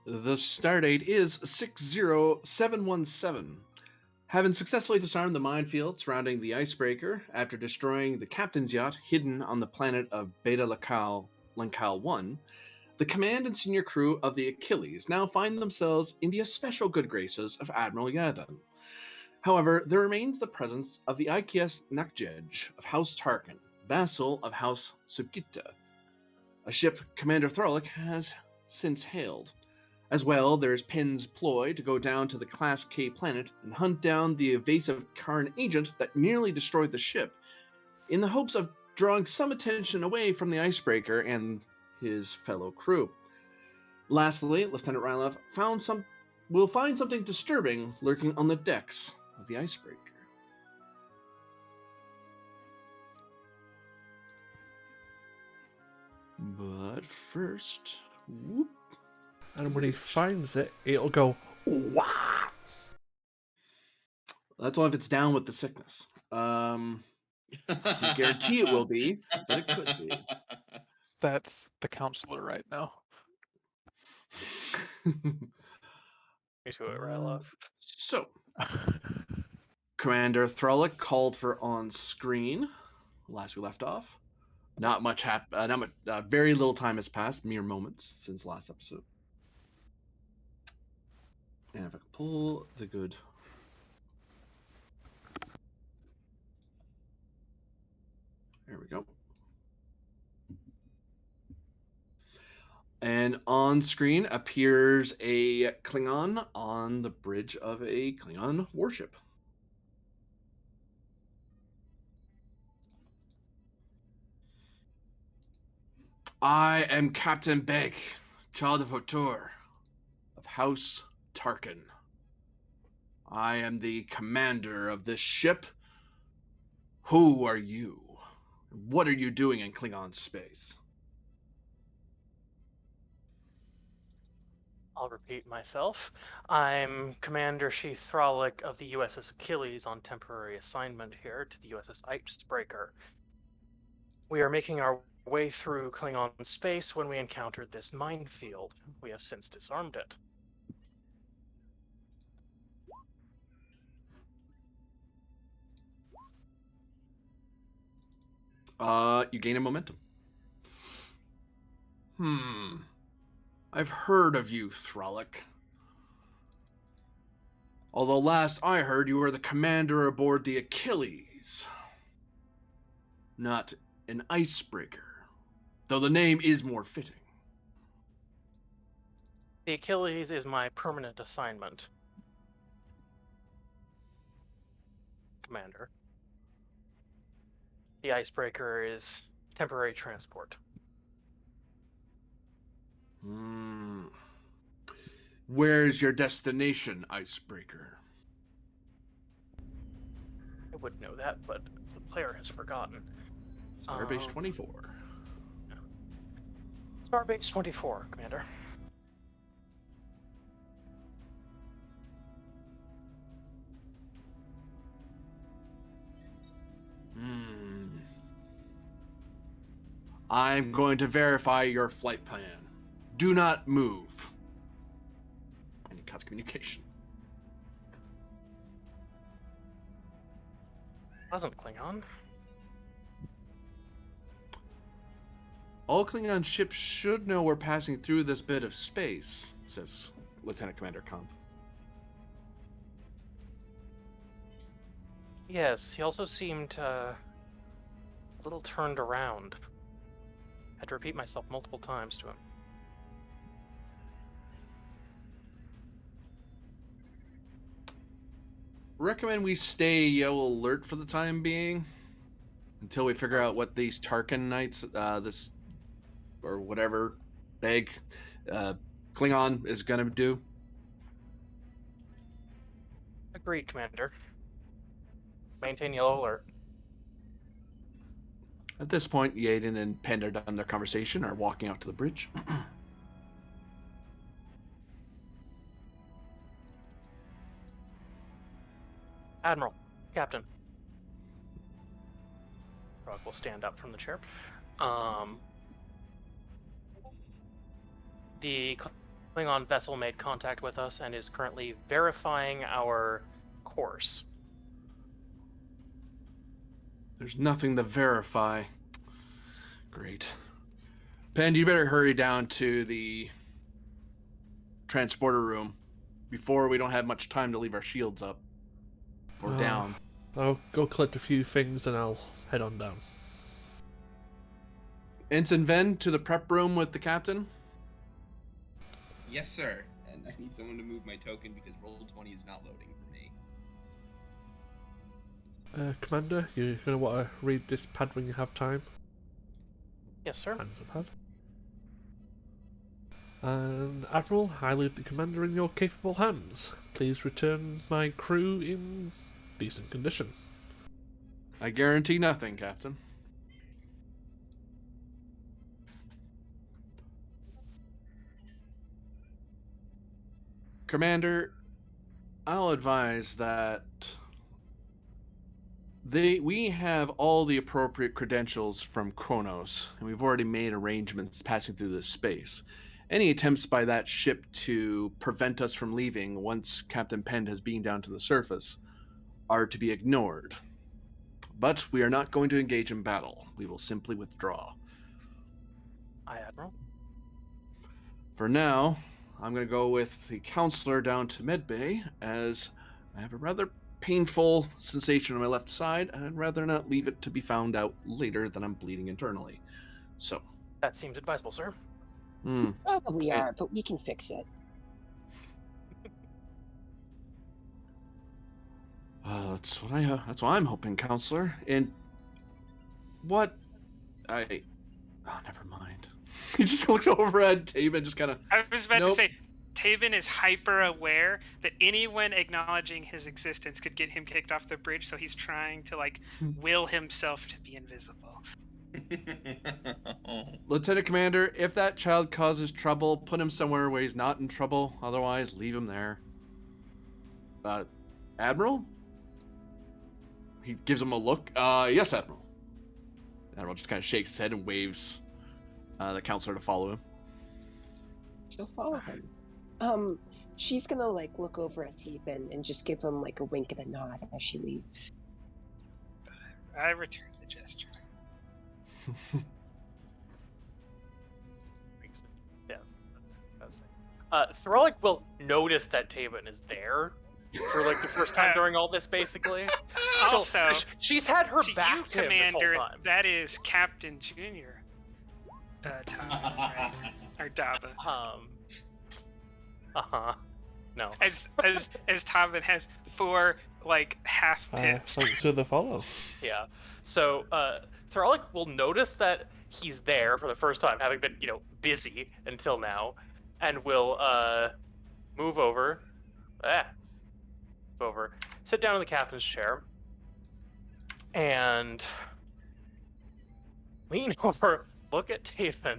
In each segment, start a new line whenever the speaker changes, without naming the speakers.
The stardate is 60717. Having successfully disarmed the minefield surrounding the icebreaker after destroying the captain's yacht hidden on the planet of Beta Lankal 1, the command and senior crew of the Achilles now find themselves in the especial good graces of Admiral Yadan. However, there remains the presence of the IKS Nakjej of House Tarkin, vassal of House Subgita, a ship Commander Throlic has since hailed. As well, there's Pin's ploy to go down to the Class K planet and hunt down the evasive Karn agent that nearly destroyed the ship, in the hopes of drawing some attention away from the icebreaker and his fellow crew. Lastly, Lieutenant Rylov will find something disturbing lurking on the decks of the icebreaker. But first, whoop.
And when he finds it, it'll go, wah!
That's only if it's down with the sickness. I guarantee it will be, but it could be.
That's the counselor right now.
Me to it, Rylov.
So, Commander Throlic called for on screen. Last we left off, not much happened. Very little time has passed, mere moments since last episode. And if I can pull the good. There we go. And on screen appears a Klingon on the bridge of a Klingon warship. I am Captain Beg, Child of Hotor, of House Tarkin. I am the commander of this ship. Who are you? What are you doing in Klingon space?
I'll repeat myself. I'm Commander Sheath Throlic of the U.S.S. Achilles on temporary assignment here to the U.S.S. Icebreaker. We are making our way through Klingon space when we encountered this minefield. We have since disarmed it.
You gain a momentum. I've heard of you, Throlic. Although last I heard you were the commander aboard the Achilles. Not an icebreaker, though the name is more fitting.
The Achilles is my permanent assignment, Commander. The icebreaker is temporary transport.
Where's your destination, icebreaker?
I would know that, but the player has forgotten.
Starbase 24.
Yeah. Starbase 24, Commander.
I'm going to verify your flight plan. Do not move. And he cuts communication.
Wasn't Klingon.
All Klingon ships should know we're passing through this bit of space, says Lieutenant Commander Khan.
Yes, he also seemed a little turned around. Had to repeat myself multiple times to him.
Recommend we stay yellow alert for the time being until we figure out what these Tarkin Knights, this or whatever big Klingon is gonna do.
Agreed, Commander. Maintain yellow alert.
At this point, Yaden and Pend are done their conversation, are walking out to the bridge.
Admiral, Captain. Rock will stand up from the chair. The Klingon vessel made contact with us and is currently verifying our course.
There's nothing to verify. Great. Pen, you better hurry down to the transporter room before we don't have much time to leave our shields up or down.
I'll go collect a few things and I'll head on down.
Ensign Ven to the prep room with the captain.
Yes, sir. And I need someone to move my token because Roll20 is not loading for me.
Commander, you're going to want to read this pad when you have time.
Yes, sir.
Hands the pad. And Admiral, I leave the commander in your capable hands. Please return my crew in decent condition.
I guarantee nothing, Captain. Commander, I'll advise that we have all the appropriate credentials from Kronos, and we've already made arrangements passing through this space. Any attempts by that ship to prevent us from leaving once Captain Penn has beamed down to the surface are to be ignored. But we are not going to engage in battle. We will simply withdraw.
Aye, Admiral.
For now, I'm going to go with the counselor down to medbay, as I have a rather painful sensation on my left side, and I'd rather not leave it to be found out later that I'm bleeding internally. So.
That seems advisable, sir.
Probably are, but we can fix it.
That's what I'm hoping, counselor. And oh, never mind. He just looks over at Taven, just kind of.
I was about to say, Taven is hyper aware that anyone acknowledging his existence could get him kicked off the bridge, so he's trying to will himself to be invisible.
Lieutenant Commander, if that child causes trouble, put him somewhere where he's not in trouble. Otherwise, leave him there. Admiral? He gives him a look. Yes, Admiral. Admiral just kind of shakes his head and waves the counselor to follow him.
She'll follow him. She's gonna look over at Taven and just give him a wink and a nod as she leaves.
I return the gesture.
Yeah, that's Throlic will notice that Taven is there for the first time during all this, basically.
Also,
she's had her
to
back
you,
to him this whole
Commander,
time.
that is Captain Junior. Tava, right? Or Dava.
No.
As Tavan has 4 half pips.
Thanks for the follow.
Yeah. So Throlic will notice that he's there for the first time, having been, busy until now, and will move over, sit down in the captain's chair, and lean over, look at Taven,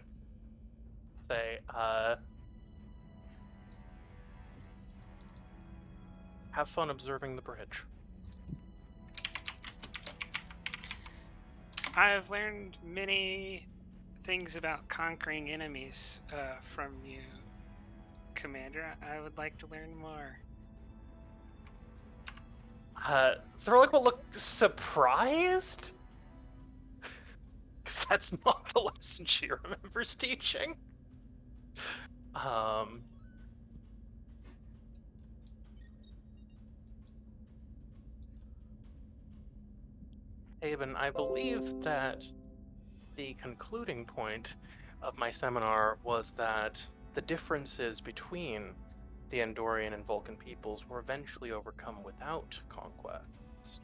say, have fun observing the bridge.
I've learned many things about conquering enemies from you, Commander. I would like to learn more.
Thorlick will look surprised, because that's not the lesson she remembers teaching. Aben, I believe that the concluding point of my seminar was that the differences between the Andorian and Vulcan peoples were eventually overcome without conquest.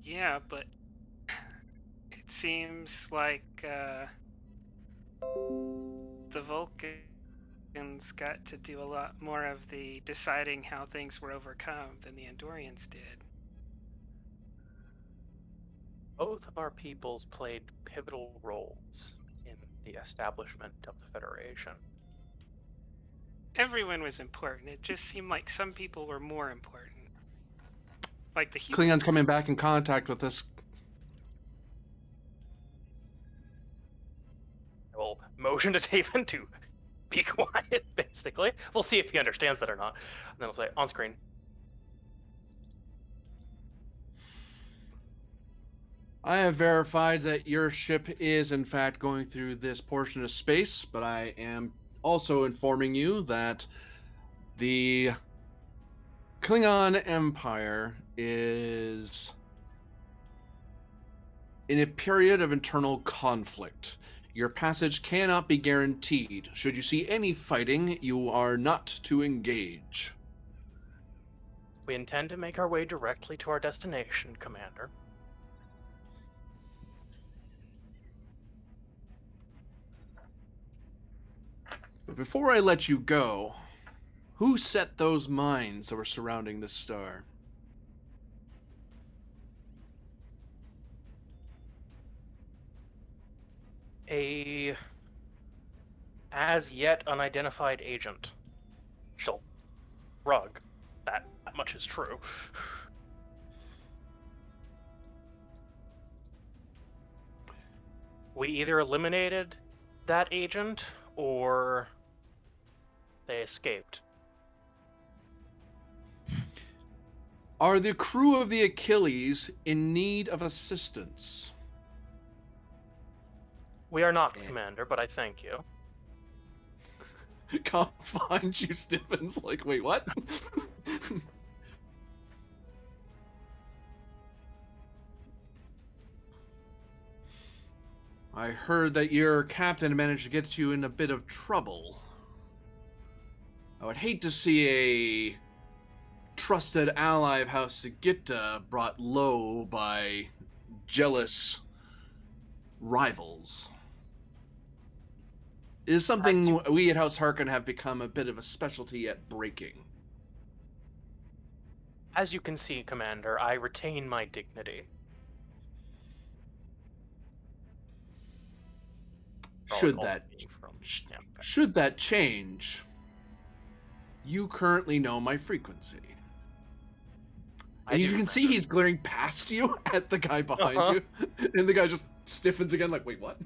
Yeah, but it seems like the Vulcans got to do a lot more of the deciding how things were overcome than the Andorians did.
Both of our peoples played pivotal roles in the establishment of the Federation.
Everyone was important. It just seemed like some people were more important. Like the humans.
Klingons coming back in contact with us.
motion to Taven to be quiet, basically. We'll see if he understands that or not. And then I'll say, on screen.
I have verified that your ship is, in fact, going through this portion of space, but I am also informing you that the Klingon Empire is in a period of internal conflict. Your passage cannot be guaranteed. Should you see any fighting, you are not to engage.
We intend to make our way directly to our destination, Commander.
But before I let you go, who set those mines that were surrounding this star?
A as yet unidentified agent. She'll rug. That much is true. We either eliminated that agent or they escaped.
Are the crew of the Achilles in need of assistance?
We are not, Commander, but I thank you.
Can't find you, Stiffens. Like, wait, what? I heard that your captain managed to get you in a bit of trouble. I would hate to see a trusted ally of House Sagitta brought low by jealous rivals. It is something we at House Harkonnen have become a bit of a specialty at breaking.
As you can see, Commander, I retain my dignity.
Should that change, you currently know my frequency. And you can see he's glaring past you at the guy behind you, and the guy just stiffens again, like, wait, what?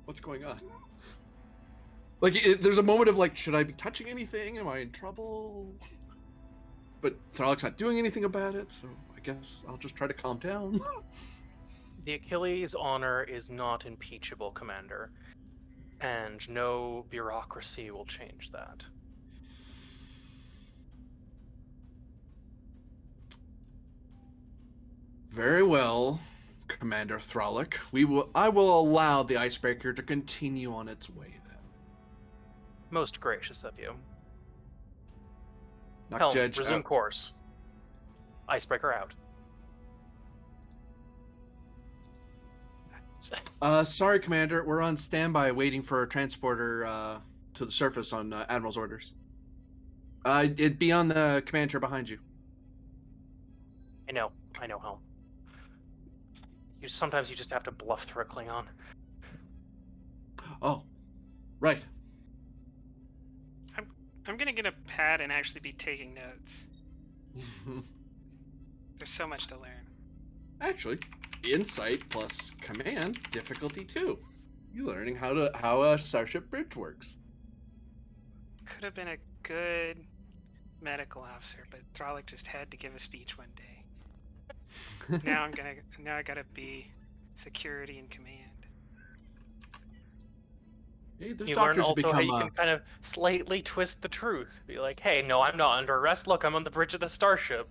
What's going on? Like, there's a moment of, like, should I be touching anything? Am I in trouble? But Thralek's not doing anything about it, so I guess I'll just try to calm down.
The Achilles' honor is not impeachable, Commander, and no bureaucracy will change that.
Very well, Commander Thralek. I will allow the icebreaker to continue on its way then.
Most gracious of you.
Not
Helm,
judge
resume
out.
course. Icebreaker out.
Sorry, Commander. We're on standby waiting for a transporter to the surface on Admiral's orders. It'd be on the command chair behind you.
I know, Helm. Sometimes you just have to bluff through a Klingon.
Oh, right.
I'm gonna get a pad and actually be taking notes. There's so much to learn.
Actually, insight plus command difficulty 2. You learning how a starship bridge works.
Could have been a good medical officer, but Thralek just had to give a speech one day. Now I gotta be security and command.
Hey, there's
You learn
doctors who
also how you
become
can kind of slightly twist the truth. Be like, hey, no, I'm not under arrest. Look, I'm on the bridge of the starship.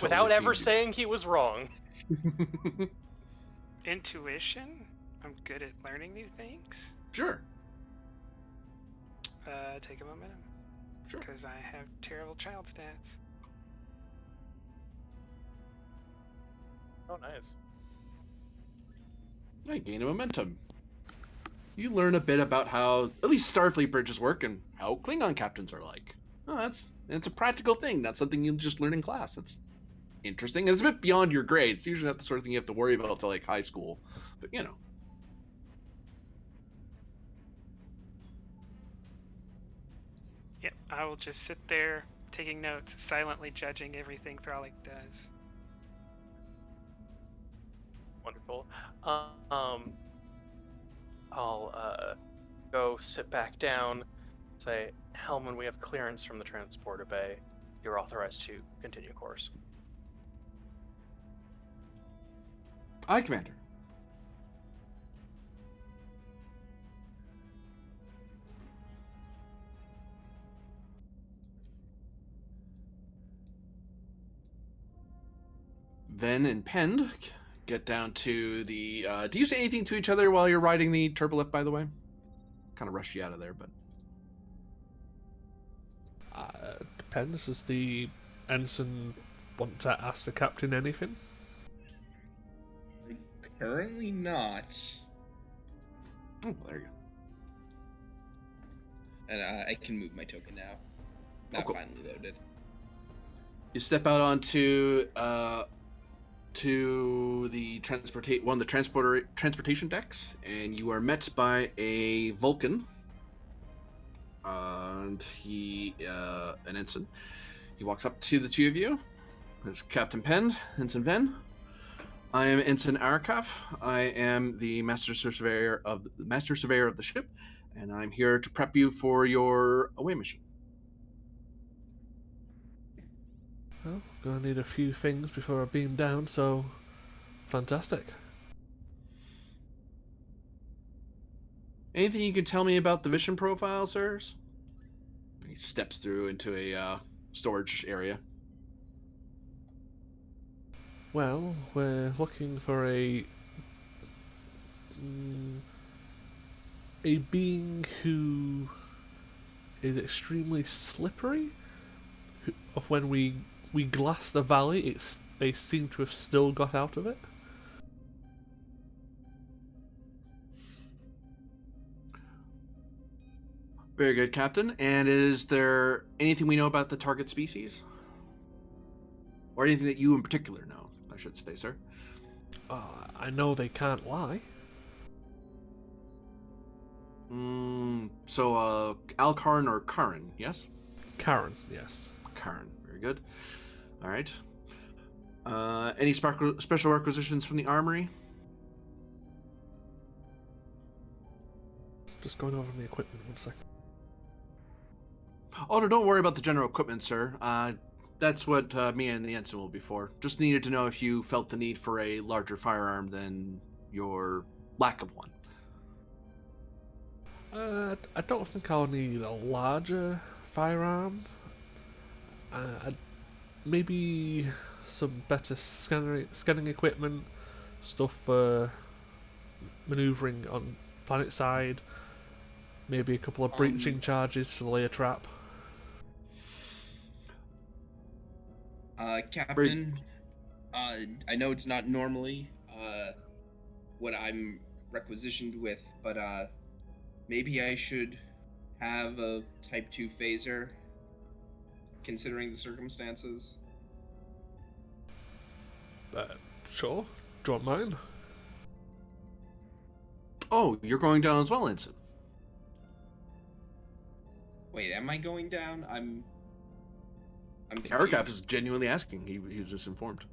Without ever saying he was wrong.
Intuition? I'm good at learning new things.
Sure.
Take a momentum.
Sure.
Because I have terrible child stats.
Oh, nice.
I gain a momentum. You learn a bit about how at least Starfleet bridges work and how Klingon captains are like. Oh, it's a practical thing. That's something you just learn in class. That's interesting. And it's a bit beyond your grades. It's usually not the sort of thing you have to worry about till like high school. But you know.
Yep, I will just sit there taking notes, silently judging everything Thralek does.
Wonderful. I'll go sit back down, say, Hellman, we have clearance from the transporter bay. You're authorized to continue course.
Aye, Commander. Ven and Pend get down to the. Do you say anything to each other while you're riding the turbolift, by the way? Kind of rushed you out of there, but.
Depends. Does the ensign want to ask the captain anything?
Currently not.
Oh, there you go.
And I can move my token now. Not
cool.
finally loaded.
You step out onto to the one of the transportation decks, and you are met by a Vulcan. And an ensign. He walks up to the two of you. There's Captain Penn, Ensign Ven. I am Ensign Arakaf. I am the Master Surveyor of the ship, and I'm here to prep you for your away mission.
Well, gonna need a few things before I beam down, so fantastic.
Anything you can tell me about the mission profile, sirs? He steps through into a storage area.
Well, we're looking for a being who is extremely slippery. Of when we glass the valley, they seem to have still got out of it.
Very good, Captain. And is there anything we know about the target species? Or anything that you in particular know, I should say, sir?
I know they can't lie.
So, Alkarn or Karin, yes?
Karen, yes.
Karin, very good. All right. Any special requisitions from the armory?
Just going over my equipment, 1 second.
Oh, no, don't worry about the general equipment, sir. That's what me and the ensign will be for. Just needed to know if you felt the need for a larger firearm than your lack of one.
I don't think I'll need a larger firearm. Maybe some better scanning equipment, stuff for maneuvering on planet side. Maybe a couple of breaching charges to lay a trap.
Captain, I know it's not normally what I'm requisitioned with, but maybe I should have a Type 2 phaser, considering the circumstances.
Sure. Do you want mine?
Oh, you're going down as well, ensign.
Wait, am I going down? I'm
Arakaf is genuinely asking. He was just informed.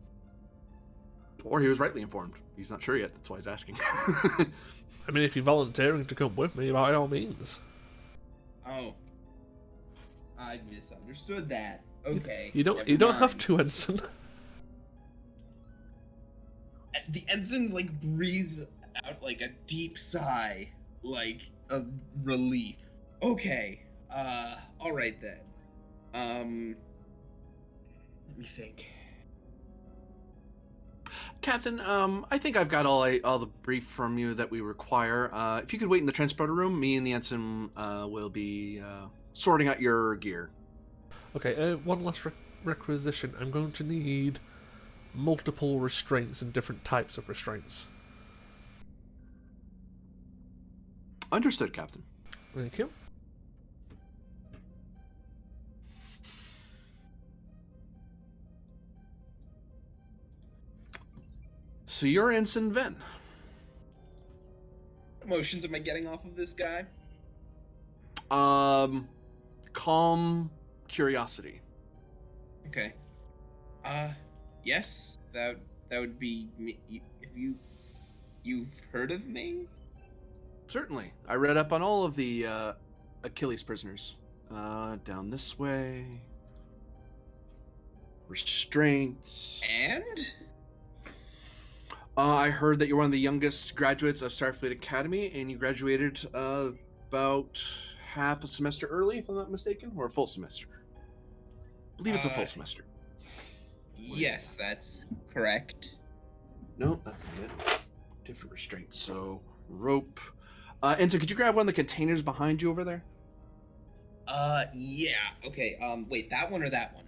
Or he was rightly informed. He's not sure yet, that's why he's asking.
I mean, if you're volunteering to come with me, by all means.
Oh. I misunderstood that. Okay.
You don't have to, ensign.
The ensign breathes out a deep sigh, of relief. Okay. All right then. Let me think.
Captain, I think I've got all the brief from you that we require. If you could wait in the transporter room, me and the ensign will be sorting out your gear.
Okay, one last requisition. I'm going to need multiple restraints and different types of restraints.
Understood, Captain.
Thank you.
So you're Ensign Ven.
What emotions am I getting off of this guy?
Calm curiosity.
Okay. Yes, that would be me. If you You've heard of me?
Certainly. I read up on all of the Achilles prisoners. Down this way. Restraints.
And?
I heard that you're one of the youngest graduates of Starfleet Academy, and you graduated about half a semester early, if I'm not mistaken, or a full semester. I believe it's a full semester.
Yes, that's correct.
No, that's not it. Different restraints. So, rope. Enzo, could you grab one of the containers behind you over there?
Yeah. Okay, wait, that one or that one?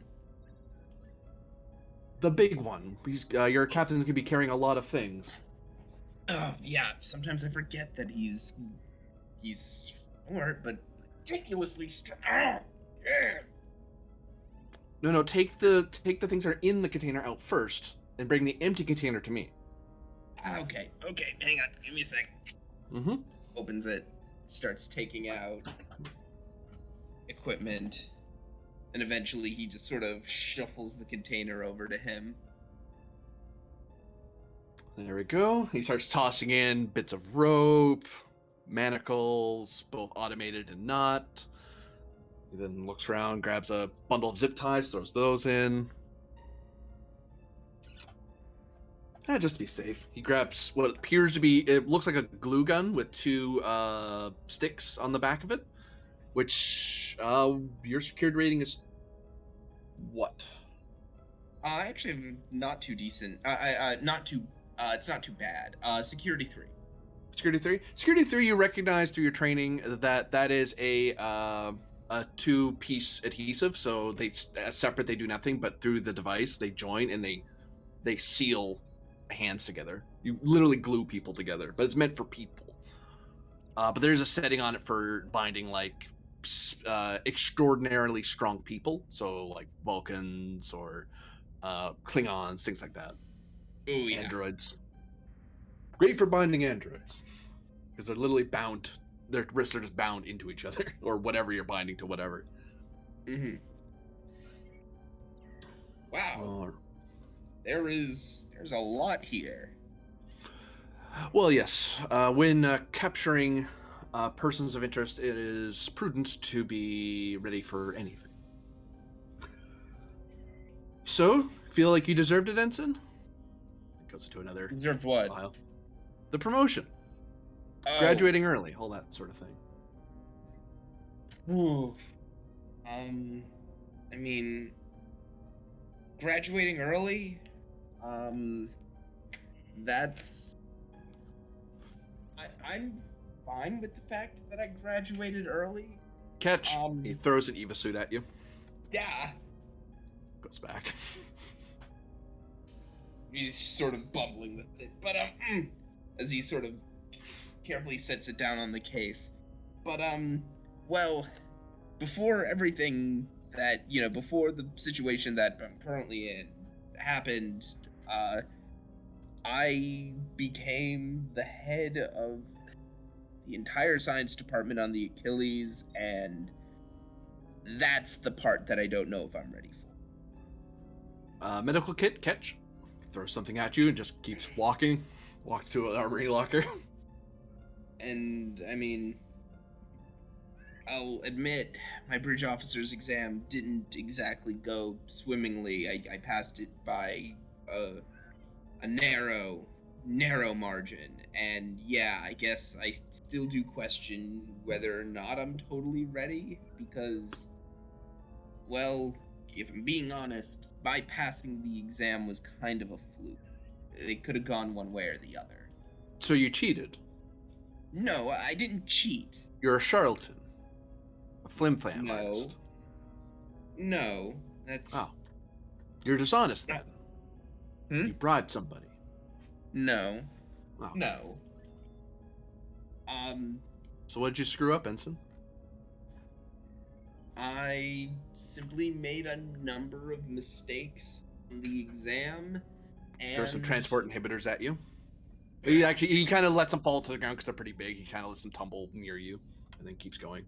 The big one. Your captain's going to be carrying a lot of things.
Oh, yeah, sometimes I forget that he's smart, but ridiculously strong. Yeah.
No, take the things that are in the container out first, and bring the empty container to me.
Okay, hang on, give me a sec.
Mm-hmm.
Opens it, starts taking out equipment, and eventually he just sort of shuffles the container over to him.
There we go. He starts tossing in bits of rope, manacles, both automated and not. He then looks around, grabs a bundle of zip ties, throws those in. Just to be safe, he grabs what appears to be, it looks like a glue gun with two sticks on the back of it, which your security rating is what?
I actually have not too decent. It's not too bad. Security 3.
Security 3? Security 3, you recognize through your training that is a two-piece adhesive, so they separate, they do nothing, but through the device, they join and they seal hands together. You literally glue people together, but it's meant for people. But there's a setting on it for binding, like, extraordinarily strong people, so like Vulcans or Klingons, things like that.
Oh yeah.
Androids. Great for binding androids, because they're literally bound. Their wrists are just bound into each other, or whatever you're binding to whatever.
Mm-hmm. Wow. There's a lot here.
Well, yes. When capturing persons of interest, it is prudent to be ready for anything. So, feel like you deserved it, Ensign? It goes to another
Deserved what?
file. The promotion.
Oh.
Graduating early, all that sort of thing.
Ooh. I mean, graduating early, that's... I'm fine with the fact that I graduated early.
Catch. He throws an Eva suit at you.
Yeah.
Goes back.
He's sort of bumbling with it, but as he sort of carefully sets it down on the case. But well, before everything that, before the situation that I'm currently in happened, I became the head of the entire science department on the Achilles, and that's the part that I don't know if I'm ready for.
Medical kit, catch. Throws something at you and just keeps walking. Walks to an armory locker.
And, I mean, I'll admit, my bridge officer's exam didn't exactly go swimmingly. I passed it by a narrow margin. And yeah, I guess I still do question whether or not I'm totally ready, because, well, if I'm being honest, my passing the exam was kind of a fluke. It could have gone one way or the other.
So you cheated?
No, I didn't cheat.
You're a charlatan. A flim-flam artist.
No, that's...
Oh. You're dishonest then.
Hmm?
You bribed somebody.
No.
Oh.
No.
So what did you screw up, Ensign?
I simply made a number of mistakes on the exam, and...
Throw some transport inhibitors at you. He kind of lets them fall to the ground because they're pretty big. He kind of lets them tumble near you, and then keeps going.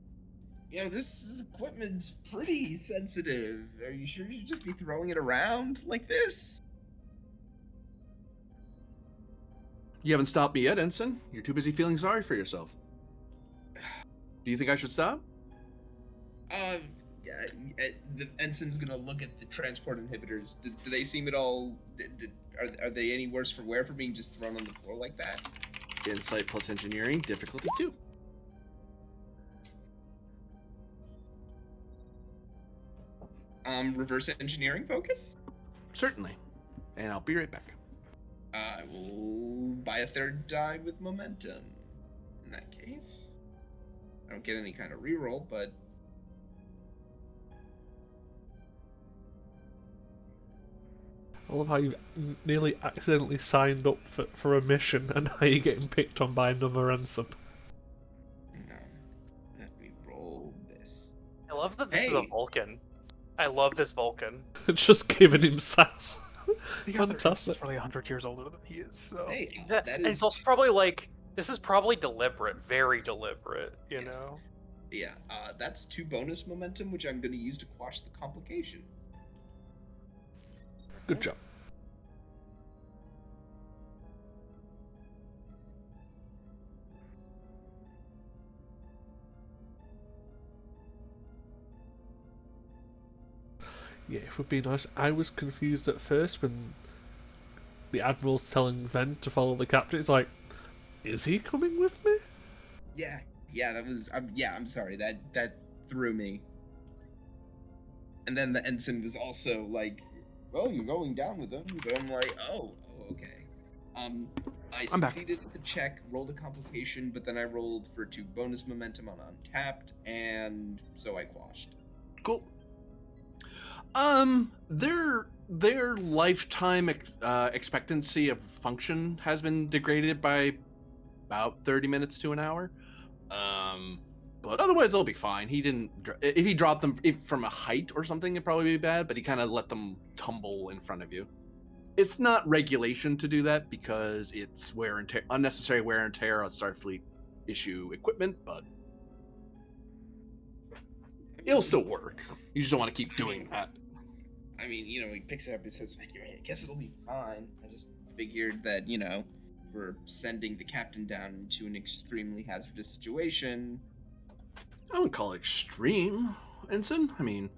This equipment's pretty sensitive. Are you sure you'd just be throwing it around like this?
You haven't stopped me yet, Ensign. You're too busy feeling sorry for yourself. Do you think I should stop?
Yeah, the ensign's gonna look at the transport inhibitors. Do they seem at all? Are they any worse for wear for being just thrown on the floor like that?
Insight plus engineering, difficulty 2.
Reverse engineering focus?
Certainly. And I'll be right back.
I will buy a third die with momentum. In that case, I don't get any kind of reroll, but
I love how you've nearly accidentally signed up for a mission and now you're getting picked on by another ransom.
no. Let me roll this.
I love that this is a
Hey!
Vulcan. I love this Vulcan.
Just giving him sass.
The other
Fantastic.
is probably 100 years older than he is, so.
Hey,
Exactly.
that
And
is
it's also probably like, this is probably deliberate, very deliberate, you
Yes.
know?
yeah. That's 2 bonus momentum, which I'm going to use to quash the complication.
Good job. Yeah, it would be nice. I was confused at first when the Admiral's telling Ven to follow the captain. It's like, is he coming with me?
Yeah, that was. I'm sorry. That threw me. And then the ensign was also like, "Well, you're going down with them," but I'm like, "Oh, okay." I
I'm back.
succeeded at the check, rolled a complication, but then I rolled for 2 bonus momentum on untapped, and so I quashed.
Cool. Their lifetime expectancy of function has been degraded by about 30 minutes to an hour. But otherwise they'll be fine. He didn't. If he dropped them from a height or something, it'd probably be bad. But he kind of let them tumble in front of you. It's not regulation to do that because it's wear and tear, unnecessary wear and tear on Starfleet issue equipment. But it'll still work. You just don't want to keep doing that.
I mean, he picks it up and says, "I guess it'll be fine." I just figured that, we're sending the captain down into an extremely hazardous situation.
I wouldn't call it extreme, Ensign. I mean,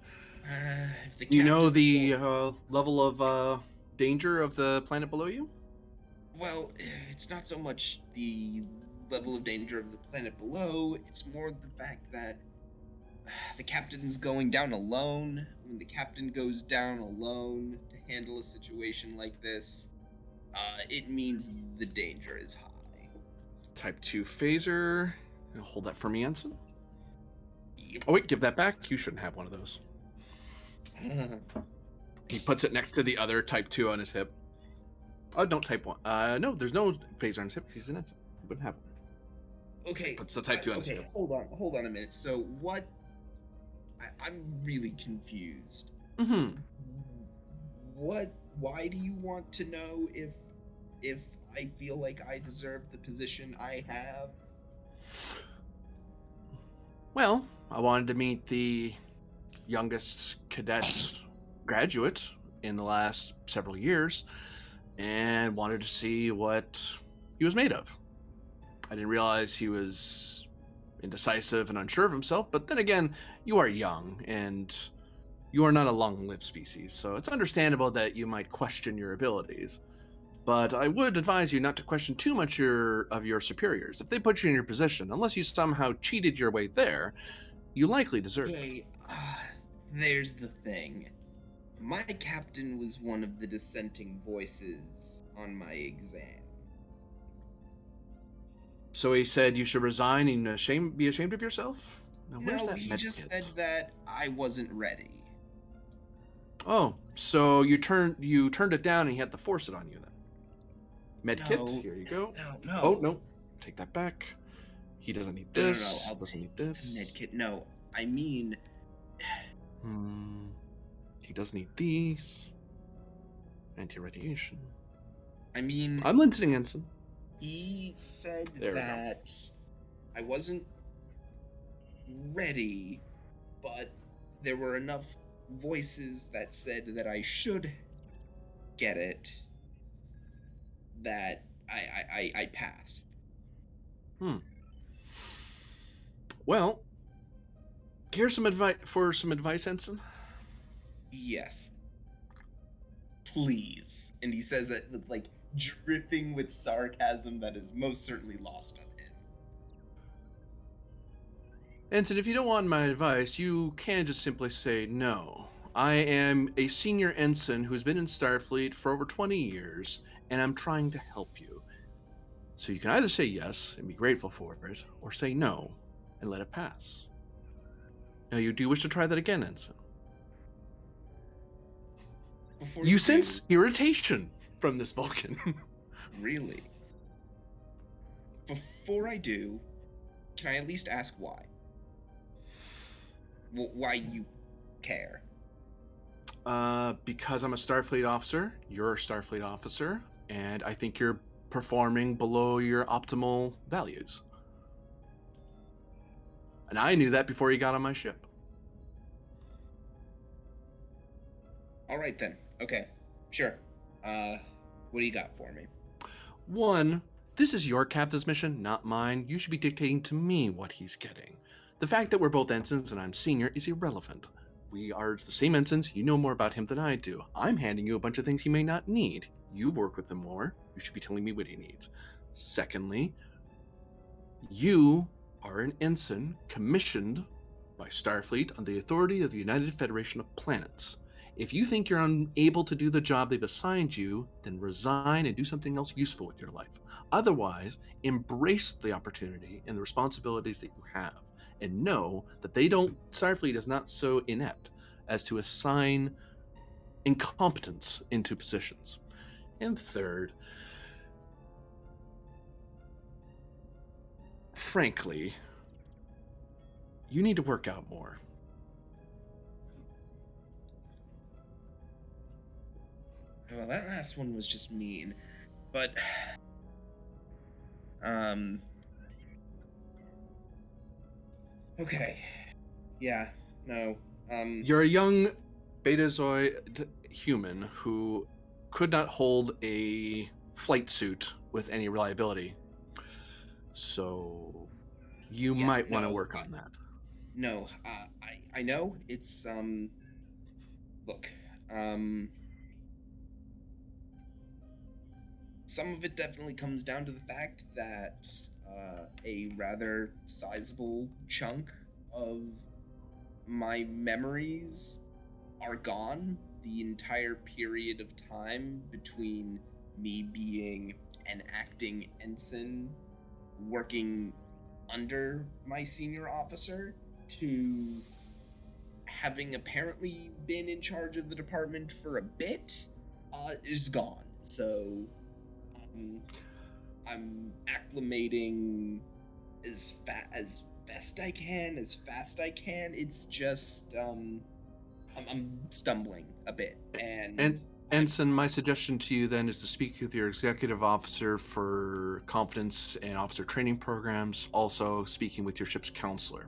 If the
you know
captain's
the level of danger of the planet below you?
Well, it's not so much the level of danger of the planet below, it's more the fact that the captain's going down alone. When the captain goes down alone to handle a situation like this, it means the danger is high.
Type 2 phaser. Hold that for me, Ensign.
Yep.
Oh, wait, give that back. You shouldn't have one of those. He puts it next to the other Type 2 on his hip. Oh, don't Type 1. No, there's no phaser on his hip because he's an Ensign. He wouldn't have one.
Okay.
Puts the Type 2 on his hip.
Hold on a minute. So what? I'm really confused.
Mm-hmm.
Why do you want to know if I feel like I deserve the position I have?
Well, I wanted to meet the youngest cadet graduate in the last several years and wanted to see what he was made of. I didn't realize he was indecisive and unsure of himself, but then again, you are young and you are not a long-lived species, so it's understandable that you might question your abilities. But I would advise you not to question too much of your superiors. If they put you in your position, unless you somehow cheated your way there, you likely deserve it.
Okay, there's the thing. My captain was one of the dissenting voices on my exam.
So he said you should resign and be ashamed of yourself? Now, where's
No,
that
he
med
just
kit?
said that I wasn't ready.
Oh, so you turned it down and he had to force it on you then. Med kit,
No,
here you go.
No.
Oh, no. Take that back. He doesn't need
No,
this.
I'll
Doesn't need
take
this.
Med kit. No, I mean,
He does need these. Anti-radiation.
I mean,
I'm listening, Ensign.
he said
There we go.
that I wasn't ready, but there were enough voices that said that I should get it, that I pass.
Well, here's some advice, Ensign.
Yes. Please. And he says that with like dripping with sarcasm that is most certainly lost on him.
Ensign, if you don't want my advice, you can just simply say no. I am a senior ensign who's been in Starfleet for over 20 years, and I'm trying to help you. So you can either say yes and be grateful for it, or say no and let it pass. Now, you do wish to try that again, Ensign?
Before
You
do-
sense irritation from this Vulcan.
Really? Before I do, can I at least ask why? Why you care?
Because I'm a Starfleet officer, you're a Starfleet officer, and I think you're performing below your optimal values. And I knew that before you got on my ship.
All right then. Okay. Sure. What do you got for me?
One, this is your captain's mission, not mine. You should be dictating to me what he's getting. The fact that we're both ensigns and I'm senior is irrelevant. We are the same ensigns. You know more about him than I do. I'm handing you a bunch of things he may not need. You've worked with him more. You should be telling me what he needs. Secondly, you are an ensign commissioned by Starfleet on the authority of the United Federation of Planets. If you think you're unable to do the job they've assigned you, then resign and do something else useful with your life. Otherwise, embrace the opportunity and the responsibilities that you have, and know that Starfleet is not so inept as to assign incompetence into positions. And third, frankly, you need to work out more.
Well, that last one was just mean, but okay, yeah, no,
You're a young Betazoid human who could not hold a flight suit with any reliability. So you
yeah,
might want to
no,
work on that.
No, I know it's look, some of it definitely comes down to the fact that a rather sizable chunk of my memories are gone. The entire period of time between me being an acting ensign working under my senior officer to having apparently been in charge of the department for a bit is gone. So I'm acclimating as best I can, as fast I can. It's just I'm stumbling a bit, and
Ensign, my suggestion to you then is to speak with your executive officer for confidence and officer training programs, also speaking with your ship's counselor.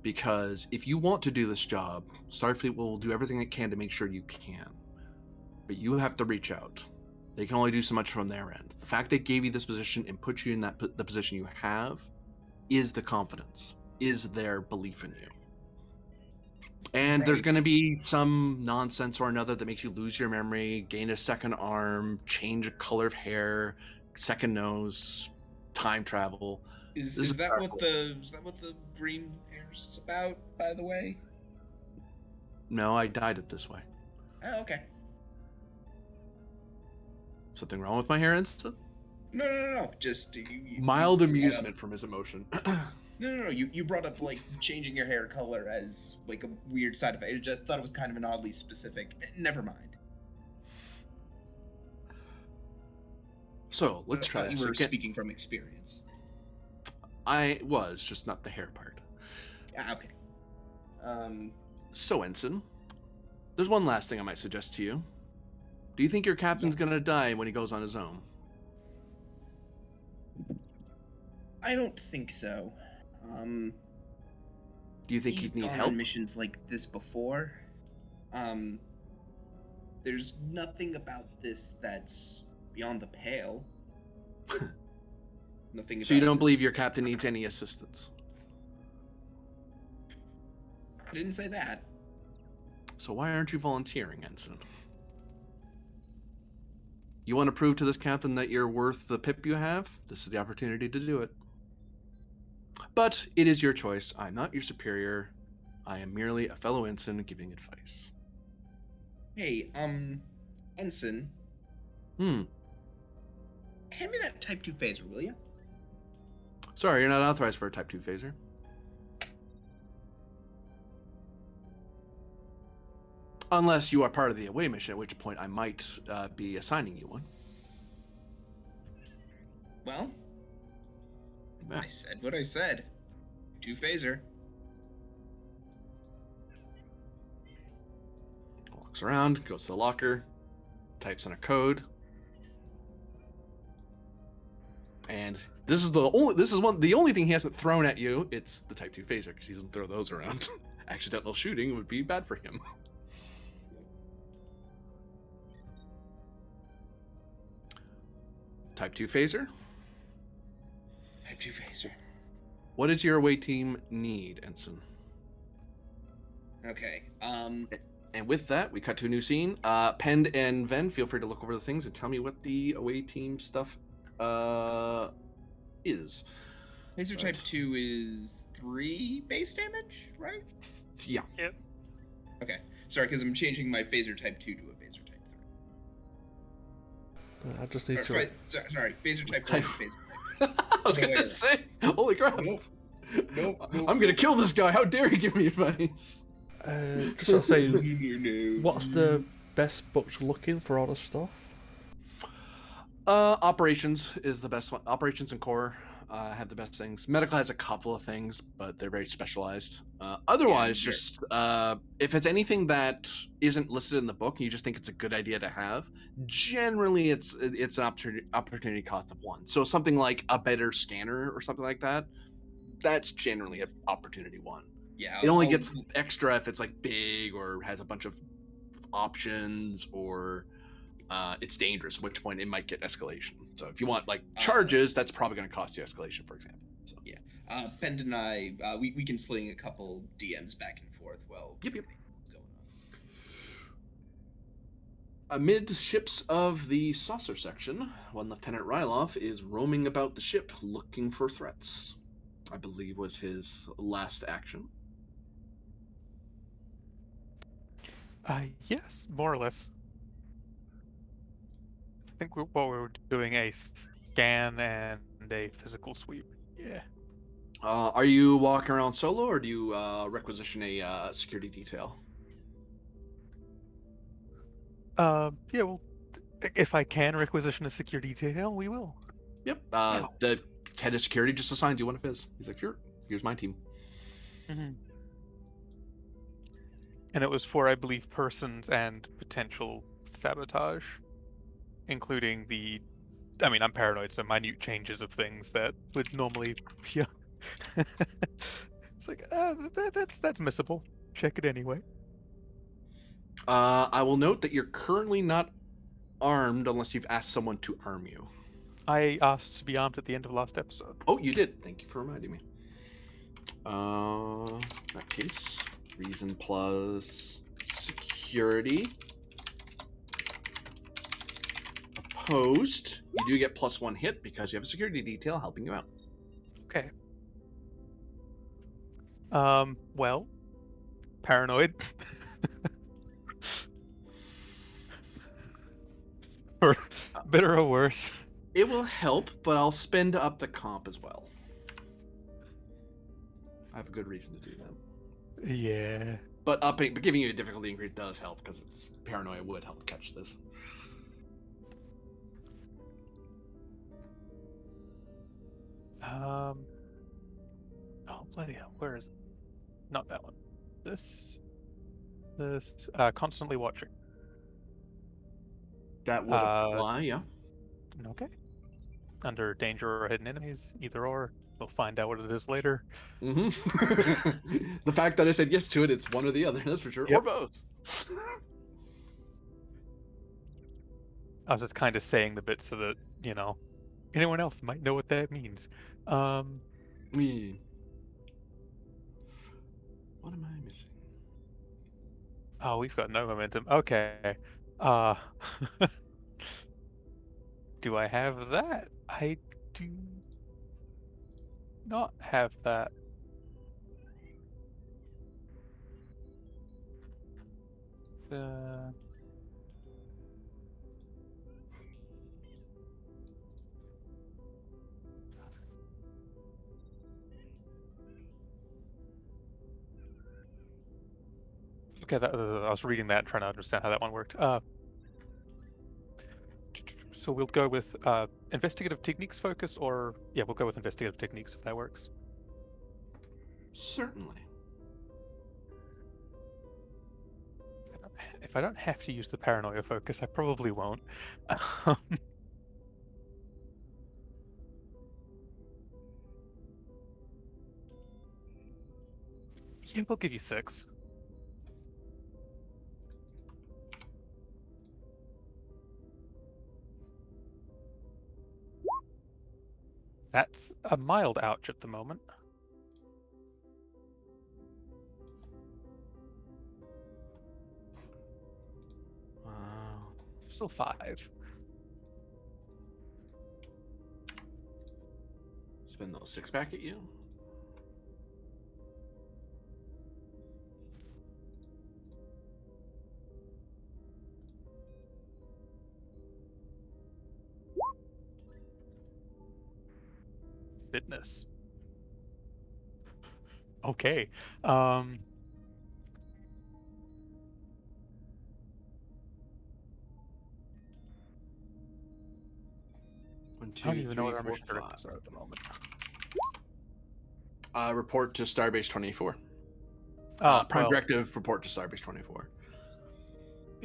Because if you want to do this job, Starfleet will do everything it can to make sure you can. But you have to reach out. They can only do so much from their end. The fact they gave you this position and put you in the position you have is the confidence, is their belief in you. And there's
Right.
going to be some nonsense or another that makes you lose your memory, gain a second arm, change a color of hair, second nose, time travel.
Is that what the green hair's about, by the way?
No, I dyed it this way.
Oh, okay.
Something wrong with my hair, Ensign?
No. Just
Mild
you brought
amusement from his emotion.
No. You brought up like changing your hair color as like a weird side effect. I just thought it was kind of an oddly specific. Never mind.
So let's
I
try
thought
this.
you were speaking from experience.
I was, just not the hair part.
Ah, okay.
So, Ensign, there's one last thing I might suggest to you. Do you think your captain's gonna die when he goes on his own?
I don't think so.
Do you think
He's
he'd need
gone
help?
on missions like this before. There's nothing about this that's beyond the pale. Nothing.
So you
about
don't
this.
believe your captain needs any assistance?
I didn't say that.
So why aren't you volunteering, Ensign? You want to prove to this captain that you're worth the pip you have? This is the opportunity to do it. But it is your choice. I'm not your superior. I am merely a fellow ensign giving advice.
Hey, Ensign, hand me that Type 2 phaser, will you?
Sorry, you're not authorized for a Type 2 phaser. Unless you are part of the away mission, at which point I might be assigning you one.
Well,
Yeah.
I said what I said. 2 phaser.
Walks around, goes to the locker, types in a code, and this is the only thing he hasn't thrown at you. It's the Type 2 phaser because he doesn't throw those around. Accidental shooting would be bad for him. Type 2 phaser.
Type 2 phaser.
What does your away team need, Ensign?
Okay.
And with that, we cut to a new scene. Pend and Ven, feel free to look over the things and tell me what the away team stuff is.
Phaser
Right.
Type 2 is 3 base damage, right?
Yeah.
Yep.
Okay. Sorry, because I'm changing my Phaser Type 2 to a Phaser Type 3.
I just need
Or,
to.
sorry, Phaser Type 1
Type-
and Phaser Type
I was
Wait,
gonna
wait.
say, holy crap!
Nope.
I'm gonna kill this guy. How dare he give me advice?
Just want to say,
No.
what's the best book to look in for all the stuff?
Operations is the best one. Operations and core have the best things. Medical has a couple of things, but they're very specialized. Otherwise,
sure.
just if it's anything that isn't listed in the book and you just think it's a good idea to have, generally it's an opportunity cost of 1. So something like a better scanner or something like that, that's generally an opportunity 1.
Yeah.
It only
I'll-
gets extra if it's like big or has a bunch of options or it's dangerous, at which point it might get escalation. So if you want like charges, that's probably going to cost you escalation, for example. So.
Pend and I, we can sling a couple DMs back and forth while
Yep.
what's going on.
Amidships of the saucer section, one Lieutenant Ryloff is roaming about the ship looking for threats. I believe was his last action.
Yes, more or less. I think we were doing a scan and a physical sweep. Yeah.
Are you walking around solo, or do you requisition a security detail?
Yeah. Well, if I can requisition a security detail, we will.
Yep. The head of security just assigns you one of his. He's like, sure, here's my team.
Mm-hmm. And it was for, I believe, persons and potential sabotage, including the. I mean, I'm paranoid, so minute changes of things that would normally be. It's like that's missable. Check it anyway.
I will note that you're currently not armed unless you've asked someone to arm you.
I asked to be armed at the end of last episode.
Oh, you did. Thank you for reminding me. In that case, reason plus security. Opposed, you do get +1 hit because you have a security detail helping you out.
Okay. Well, paranoid. Or better or worse.
It will help, but I'll spend up the comp as well. I have a good reason to do that.
Yeah.
But giving you a difficulty increase does help because it's paranoia would help catch this.
Oh bloody hell! Where is it? Not that one. This. Constantly watching.
That would apply, yeah.
Okay. Under danger or hidden enemies, either or. We'll find out what it is later.
Mm-hmm. The fact that I said yes to it, it's one or the other, that's for sure.
Yep.
Or both.
I was just kind of saying the bit so that, Anyone else might know what that means.
Me. What am I missing?
Oh, we've got no momentum. Okay. Uh, do I have that? I do not have that. Uh, okay, I was reading that and trying to understand how that one worked. So we'll go with investigative techniques focus, or yeah, we'll go with investigative techniques if that works.
Certainly.
If I don't have to use the paranoia focus, I probably won't. Um, yeah, we'll give you 6. That's a mild ouch at the moment.
Wow.
Still 5.
Spin those 6 back at you.
Fitness. Okay. Um,
1,
I don't
2,
even know
3,
what our
4,
mission
5.
directives are at the moment.
Report to Starbase 24.
Oh,
Prime
well,
directive, report to Starbase 24.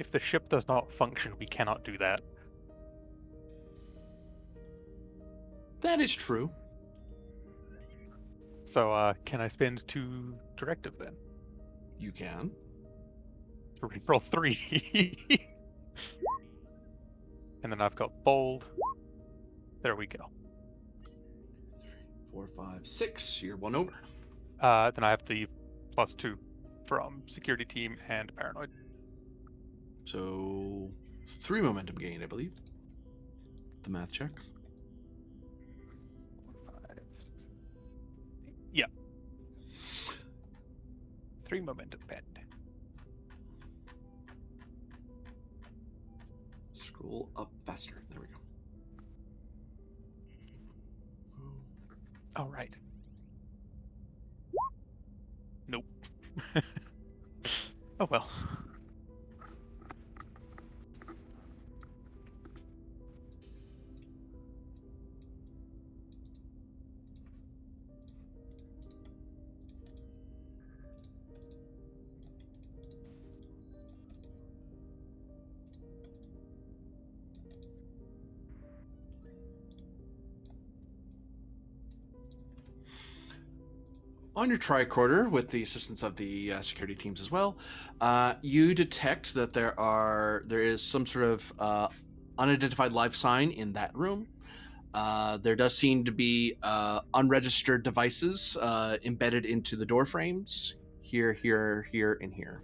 if the ship does not function, we cannot do that.
That is true.
So, can I spend 2 directive then?
You can.
To reroll 3. And then I've got bold. There we go.
4, 5, 6. You're 1 over.
Then I have the +2 from security team and paranoid.
So 3 momentum gain, I believe. The math checks.
4, 5, 6. Yeah. 3 momentum bend.
Scroll up faster. There we go.
All right. Nope. Oh well.
On your tricorder, with the assistance of the security teams as well, you detect that there is some sort of unidentified life sign in that room. There does seem to be unregistered devices embedded into the door frames here, here, here, and here.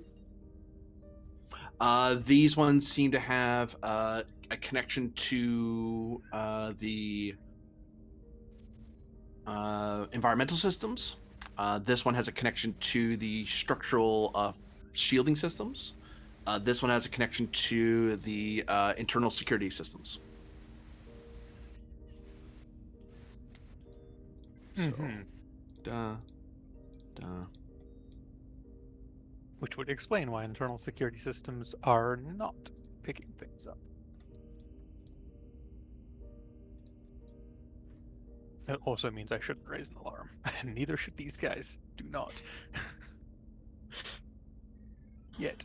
These ones seem to have a connection to the environmental systems. This one has a connection to the structural shielding systems. This one has a connection to the internal security systems. So, duh.
Which would explain why internal security systems are not picking things up. It also means I shouldn't raise an alarm, and neither should these guys. Do not. Yet.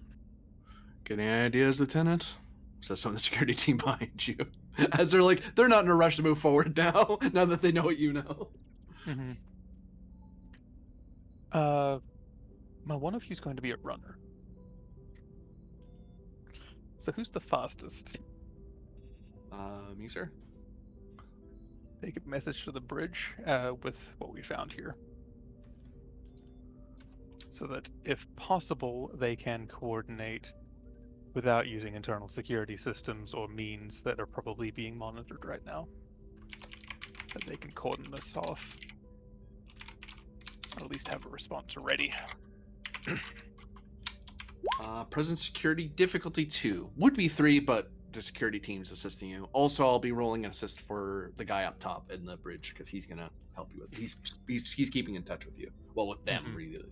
Get any ideas, Lieutenant? Says some of the security team behind you. As they're not in a rush to move forward now, now that they know what you know.
Mm-hmm. Well, one of you's going to be a runner. So who's the fastest?
Me, sir.
take a message to the bridge with what we found here, so that if possible, they can coordinate without using internal security systems or means that are probably being monitored right now. That they can cordon this off, or at least have a response ready.
Present security difficulty 2 would be 3, but the security team's assisting you. Also, I'll be rolling an assist for the guy up top in the bridge because he's gonna help you with it. He's keeping in touch with you. Well, with them, really.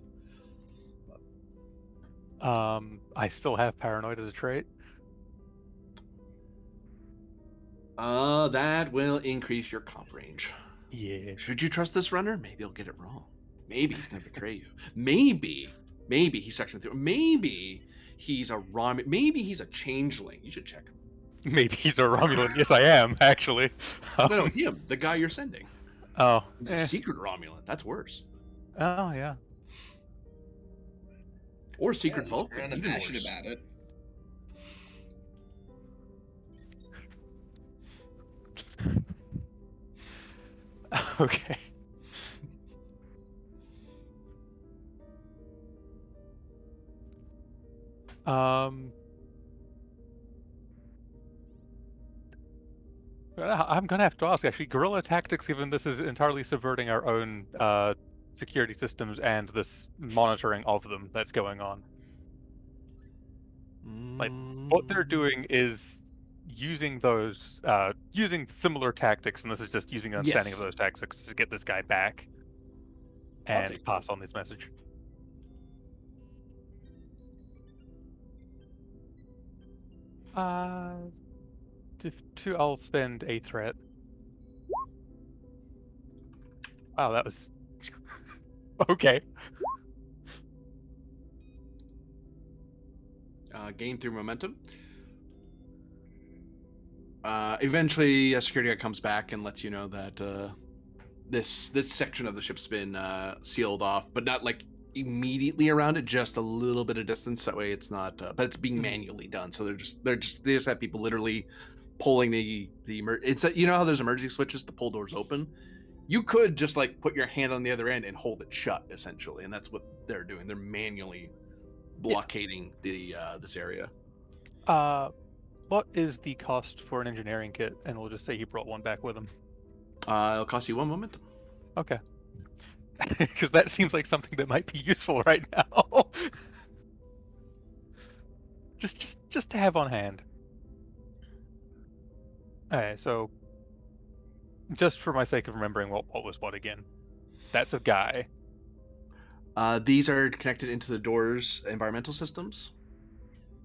I still have paranoid as a trait.
That will increase your comp range.
Yeah.
Should you trust this runner? Maybe he'll get it wrong. Maybe he's gonna betray you. Maybe he's section 3. Maybe he's a Maybe he's a changeling. You should check him.
Maybe he's a Romulan. Yes, I am actually.
No, him, the guy you're sending.
Oh,
He's a secret Romulan. That's worse.
Oh yeah.
Or secret
He's
Vulcan.
kind of
Even
passionate
worse.
about it.
Okay. I'm gonna have to ask, actually, guerrilla tactics, given this is entirely subverting our own security systems and this monitoring of them that's going on. Like, what they're doing is using those, using similar tactics, and this is just using the understanding of
Yes.
those tactics to get this guy back
I'll
and
take
pass on this message. I'll spend a threat. Wow, that was okay.
Gain through momentum. Eventually, a security guy comes back and lets you know that this section of the ship's been sealed off, but not like immediately around it, just a little bit of distance. That way, it's not. But it's being manually done, so they just have people literally pulling it's you know how there's emergency switches to pull doors open. You could just like put your hand on the other end and hold it shut, essentially, and that's what they're doing. They're manually blockading this area.
What is the cost for an engineering kit? And we'll just say he brought one back with him.
It'll cost you 1 momentum.
Okay. Because that seems like something that might be useful right now. just to have on hand. Okay, so just for my sake of remembering what was what again. That's a guy.
These are connected into the door's environmental systems.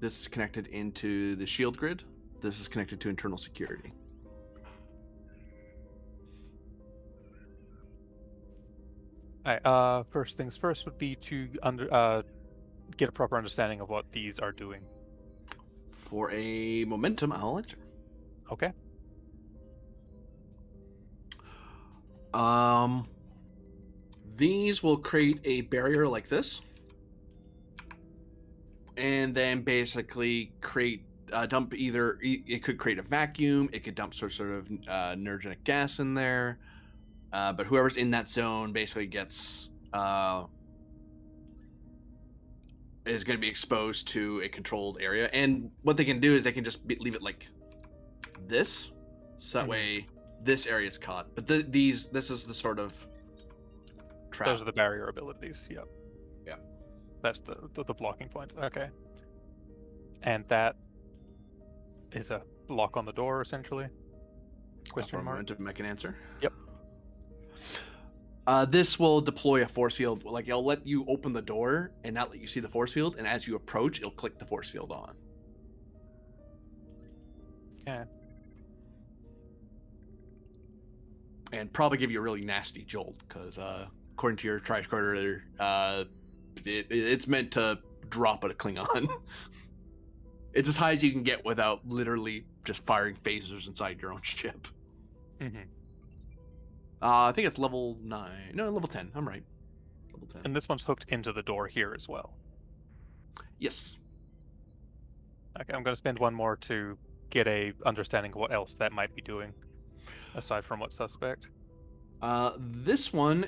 This is connected into the shield grid. This is connected to internal security.
Alright, first things first would be to get a proper understanding of what these are doing.
For a momentum, I'll answer.
Okay.
These will create a barrier like this, and then basically create dump either. It could create a vacuum. It could dump sort of neurogenic gas in there. But whoever's in that zone basically gets is going to be exposed to a controlled area. And what they can do is they can just leave it like this, so that way this area is caught. But this is the sort of trap.
Those are the barrier abilities. Yep.
Yeah.
That's the blocking points. Okay. And that is a lock on the door, essentially. Question mark.
Momentum, I can answer.
Yep.
This will deploy a force field. Like, it'll let you open the door and not let you see the force field. And as you approach, it'll click the force field on.
Okay.
And probably give you a really nasty jolt, because according to your tricorder, it's meant to drop at a Klingon. It's as high as you can get without literally just firing phasers inside your own ship.
Mm-hmm.
I think it's level 9. No, level 10. I'm right. Level 10.
And this one's hooked into the door here as well.
Yes.
Okay, I'm going to spend one more to get a understanding of what else that might be doing. Aside from what suspect?
This one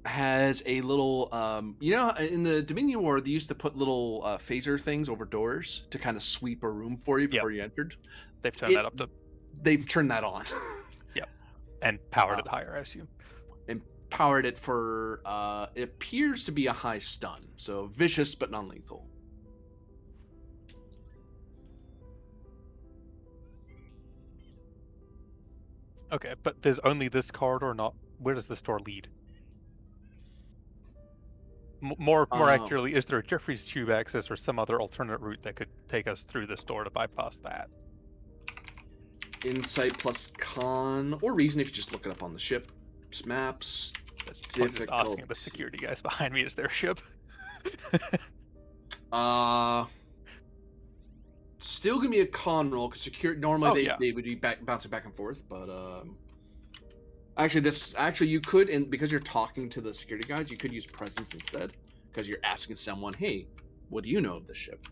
has a little in the Dominion War they used to put little phaser things over doors to kind of sweep a room for you before you entered.
They've turned that up to.
They've turned that on.
Yep, and powered it higher, I assume.
And powered it for it appears to be a high stun, so vicious but non-lethal.
Okay, but there's only this corridor, not... Where does this door lead? More accurately, is there a Jeffrey's Tube access or some other alternate route that could take us through this door to bypass that?
Insight plus con, or reason if you just look it up on the ship's maps.
I'm just asking the security guys behind me, is their ship?
Still gonna be a con roll because normally they would be bouncing back and forth, but actually you could, and because you're talking to the security guys, you could use presence instead because you're asking someone, hey, what do you know of this ship?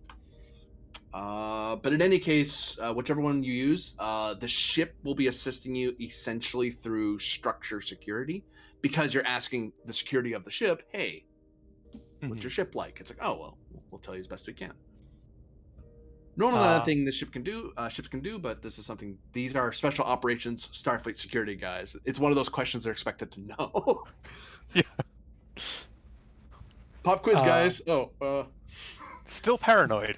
But in any case, whichever one you use, the ship will be assisting you essentially through structure security because you're asking the security of the ship, hey, what's your ship like? It's like, oh, well, we'll tell you as best we can. Normally not a thing this ships can do, but this is something, these are special operations Starfleet security guys. It's one of those questions they're expected to know.
Yeah.
Pop quiz, guys.
Still paranoid.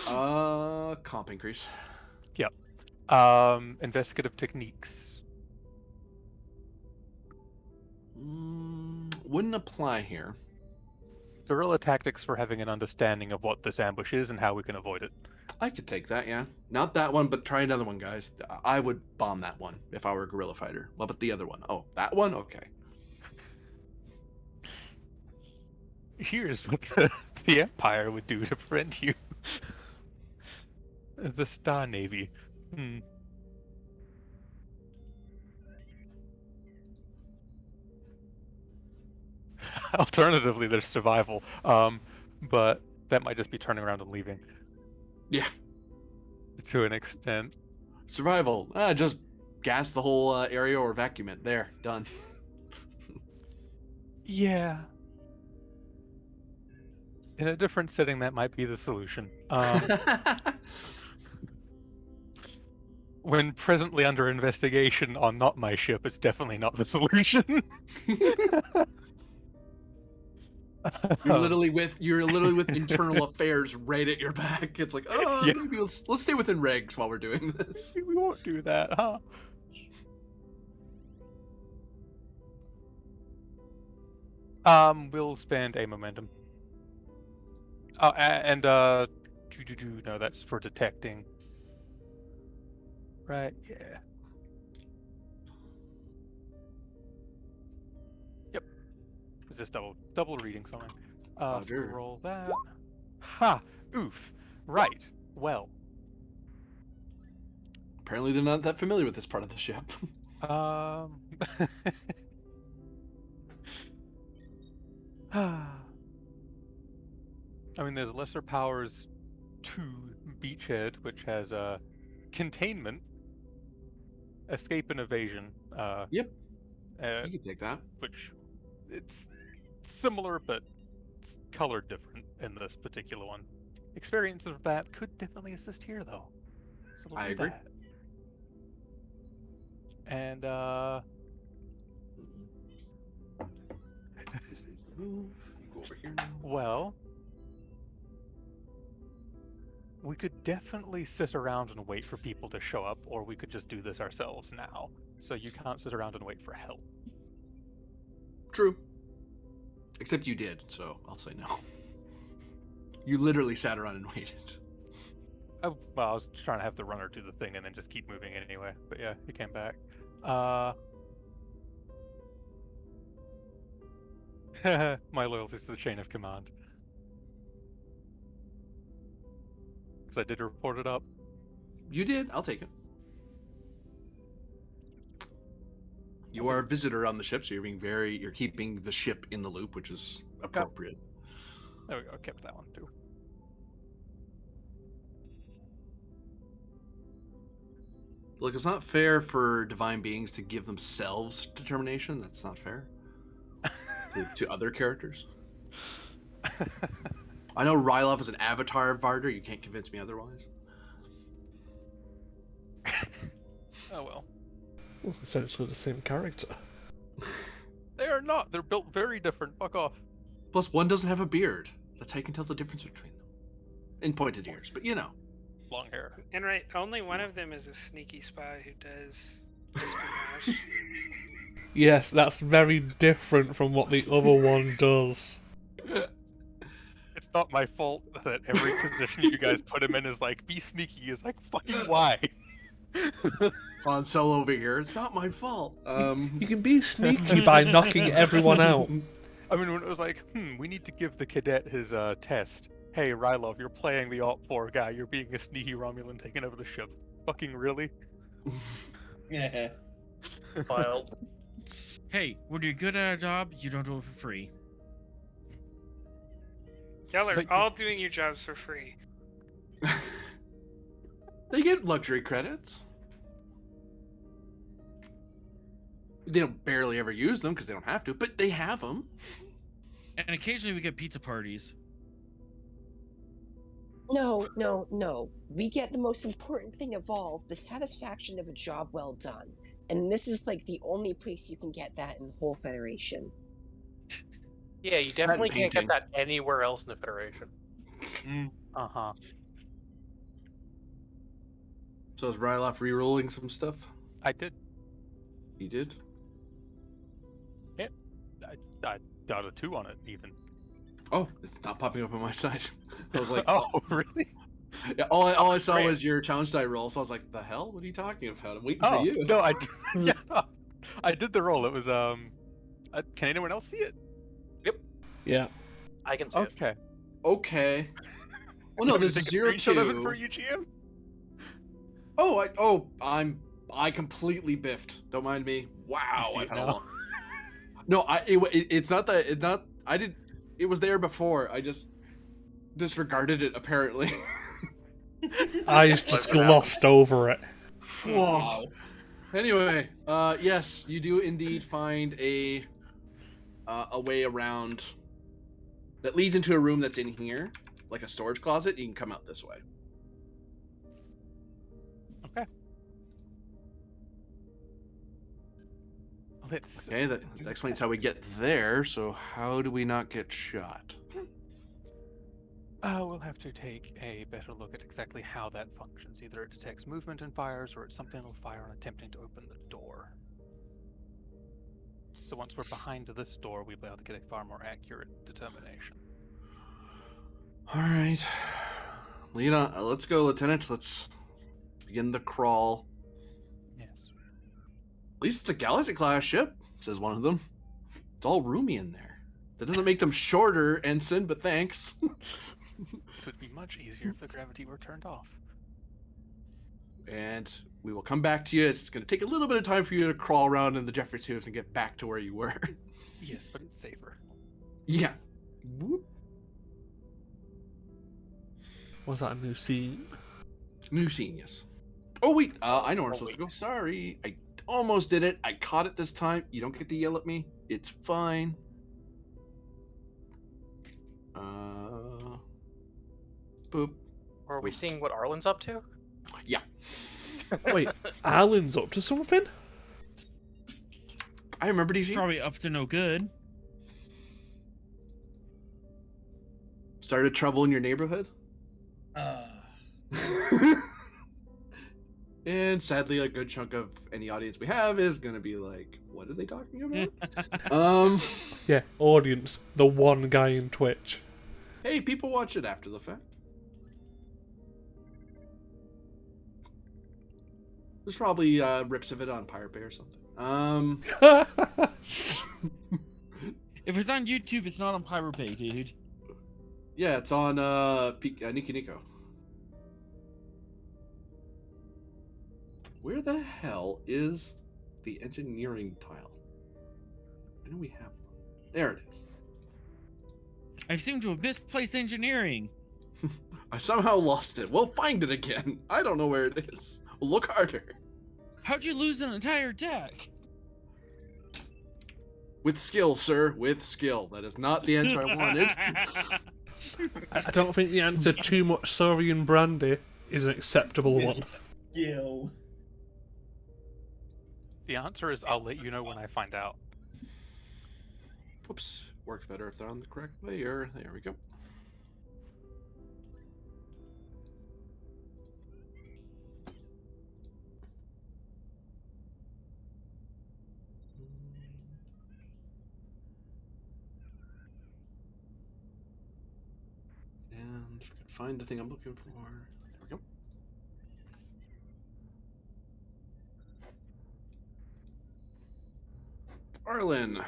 Comp increase.
Yep. Investigative techniques.
Wouldn't apply here.
Guerrilla tactics for having an understanding of what this ambush is and how we can avoid it.
I could take that, yeah. Not that one, but try another one, guys. I would bomb that one if I were a guerrilla fighter. What about the other one? Oh, that one? Okay.
Here's what the Empire would do to prevent you. The Star Navy. Alternatively, there's survival. But that might just be turning around and leaving.
Yeah.
To an extent.
Survival. Just gas the whole area or vacuum it. There, done.
Yeah. In a different setting, that might be the solution. When presently under investigation on not my ship, it's definitely not the solution. You're
literally with internal affairs right at your back. It's like, maybe let's stay within regs while we're doing this.
We won't do that, huh? We'll spend a momentum. Oh, and no, that's for detecting. Right, yeah. Yep. It's just double reading something. So we'll roll that. Ha! Oof. Right. Well.
Apparently they're not that familiar with this part of the ship.
I mean, there's lesser powers to Beachhead, which has containment, escape and evasion.
Yep. You can take that.
Which it's similar, but it's colored different in this particular one. Experience of that could definitely assist here, though. So we'll
I agree.
That. And
this is the move. You go over here now.
Well, we could definitely sit around and wait for people to show up, or we could just do this ourselves now. So you can't sit around and wait for help.
True. Except you did, so I'll say no. You literally sat around and waited.
Well, I was trying to have the runner do the thing and then just keep moving anyway. But yeah, he came back. My loyalty to the chain of command. Because I did report it up.
You did? I'll take it. You are a visitor on the ship, so you're keeping the ship in the loop, which is appropriate.
There we go, I kept that one too.
Look, it's not fair for divine beings to give themselves determination. That's not fair to other characters. I know Rylov is an avatar of Varder. You can't convince me otherwise.
Oh well.
Well, essentially the same character.
They are not. They're built very different. Fuck off.
Plus, one doesn't have a beard. That's how you can tell the difference between them. And pointed ears, but you know.
Long hair.
And right, only one of them is a sneaky spy who does espionage.
Yes, that's very different from what the other one does.
It's not my fault that every position you guys put him in is like, be sneaky. Is like, fucking why?
Han Solo over here. It's not my fault.
You can be sneaky by knocking everyone out.
I mean, when it was like, we need to give the cadet his test. Hey, Rylov, you're playing the Alt 4 guy. You're being a sneaky Romulan taking over the ship. Fucking really?
Yeah.
Wild.
Hey, when you're good at a job, you don't do it for free.
Y'all are
But-
all doing your jobs for free.
They get luxury credits. They don't barely ever use them because they don't have to, but they have them.
And occasionally we get pizza parties.
No, no, no. We get the most important thing of all, the satisfaction of a job well done. And this is like the only place you can get that in the whole Federation.
Yeah, you definitely can't
painting.
get that anywhere else in the Federation.
Uh-huh.
So is Rylov re-rolling some stuff?
I did.
He did?
I got a 2 on it, even.
Oh, it's not popping up on my side. I was like,
oh, really?
yeah, all I saw
Great.
was your challenge die roll, so I was like, the hell? What are you talking about? I'm waiting
Oh,
for you.
no, I did. Yeah, I did the roll. It was, can anyone else see it?
Yeah.
I can see it.
Okay.
Okay. Well, no,
Want me to
this is
take a screenshot of it
0-2.
for you, GM?
I completely biffed. Don't mind me. Wow,
see
I've
it
had a
now?
long. No, it's not that. It not. I did. It was there before. I just disregarded it. Apparently.
I just glossed over it.
Wow.
Anyway, yes, you do indeed find a way around that leads into a room that's in here, like a storage closet. You can come out this way.
Okay. Let's.
Okay, that explains how we get there. So how do we not get shot?
We'll have to take a better look at exactly how that functions. Either it detects movement and fires, or it's something that'll fire on attempting to open the door. So once we're behind this door, we'll be able to get a far more accurate determination.
All right, lead on. Let's go, Lieutenant. Let's begin the crawl.
Yes.
At least it's a Galaxy-class ship, says one of them. It's all roomy in there. That doesn't make them shorter, Ensign, but thanks.
It would be much easier if the gravity were turned off.
And we will come back to you. It's going to take a little bit of time for you to crawl around in the Jeffrey tubes and get back to where you were.
Yes, but it's safer.
Yeah. Whoop.
Was that a new scene?
New scene, yes. Oh, wait. I know where I'm supposed to go. Sorry. I almost did it. I caught it this time. You don't get to yell at me. It's fine. Boop.
Or are we seeing what Arlen's up to?
Yeah.
Wait, Alan's up to something?
I remember DC.
Probably up to no good.
Started trouble in your neighborhood? And sadly, a good chunk of any audience we have is going to be like, what are they talking about?
Yeah, audience, the one guy in Twitch.
Hey, people watch it after the fact. There's probably rips of it on Pirate Bay or something.
If it's on YouTube, it's not on Pirate Bay, dude.
Yeah, it's on Niki Nico. Where the hell is the engineering tile? I know we have one. There it is.
I seem to have misplaced engineering.
I somehow lost it. We'll find it again. I don't know where it is. We'll look harder.
How'd you lose an entire deck?
With skill, sir. With skill. That is not the answer I wanted.
I don't think the answer too much Saurian brandy is an acceptable one.
Skill.
The answer is I'll let you know when I find out.
Whoops. Works better if they're on the correct layer. There we go. And if I can find the thing I'm looking for. There we go. Arlen,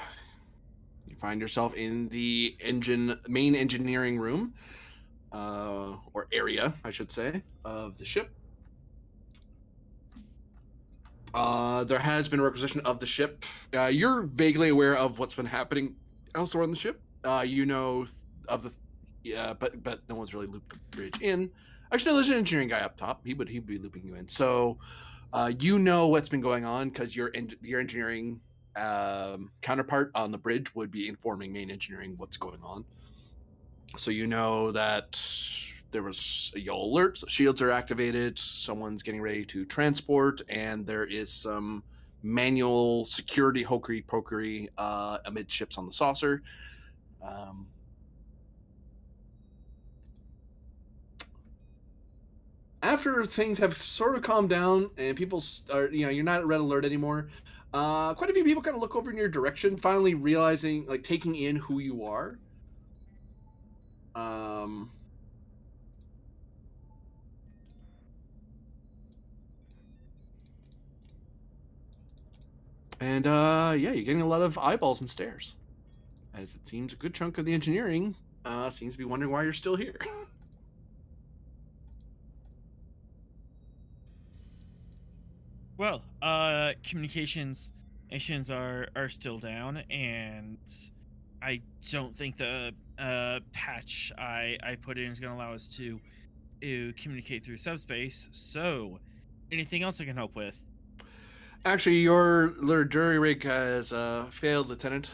you find yourself in the main engineering room, or area, I should say, of the ship. There has been a requisition of the ship. You're vaguely aware of what's been happening elsewhere on the ship. You know of the, yeah, but no one's really looped the bridge in. Actually, no, there's an engineering guy up top. He'd be looping you in. So, you know what's been going on because your engineering counterpart on the bridge would be informing main engineering what's going on. So you know that there was a yellow alert, so shields are activated, someone's getting ready to transport, and there is some manual security hokey pokey amidships on the saucer. After things have sort of calmed down and people are, you're not at red alert anymore, quite a few people kind of look over in your direction, finally realizing, like, taking in who you are. And yeah, you're getting a lot of eyeballs and stares, as it seems a good chunk of the engineering seems to be wondering why you're still here.
Well, communications are still down, and I don't think the patch I put in is going to allow us to communicate through subspace. So, anything else I can help with?
Actually, your little jury rig has failed, Lieutenant.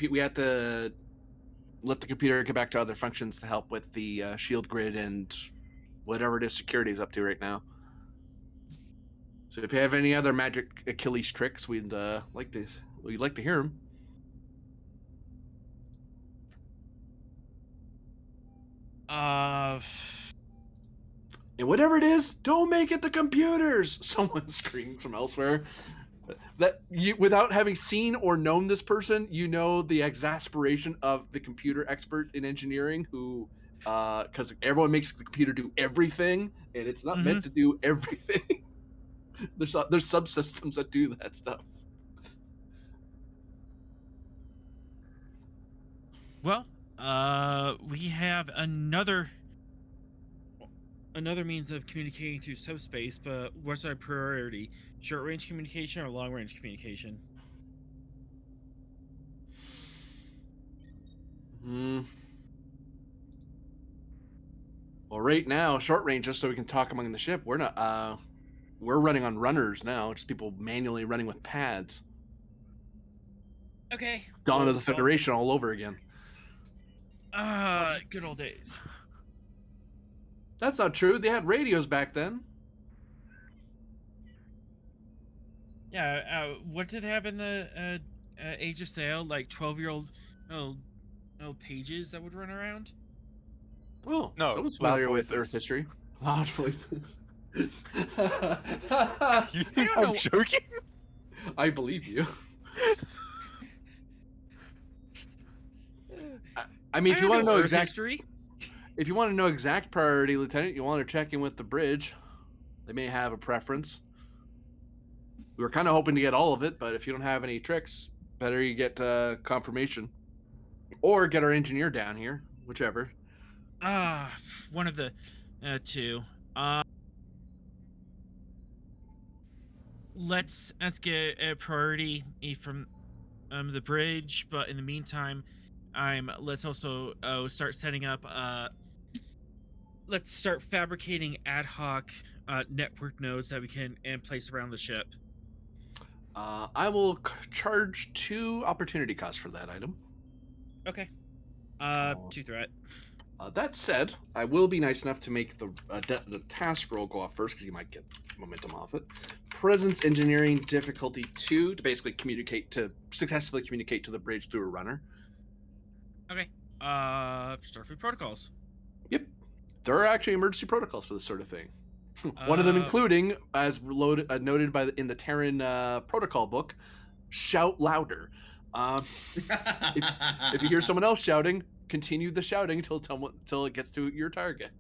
We had to let the computer get back to other functions to help with the shield grid and whatever it is security is up to right now. So if you have any other magic Achilles tricks, we'd like to hear them. And whatever it is, don't make it the computers. Someone screams from elsewhere. That you, without having seen or known this person, you know the exasperation of the computer expert in engineering who, because everyone makes the computer do everything, and it's not meant to do everything. There's subsystems that do that stuff.
Well, we have another means of communicating through subspace, but what's our priority? Short range communication or long range communication?
Well, right now, short range, just so we can talk among the ship. We're not. We're running on runners now. Just people manually running with pads.
Okay.
Dawn of the Federation all over again.
Good old days.
That's not true. They had radios back then.
Yeah. What did they have in the Age of Sail? Like 12-year-old pages that would run around?
Oh,
No,
someone's
loud
familiar with
voices.
Earth history. Loud voices.
You think I'm joking?
I believe you. I mean, if you want to know exact
history,
if you want to know exact priority, Lieutenant, you want to check in with the bridge. They may have a preference. We were kind of hoping to get all of it, but if you don't have any tricks, better you get confirmation, or get our engineer down here, whichever.
One of the two. Let's get a priority from the bridge, but in the meantime, let's also start setting up let's start fabricating ad hoc network nodes that we can and place around the ship.
I will charge 2 opportunity costs for that item.
Okay. 2 threat.
That said, I will be nice enough to make the task roll go off first because you might get momentum off it. Presence engineering difficulty 2 to basically successfully communicate to the bridge through a runner.
Okay. Starfleet protocols.
Yep, there are actually emergency protocols for this sort of thing. One of them including, as noted in the Terran protocol book, shout louder. If you hear someone else shouting, continue the shouting until it gets to your target.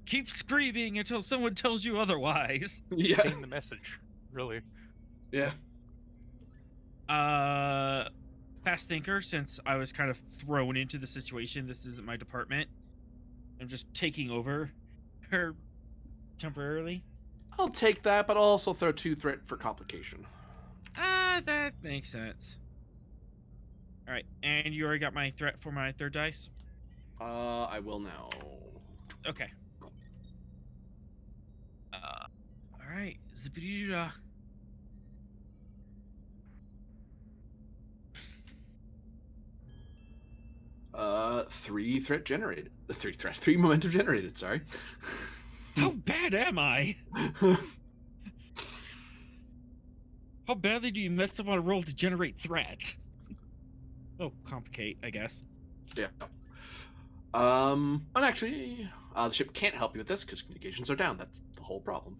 Keep screaming until someone tells you otherwise.
Yeah.
Contain the message, really.
Yeah.
Fast thinker, since I was kind of thrown into the situation. This isn't my department. I'm just taking over her temporarily.
I'll take that, but I'll also throw 2 threat for complication.
That makes sense. All right, and you already got my threat for my 3rd dice?
I will now.
Okay. All right, zippity-doo-dah.
Three momentum generated, sorry.
How bad am I? How badly do you mess up on a roll to generate threat? Oh, complicate, I guess.
Yeah. And actually, the ship can't help you with this because communications are down. That's the whole problem.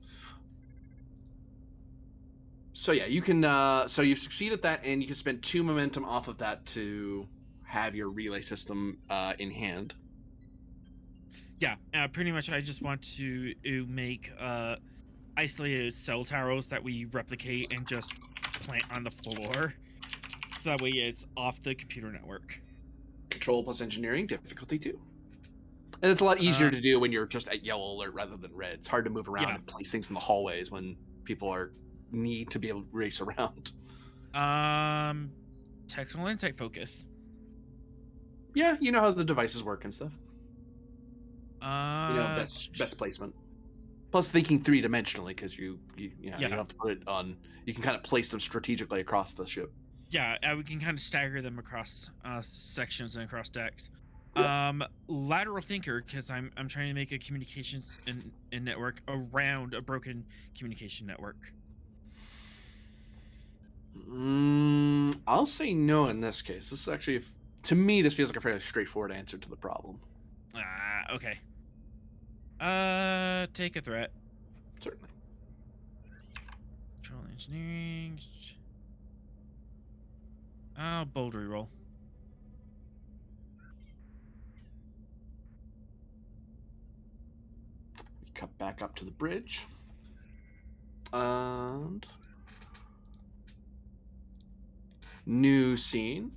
So yeah, you can. So you've succeeded at that, and you can spend 2 momentum off of that to have your relay system in hand.
Yeah, pretty much. I just want to make isolated cell towers that we replicate and just plant on the floor, so that way it's off the computer network.
Control plus engineering difficulty 2. And it's a lot easier to do when you're just at yellow alert rather than red. It's hard to move around and place things in the hallways when people need to be able to race around.
Technical insight focus.
Yeah, you know how the devices work and stuff.
Uh,
best placement. Plus thinking 3-dimensionally because you don't have to put it on. You can kind of place them strategically across the ship.
Yeah, we can kind of stagger them across sections and across decks.
Yep.
Lateral thinker, because I'm trying to make a communications and network around a broken communication network.
I'll say no in this case. This is actually, to me, this feels like a fairly straightforward answer to the problem.
Okay. Take a threat.
Certainly.
Control engineering. Bold reroll.
We cut back up to the bridge. And new scene.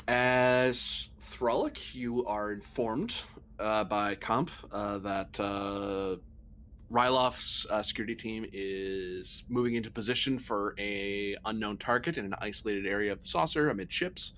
As Throlic, you are informed by Comp that Rylof's security team is moving into position for a unknown target in an isolated area of the saucer amid ships.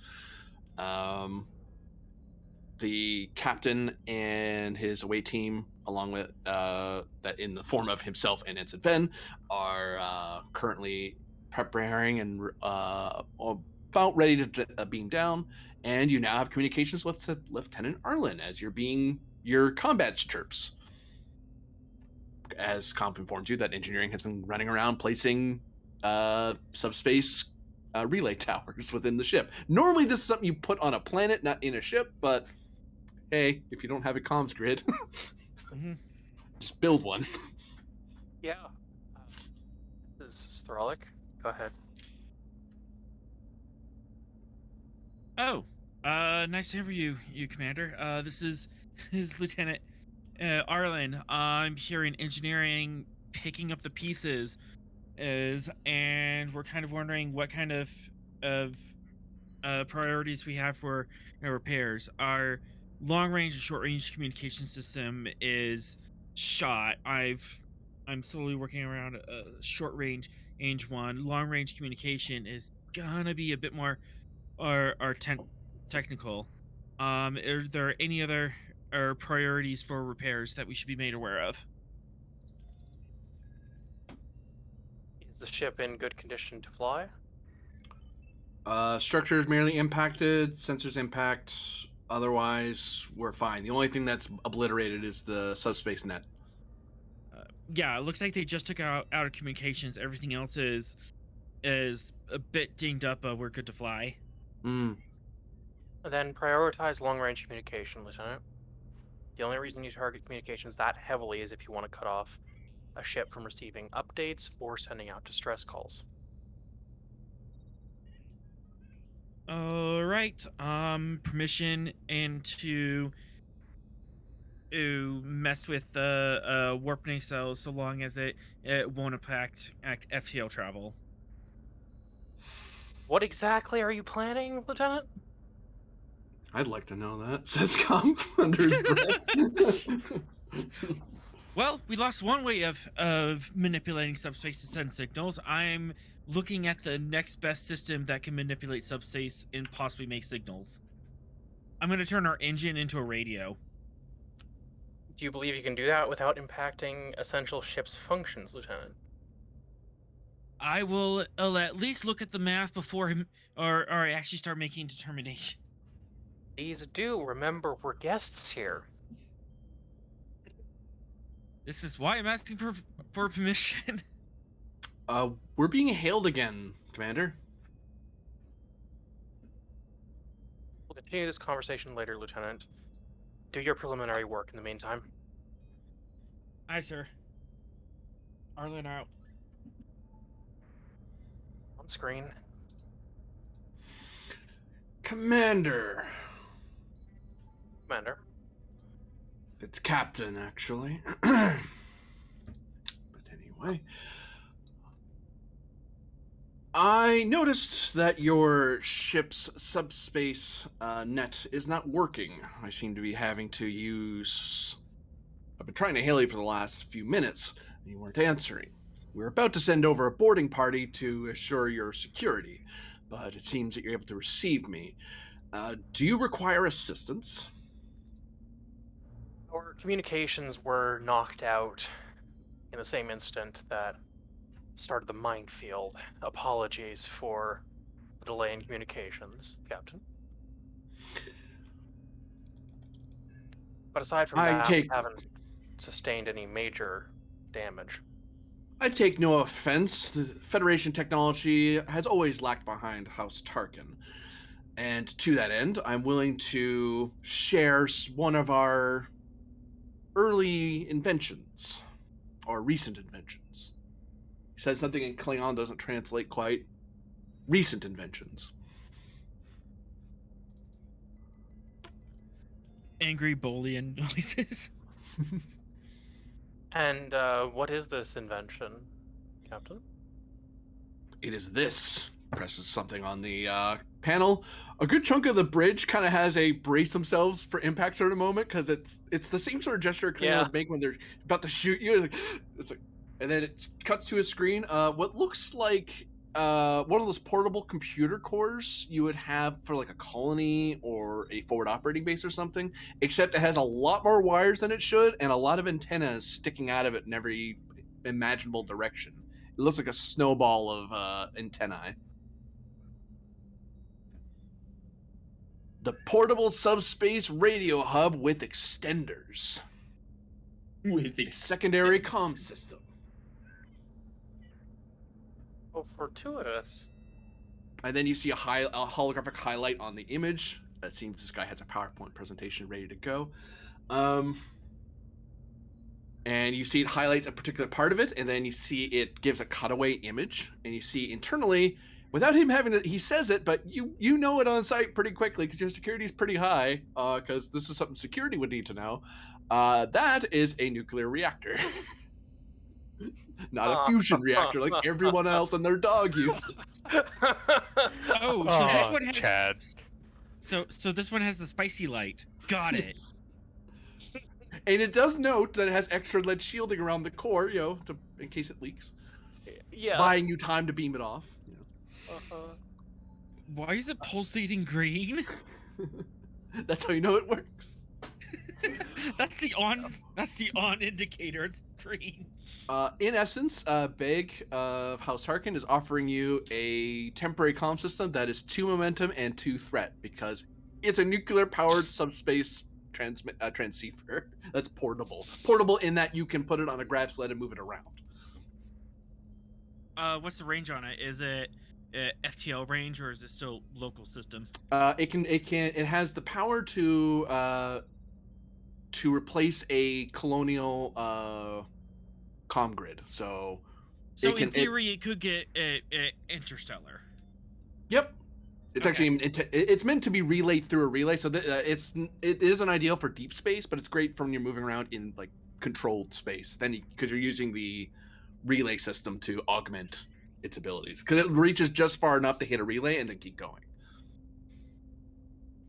The captain and his away team, along with that in the form of himself and Ensign Ven, are currently preparing and about ready to beam down. And you now have communications with Lieutenant Arlen as your combat chirps. As Comp informs you that engineering has been running around placing subspace relay towers within the ship. Normally this is something you put on a planet, not in a ship, but hey, if you don't have a comms grid, just build one.
Yeah. This is Throlic. Go ahead.
Oh, nice to hear you, Commander. This is Lieutenant Arlen. I'm here in engineering, picking up the pieces, and we're kind of wondering what kind of priorities we have for repairs. Our long range and short range communication system is shot. I'm slowly working around a short range one. Long range communication is gonna be a bit more technical. Are there any other priorities for repairs that we should be made aware of?
Is the ship in good condition to fly?
Structure is merely impacted, sensors impact. Otherwise, we're fine. The only thing that's obliterated is the subspace net.
Yeah, it looks like they just took out of communications. Everything else is a bit dinged up, but we're good to fly.
Then prioritize long-range communication, Lieutenant. The only reason you target communications that heavily is if you want to cut off a ship from receiving updates or sending out distress calls.
All right. Permission and to mess with the warp cells so long as it won't affect FTL travel.
What exactly are you planning, Lieutenant?
I'd like to know that, says Comp under his breath.
Well, we lost one way of manipulating subspace to send signals. I'm looking at the next best system that can manipulate subspace and possibly make signals. I'm going to turn our engine into a radio.
Do you believe you can do that without impacting essential ship's functions, Lieutenant?
I'll at least look at the math before him, or I actually start making a determination.
Please do. Remember, we're guests here.
This is why I'm asking for permission.
We're being hailed again, Commander.
We'll continue this conversation later, Lieutenant. Do your preliminary work in the meantime.
Aye, sir. Arlen out.
On screen.
Commander.
Commander.
It's Captain, actually. But anyway. I noticed that your ship's subspace net is not working. I seem to be having to use... I've been trying to hail you for the last few minutes, and you weren't answering. We're about to send over a boarding party to assure your security, but it seems that you're able to receive me. Do you require assistance?
Our communications were knocked out in the same instant that started the minefield. Apologies for the delay in communications, Captain. But aside from that, we haven't sustained any major damage.
I take no offense. The Federation technology has always lagged behind House Tarkin. And to that end, I'm willing to share one of our early inventions, or recent inventions. He says something in Klingon doesn't translate quite. Recent inventions.
Angry Boolean noises.
And what is this invention, Captain?
It is this. Presses something on the panel. A good chunk of the bridge kind of has a brace themselves for impact sort of moment, because it's the same sort of gesture Klingon would make when they're about to shoot you. It's like, and then it cuts to a screen. What looks like one of those portable computer cores you would have for like a colony or a forward operating base or something, except it has a lot more wires than it should and a lot of antennas sticking out of it in every imaginable direction. It looks like a snowball of antennae. The portable subspace radio hub with extenders.
With
a secondary comm system.
Oh, fortuitous.
And then you see a holographic highlight on the image. That seems this guy has a PowerPoint presentation ready to go. And you see it highlights a particular part of it, and then you see it gives a cutaway image, and you see internally, without him having to, he says it, but you know it on site pretty quickly because your security is pretty high, because this is something security would need to know. That is a nuclear reactor. Not a fusion reactor like everyone else and their dog uses.
Oh, so this one has
Chad.
So this one has the spicy light. Got it.
And it does note that it has extra lead shielding around the core, in case it leaks.
Yeah.
Buying you time to beam it off.
Why is it pulsating green?
That's how you know it works.
That's the on indicator. It's green.
In essence, Big of House Harkin is offering you a temporary comm system that is 2 momentum and 2 threat because it's a nuclear-powered subspace transceiver that's portable. Portable in that you can put it on a grav sled and move it around.
What's the range on it? Is it FTL range or is it still local system?
It has the power to replace a colonial comm grid. So
in theory, it could get interstellar.
Yep. It's
Okay.
actually it's meant to be relayed through a relay, so it isn't ideal for deep space, but it's great for when you're moving around in like controlled space. Then because you're using the relay system to augment its abilities, because it reaches just far enough to hit a relay and then keep going.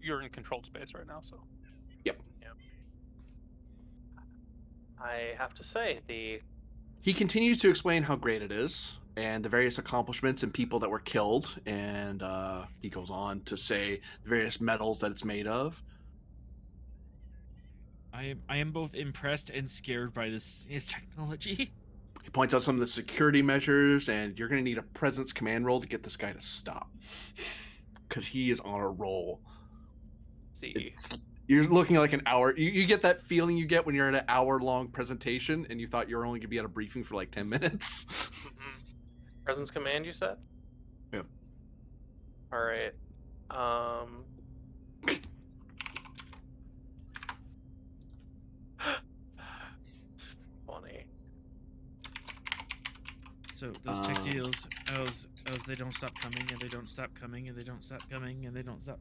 You're in controlled space right now, so.
Yep.
I have to say,
He continues to explain how great it is and the various accomplishments and people that were killed, and he goes on to say the various metals that it's made of.
I am both impressed and scared by this technology.
He points out some of the security measures, and you're going to need a presence command roll to get this guy to stop, because he is on a roll. You're looking at like an hour. You get that feeling you get when you're at an hour-long presentation, and you thought you were only going to be at a briefing for like 10 minutes.
Presence command, you said?
Yeah.
All right. Funny.
So those tech deals, as they don't stop coming, and they don't stop coming, and they don't stop coming, and they don't stop.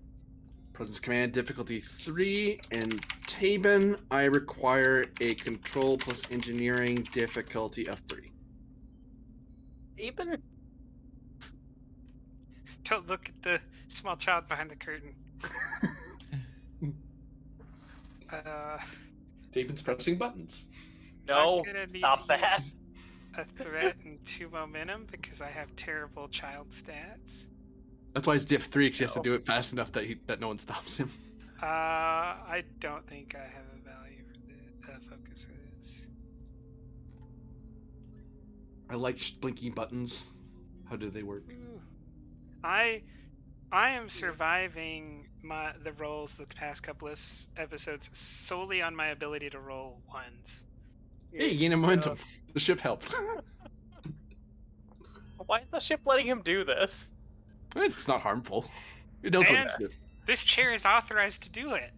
Presence command difficulty 3, and Tabin, I require a control plus engineering difficulty of 3.
Tabin?
Don't look at the small child behind the curtain.
Tabin's pressing buttons.
No,
I'm gonna need
stop
to
that.
use a threat and 2 momentum because I have terrible child stats.
That's why it's diff 3, because he has to do it fast enough that no one stops him.
I don't think I have a value for the focus for this.
I like blinky buttons. How do they work?
Ooh. I am surviving the rolls the past couple of episodes solely on my ability to roll ones.
Hey, you gain a momentum. The ship helped.
Why is the ship letting him do this?
It's not harmful. It knows what it's doing.
This chair is authorized to do it.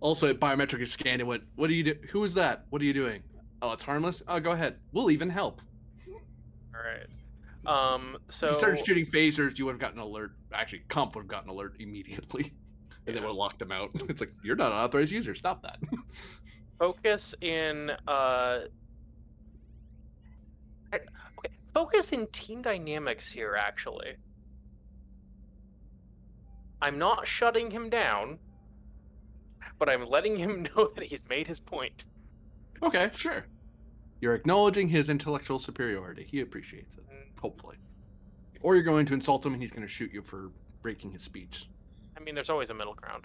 Also, it biometrically scanned and went, "What do you do? Who is that? What are you doing? Oh, it's harmless. Oh, go ahead. We'll even help."
All right. So
if you started shooting phasers, you would have gotten an alert. Actually, Comp would have gotten an alert immediately, and they would have locked him out. It's like, you're not an authorized user. Stop that.
Focus in focus in team dynamics here. Actually, I'm not shutting him down, but I'm letting him know that he's made his point.
Okay, sure. You're acknowledging his intellectual superiority. He appreciates it, hopefully. Or you're going to insult him and he's going to shoot you for breaking his speech.
I mean, there's always a middle ground.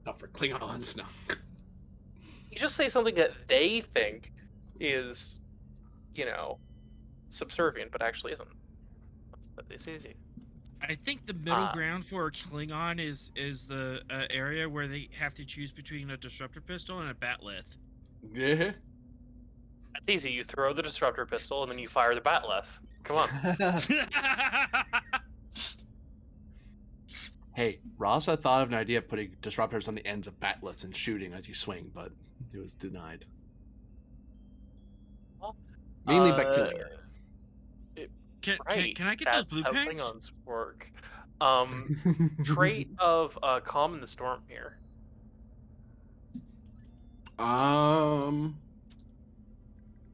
Not for Klingons, no.
You just say something that they think is, subservient, but actually isn't. It's easy.
I think the middle ground for a Klingon is the area where they have to choose between a disruptor pistol and a batleth.
Yeah.
That's easy. You throw the disruptor pistol and then you fire the batleth. Come on.
Hey, Rasa thought of an idea of putting disruptors on the ends of batleths and shooting as you swing, but it was denied. Mainly by killing her.
Can I get
That's
those blue
how
pens?
Klingons work. Trait of calm in the storm here.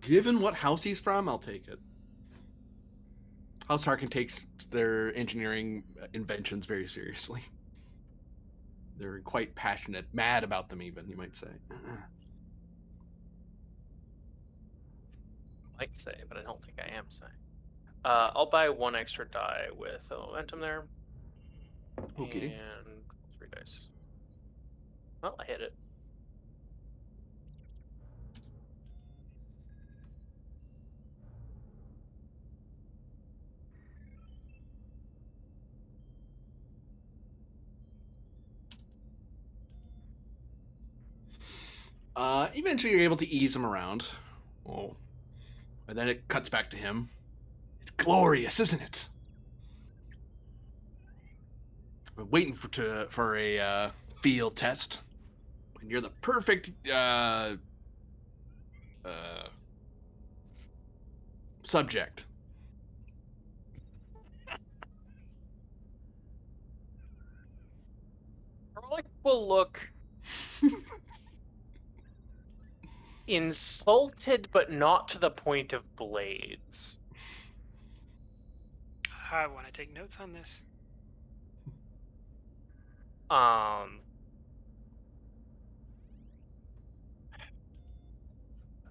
Given what house he's from, I'll take it. House Harkin takes their engineering inventions very seriously. They're quite passionate, mad about them even, you might say.
Might say, but I don't think I am saying. I'll buy 1 extra die with momentum there.
Okay.
And 3 dice. Well, I hit it.
Eventually, you're able to ease him around. Oh, and then it cuts back to him. It's glorious, isn't it? I've been waiting for a field test, and you're the perfect subject.
Frolic will look insulted, but not to the point of blades.
I want to take notes on this.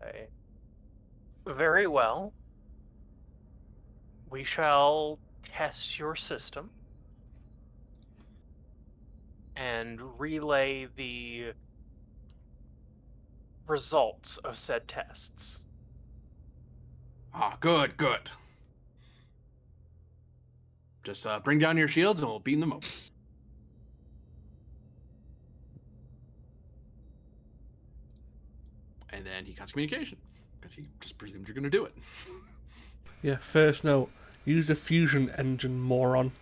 Okay. Very well. We shall test your system and relay the results of said tests.
Ah, good, good. Just bring down your shields and we'll beam them up. And then he cuts communication because he just presumed you're going to do it.
Yeah, first note, use a fusion engine, moron.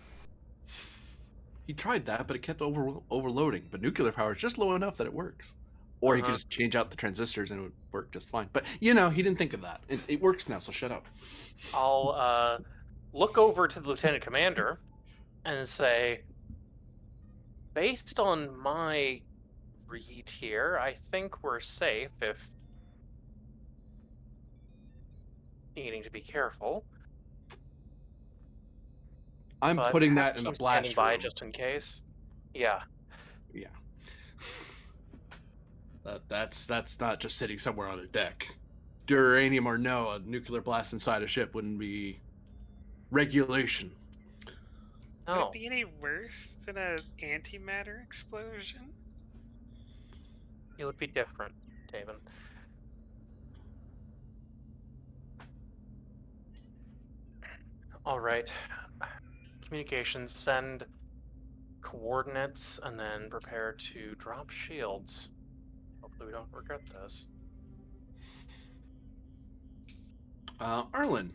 He tried that, but it kept overloading. But nuclear power is just low enough that it works. Or he could just change out the transistors and it would work just fine. But, he didn't think of that. It works now, so shut up.
I'll look over to the lieutenant commander and say, based on my read here, I think we're safe if needing to be careful.
I'm
But
putting
have
that in the
team standing
blast
by
room.
just in case. Yeah.
Yeah. That's not just sitting somewhere on a deck. Uranium or no, a nuclear blast inside a ship wouldn't be regulation.
Would
Oh.
it be any worse than an antimatter explosion?
It would be different, Taven. All right. Communications, send coordinates and then prepare to drop shields. Hopefully we don't regret this.
Arlen,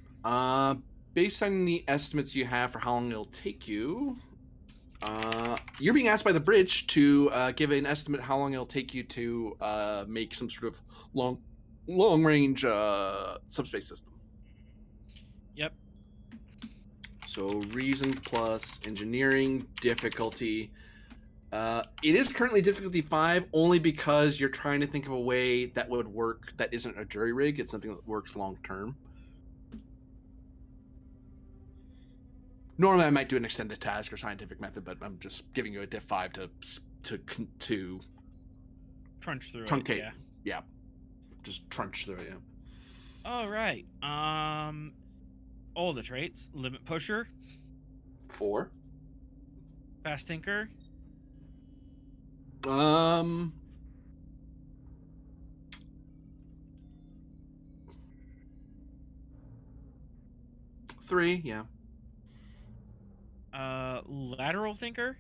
based on the estimates you have for how long it'll take you, you're being asked by the bridge to give an estimate how long it'll take you to make some sort of long range subspace system.
Yep.
So reason plus engineering difficulty. It is currently difficulty 5 only because you're trying to think of a way that would work that isn't a jury rig. It's something that works long term. Normally, I might do an extended task or scientific method, but I'm just giving you a diff 5 to
Crunch through
truncate.
it.
Yeah, just trunch through it. Yeah.
All right. All the traits: limit pusher,
4.
fast thinker,
3. Yeah.
lateral thinker,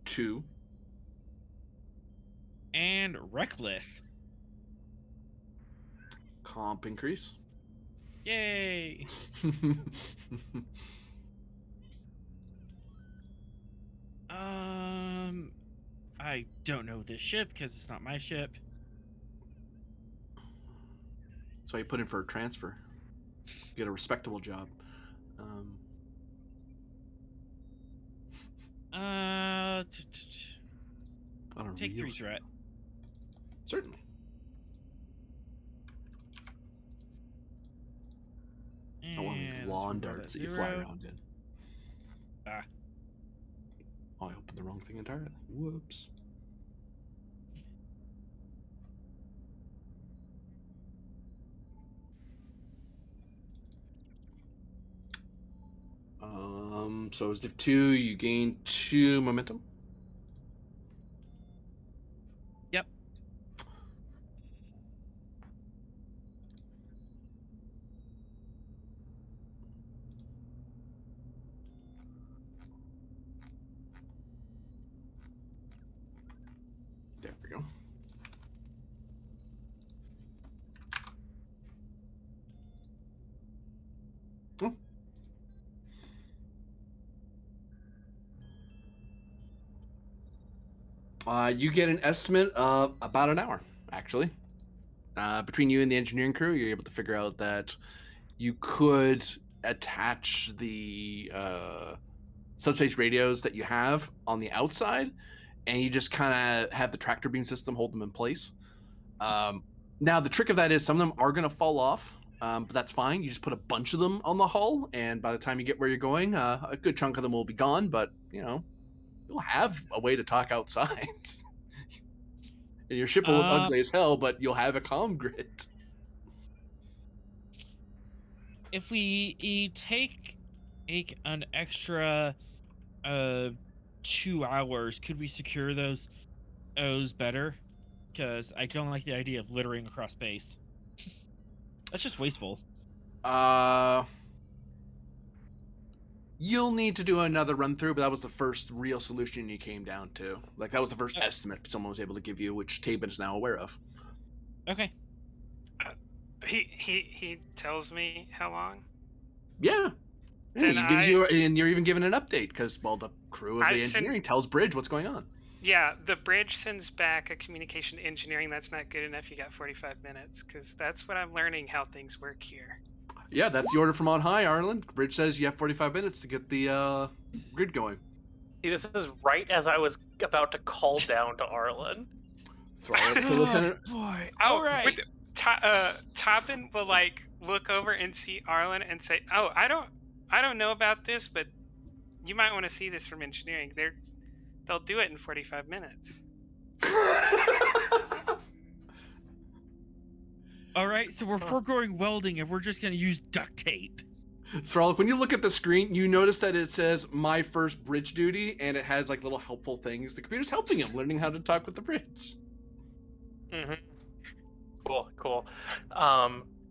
2.
and reckless.
Comp increase.
Yay! I don't know this ship because it's not my ship.
That's why you put in for a transfer. Get a respectable job.
I
On a
take
real
3
ship.
threat.
Certainly. Not one of these
And
lawn
let's roll
darts
that
that you fly
0.
around in.
Ah.
Oh, I opened the wrong thing entirely. Whoops. So as div 2, you gain 2 momentum. You get an estimate of about an hour, actually. Between you and the engineering crew, you're able to figure out that you could attach the substation radios that you have on the outside, and you just kind of have the tractor beam system hold them in place. Now, the trick of that is some of them are going to fall off, but that's fine. You just put a bunch of them on the hull, and by the time you get where you're going, a good chunk of them will be gone, but, you'll have a way to talk outside. And your ship will look ugly as hell, but you'll have a comm grid.
If we take an extra 2 hours, could we secure those better? Because I don't like the idea of littering across space. That's just wasteful.
You'll need to do another run through, but that was the first real solution you came down to. Like, that was the first estimate someone was able to give you, which Tabin is now aware of.
Okay.
He tells me how long.
Yeah.
Then
he gives you, and you're even given an update because, well, the crew of the
send-
engineering tells Bridge what's going on.
Yeah, the bridge sends back a communication engineering that's not good enough. You got 45 minutes, because that's what I'm learning how things work here.
Yeah, that's the order from on high, Arlen. Bridge says you have 45 minutes to get the grid going.
See, this is right as I was about to call down to Arlen.
Throw it to Lieutenant.
Boy.
Oh,
All right.
Tobin will like look over and see Arlen and say, "Oh, I don't know about this, but you might want to see this from engineering. They'll do it in 45 minutes."
All right, so we're foregoing welding and we're just going to use duct tape.
Frolic, when you look at the screen, you notice that it says "My first bridge duty," and it has like little helpful things. The computer's helping him learning how to talk with the bridge.
Mm-hmm. Cool.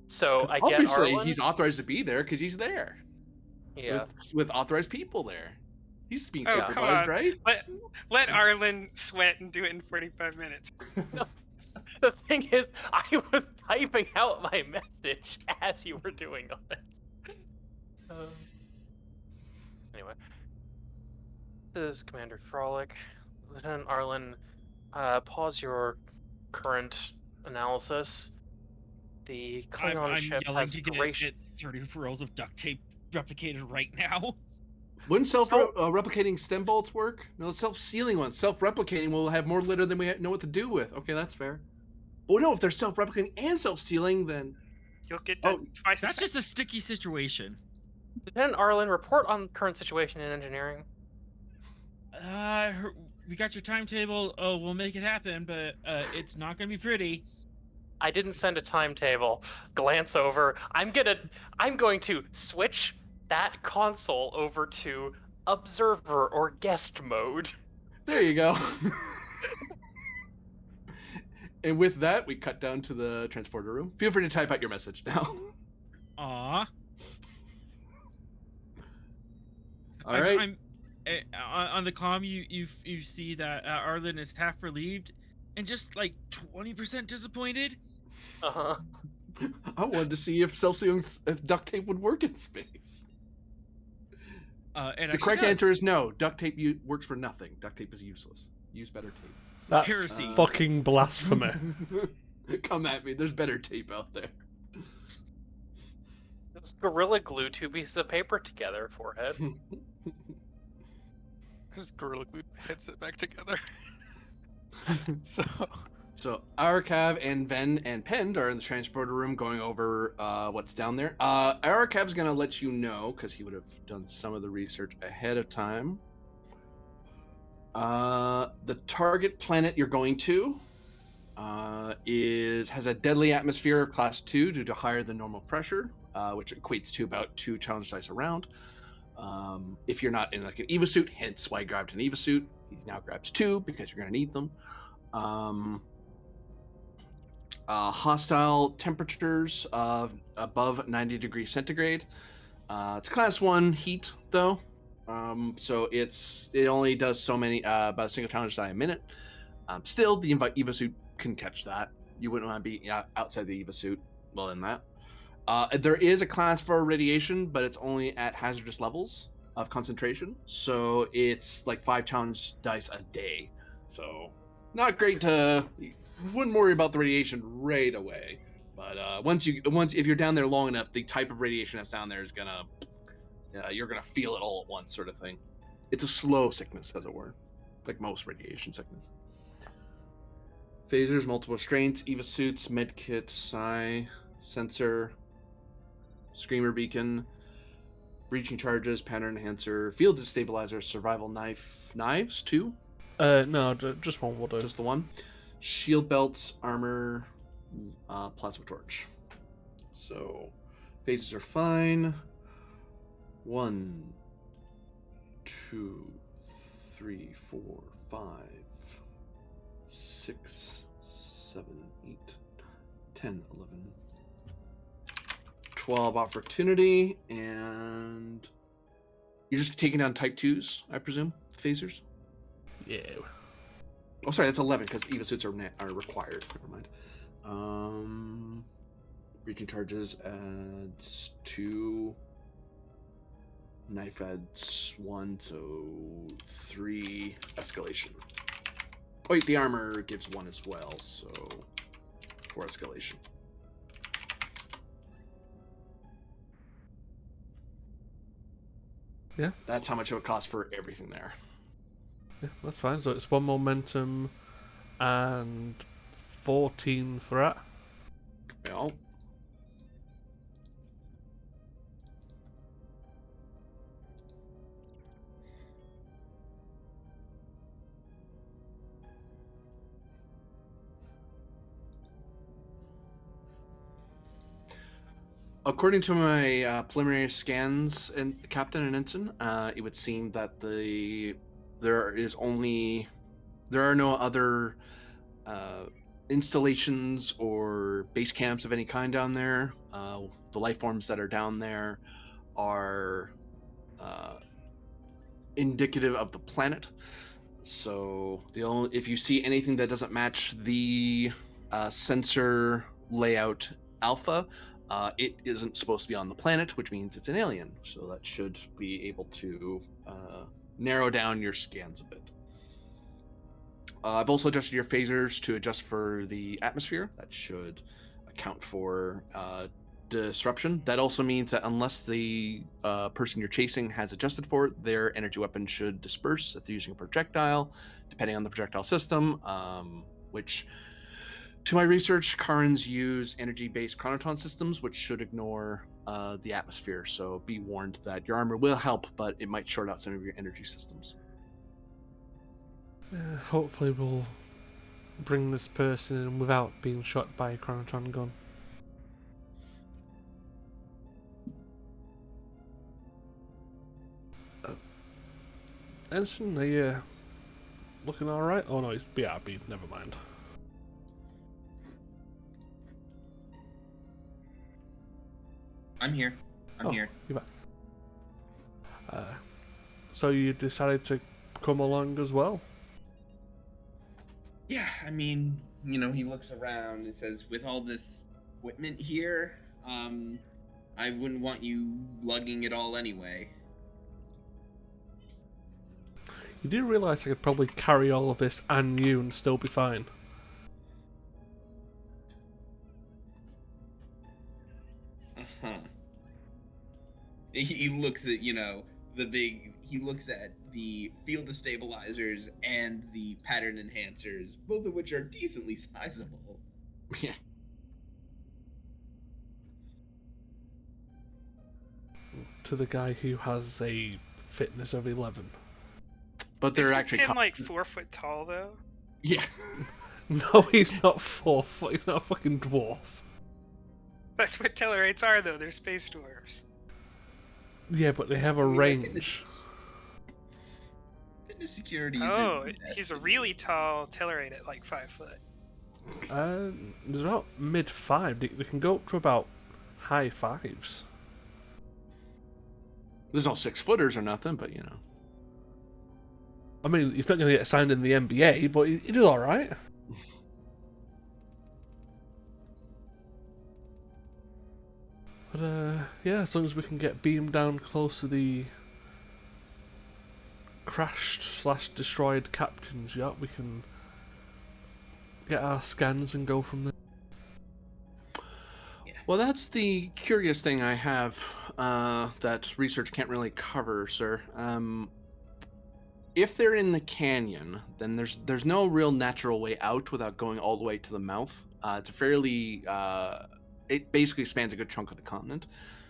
So I get
Obviously,
Arlen.
he's authorized to be there because he's there.
Yeah.
With authorized people there. He's being
Oh,
supervised,
come on.
right?
Let Arlen sweat and do it in 45 minutes.
The thing is, I was typing out my message as you were doing all this. Anyway, this is Commander Thralic. Lieutenant Arlen, pause your current analysis. The Klingon
I'm
ship
yelling
has
to get 30 rolls of duct tape replicated right now.
Wouldn't self-replicating stem bolts work? No, self-sealing ones. Self-replicating will have more litter than we know what to do with. Okay, that's fair. But no, if they're self-replicating and self-sealing, then...
You'll get that twice.
That's just a sticky situation.
Lieutenant Arlen, report on current situation in engineering.
We got your timetable. Oh, we'll make it happen, but it's not going to be pretty.
I didn't send a timetable. Glance over. I'm going to switch that console over to observer or guest mode.
There you go. And with that, we cut down to the transporter room. Feel free to type out your message now.
Aw.
All right.
I'm on the comm. You see that Arlen is half relieved, and just like 20% disappointed.
Uh-huh.
I wanted to see if if duct tape would work in space.
And
the correct answer is no. Duct tape works for nothing. Duct tape is useless. Use better tape.
That's
heresy.
Fucking blasphemy.
Come at me. There's better tape out there.
Just Gorilla Glue 2 pieces of paper together, forehead.
Just Gorilla Glue heads it back together.
So Arakav and Ven and Pend are in the transporter room going over what's down there. Arakav's going to let you know, because he would have done some of the research ahead of time. The target planet you're going to has a deadly atmosphere of class 2 due to higher than normal pressure, which equates to about 2 challenge dice a round. If you're not in like an EVA suit, hence why he grabbed an EVA suit. He now grabs 2 because you're going to need them. Hostile temperatures of above 90 degrees centigrade. It's class 1 heat though, so it only does so many about a single challenge die a minute. Still, the EVA suit can catch that. You wouldn't want to be outside the EVA suit. Well, in that, There is a class for radiation, but it's only at hazardous levels of concentration. So it's like 5 challenge dice a day. So not great to. Wouldn't worry about the radiation right away. But once if you're down there long enough, the type of radiation that's down there is gonna you're gonna feel it all at once, sort of thing. It's a slow sickness, as it were, like most radiation sickness. Phasers, multiple restraints, EVA suits, medkit, psi, sensor, screamer beacon, breaching charges, pattern enhancer, field destabilizer, survival knives too.
No, just one will do.
Just the one. Shield belts, armor, plasma torch. So phases are fine. 1, 2, 3, 4, 5, 6, 7, 8, 10, 11, 12 opportunity, and you're just taking down type 2s, I presume, phasers?
Yeah.
Oh, sorry, that's 11 because EVA suits are required. Never mind. Breaching charges adds 2. Knife adds 1, so 3 escalation. Wait, the armor gives 1 as well, so 4 escalation.
Yeah.
That's how much it would cost for everything there.
Yeah, that's fine. So it's 1 momentum and 14 threat.
Well, according to my preliminary scans, Captain and Ensign, it would seem that there are no other installations or base camps of any kind down there. The life forms that are down there are indicative of the planet. So if you see anything that doesn't match the sensor layout alpha, it isn't supposed to be on the planet, which means it's an alien. So that should be able to narrow down your scans a bit. I've also adjusted your phasers to adjust for the atmosphere. That should account for disruption. That also means that unless the person you're chasing has adjusted for it, their energy weapon should disperse if they're using a projectile, depending on the projectile system, which, to my research, Karens use energy-based chronoton systems, which should ignore the atmosphere. So be warned that your armor will help, but it might short out some of your energy systems.
Hopefully we'll bring this person in without being shot by a chronoton gun. Ensign, are you looking alright? Oh no, he's BRB, never mind.
I'm here. I'm here.
You're back. So you decided to come along as well?
Yeah, I mean, he looks around and says, with all this equipment here, I wouldn't want you lugging it all anyway.
You do realise I could probably carry all of this and you and still be fine.
Uh-huh. He looks at, he looks at the field destabilizers and the pattern enhancers, both of which are decently sizable.
Yeah.
To the guy who has a fitness of 11.
But they're
Isn't
actually
him like 4 foot tall though?
Yeah.
No, he's not 4 foot. He's not a fucking dwarf.
That's what Tellarites are though. They're space dwarves.
Yeah, but they have a range.
Fitness security.
Oh, he's a really tall Tellarite at like 5 foot.
There's about mid 5. They can go up to about high 5s.
There's no 6-footers or nothing, but
I mean, he's not going to get signed in the NBA, but he did alright. But yeah, as long as we can get beamed down close to the crashed/destroyed captain's yacht, we can get our scans and go from there.
Well, that's the curious thing I have that research can't really cover, sir. If they're in the canyon, then there's no real natural way out without going all the way to the mouth. It's a fairly it basically spans a good chunk of the continent.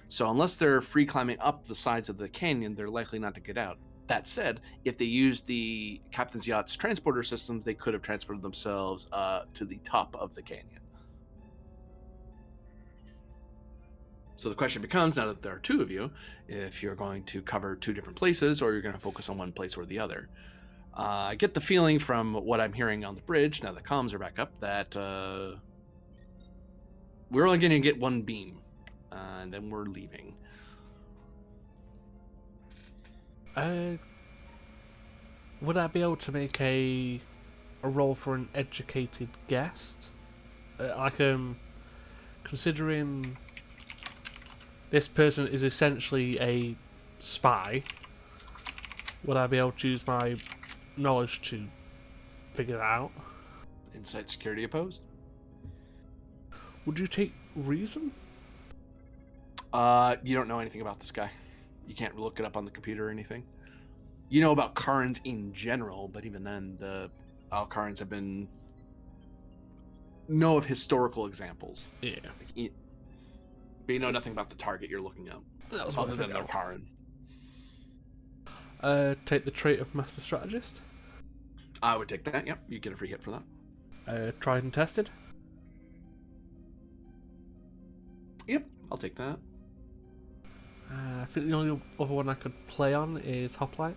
So unless they're free climbing up the sides of the canyon, they're likely not to get out. That said, if they used the captain's yacht's transporter systems, they could have transported themselves to the top of the canyon. So the question becomes, now that there are two of you, if you're going to cover two different places or you're going to focus on one place or the other. I get the feeling from what I'm hearing on the bridge, now the comms are back up, that we're only going to get one beam, and then we're leaving.
Would I be able to make a roll for an educated guest? Considering this person is essentially a spy, would I be able to use my knowledge to figure that out?
Insight security opposed?
Would you take reason?
You don't know anything about this guy. You can't look it up on the computer or anything. You know about Karns in general, but even then, the Karns have been know of historical examples.
Yeah.
But you know nothing about the target you're looking at, other than their Karin.
Take the trait of Master Strategist.
I would take that, yep. You get a free hit for that.
Tried and tested.
Yep, I'll take that.
I think the only other one I could play on is Hoplite.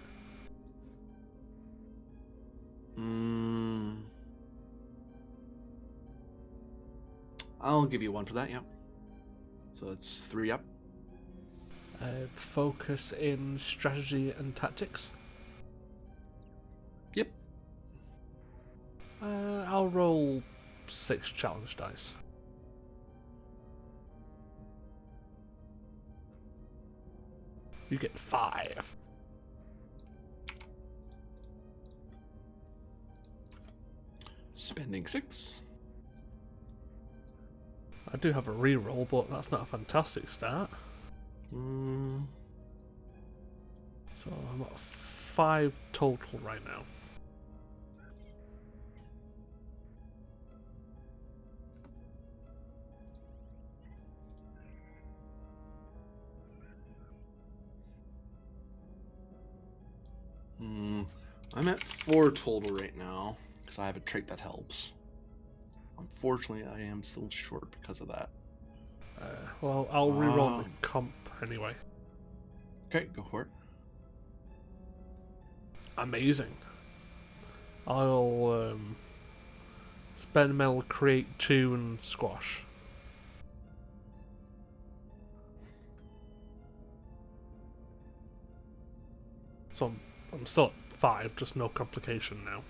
I'll give you one for that, yep. So it's 3 up.
Focus in strategy and tactics.
Yep.
I'll roll 6 challenge dice. You get 5.
Spending 6.
I do have a reroll, but that's not a fantastic start. So I'm at 5 total right now.
I'm at 4 total right now, because I have a trait that helps. Unfortunately, I am still short because of that.
Well, I'll reroll the comp anyway.
Okay, go for it.
Amazing. I'll spend metal, create 2, and squash. So I'm still at 5, just no complication now.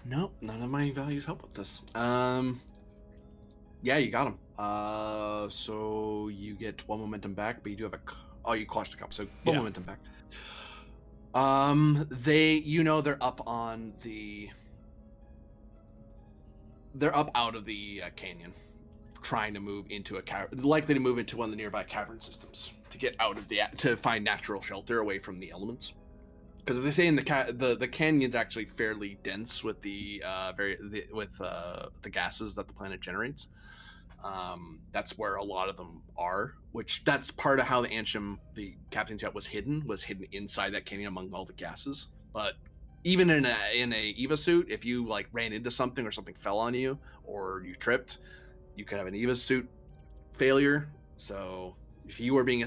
Nope, none of my values help with this. Yeah, you got him. So you get 1 momentum back, but you do have oh, you quashed the comp, so 1 momentum back. They're up on they're up out of the canyon, trying to move into likely to move into one of the nearby cavern systems to get out of to find natural shelter away from the elements. Because if they say in the canyon's actually fairly dense with the gases that the planet generates. That's where a lot of them are, which that's part of how the captain's yacht was hidden inside that canyon among all the gases. But even in a EVA suit, if you like ran into something or something fell on you or you tripped, you could have an EVA suit failure. So if you were being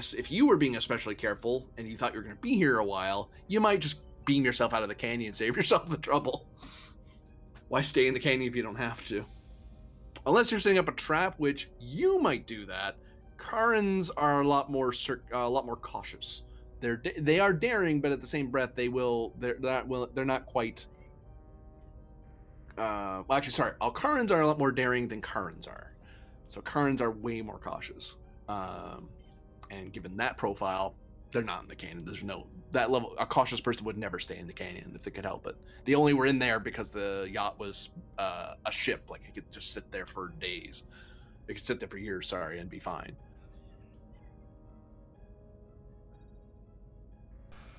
especially careful and you thought you were going to be here a while, you might just beam yourself out of the canyon and save yourself the trouble. Why stay in the canyon if you don't have to? Unless you're setting up a trap, which you might do that. Karens are a lot more cautious. They are daring, but at the same breath, they're not quite. Well, actually, sorry. Alkarans are a lot more daring than Karens are. So Karens are way more cautious. And given that profile, they're not in the canyon. There's no that level. A cautious person would never stay in the canyon if they could help it. They only were in there because the yacht was a ship. Like it could just sit there for days. It could sit there for years. Sorry, and be fine.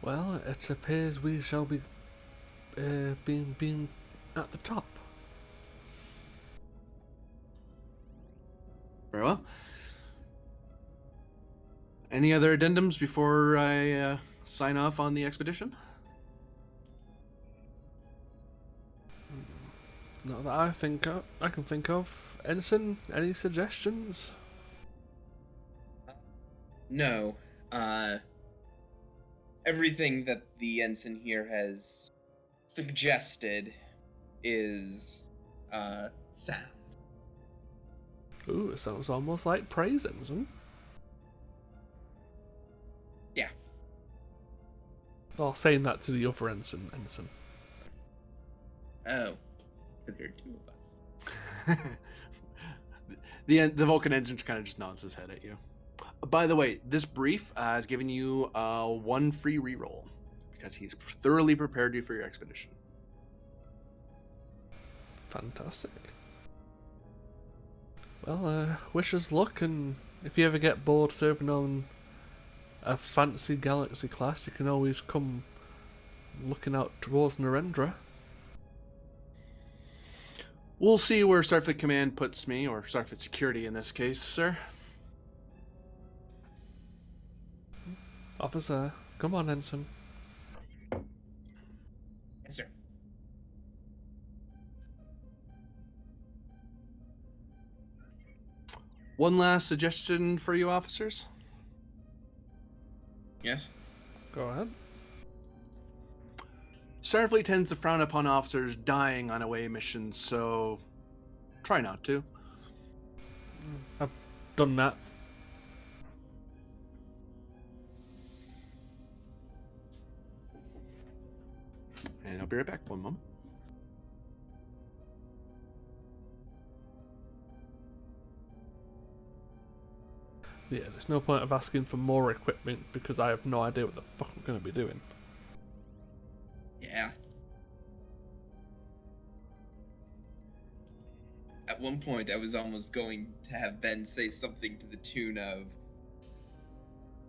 Well, it appears we shall be being at the top.
Very well. Any other addendums before I sign off on the expedition?
Not that I can think of. Ensign, any suggestions?
No. Everything that the ensign here has suggested is sound.
Ooh, it sounds almost like praise, Ensign.
Yeah.
Or saying that to the other ensign.
Oh. There are two of us.
The Vulcan ensign kind of just nods his head at you. By the way, this brief has given you one free reroll because he's thoroughly prepared you for your expedition.
Fantastic. Well, wish us luck, and if you ever get bored serving on a fancy galaxy class, you can always come looking out towards Narendra.
We'll see where Starfleet Command puts me, or Starfleet Security in this case, sir.
Officer, come on, Ensign.
Yes, sir.
One last suggestion for you officers.
Yes?
Go ahead.
Starfleet tends to frown upon officers dying on away missions, so try not to.
I've done that.
And I'll be right back. One moment.
Yeah, there's no point of asking for more equipment because I have no idea what the fuck I'm going to be doing.
Yeah. At one point, I was almost going to have Ben say something to the tune of,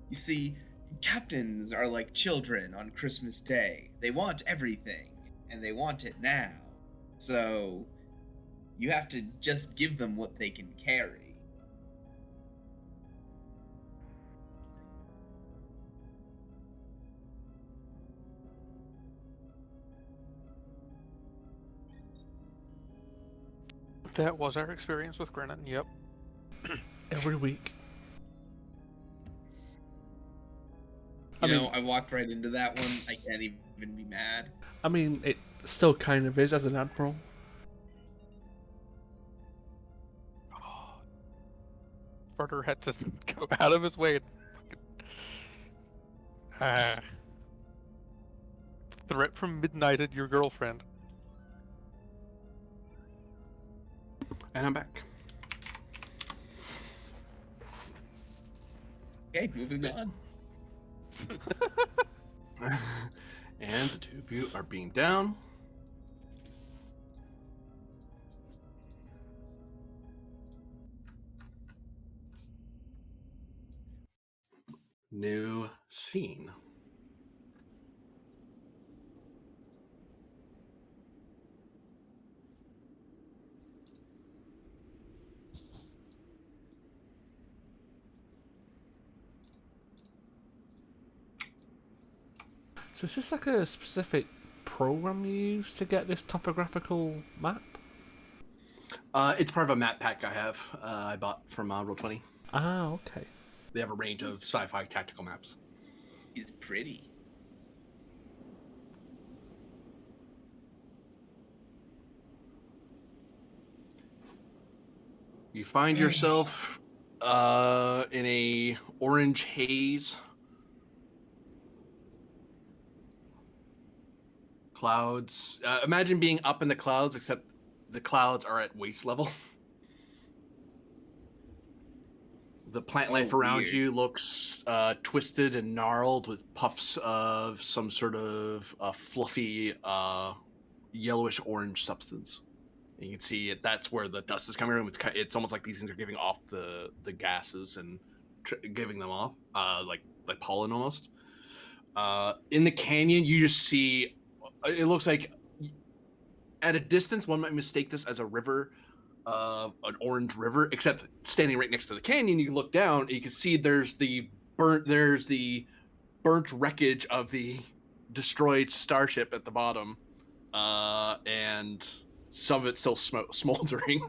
"You see, captains are like children on Christmas Day. They want everything, and they want it now. So, you have to just give them what they can carry."
That was our experience with Grennan, yep.
Every week.
You know, I walked right into that one. I can't even be mad.
I mean, it still kind of is as an admiral.
Furter had to go out of his way. Threat from Midnighted, your girlfriend.
And I'm back.
Okay, moving on.
And the two of you are being down. New scene.
So is this like a specific program you use to get this topographical map?
It's part of a map pack I have. I bought from Roll20.
Ah, okay.
They have a range of sci-fi tactical maps.
He's pretty.
You find yourself In a orange haze. Clouds. Imagine being up in the clouds, except the clouds are at waist level. The plant life around
weird.
you looks twisted and gnarled with puffs of some sort of fluffy yellowish orange substance. And you can see it. That's where the dust is coming from. It's almost like these things are giving off the gases and giving them off, like pollen almost. In the canyon, you just see. It looks like at a distance, one might mistake this as a river, an orange river. Except standing right next to the canyon, you can look down and you can see there's the burnt wreckage of the destroyed starship at the bottom, and some of it's still smoldering,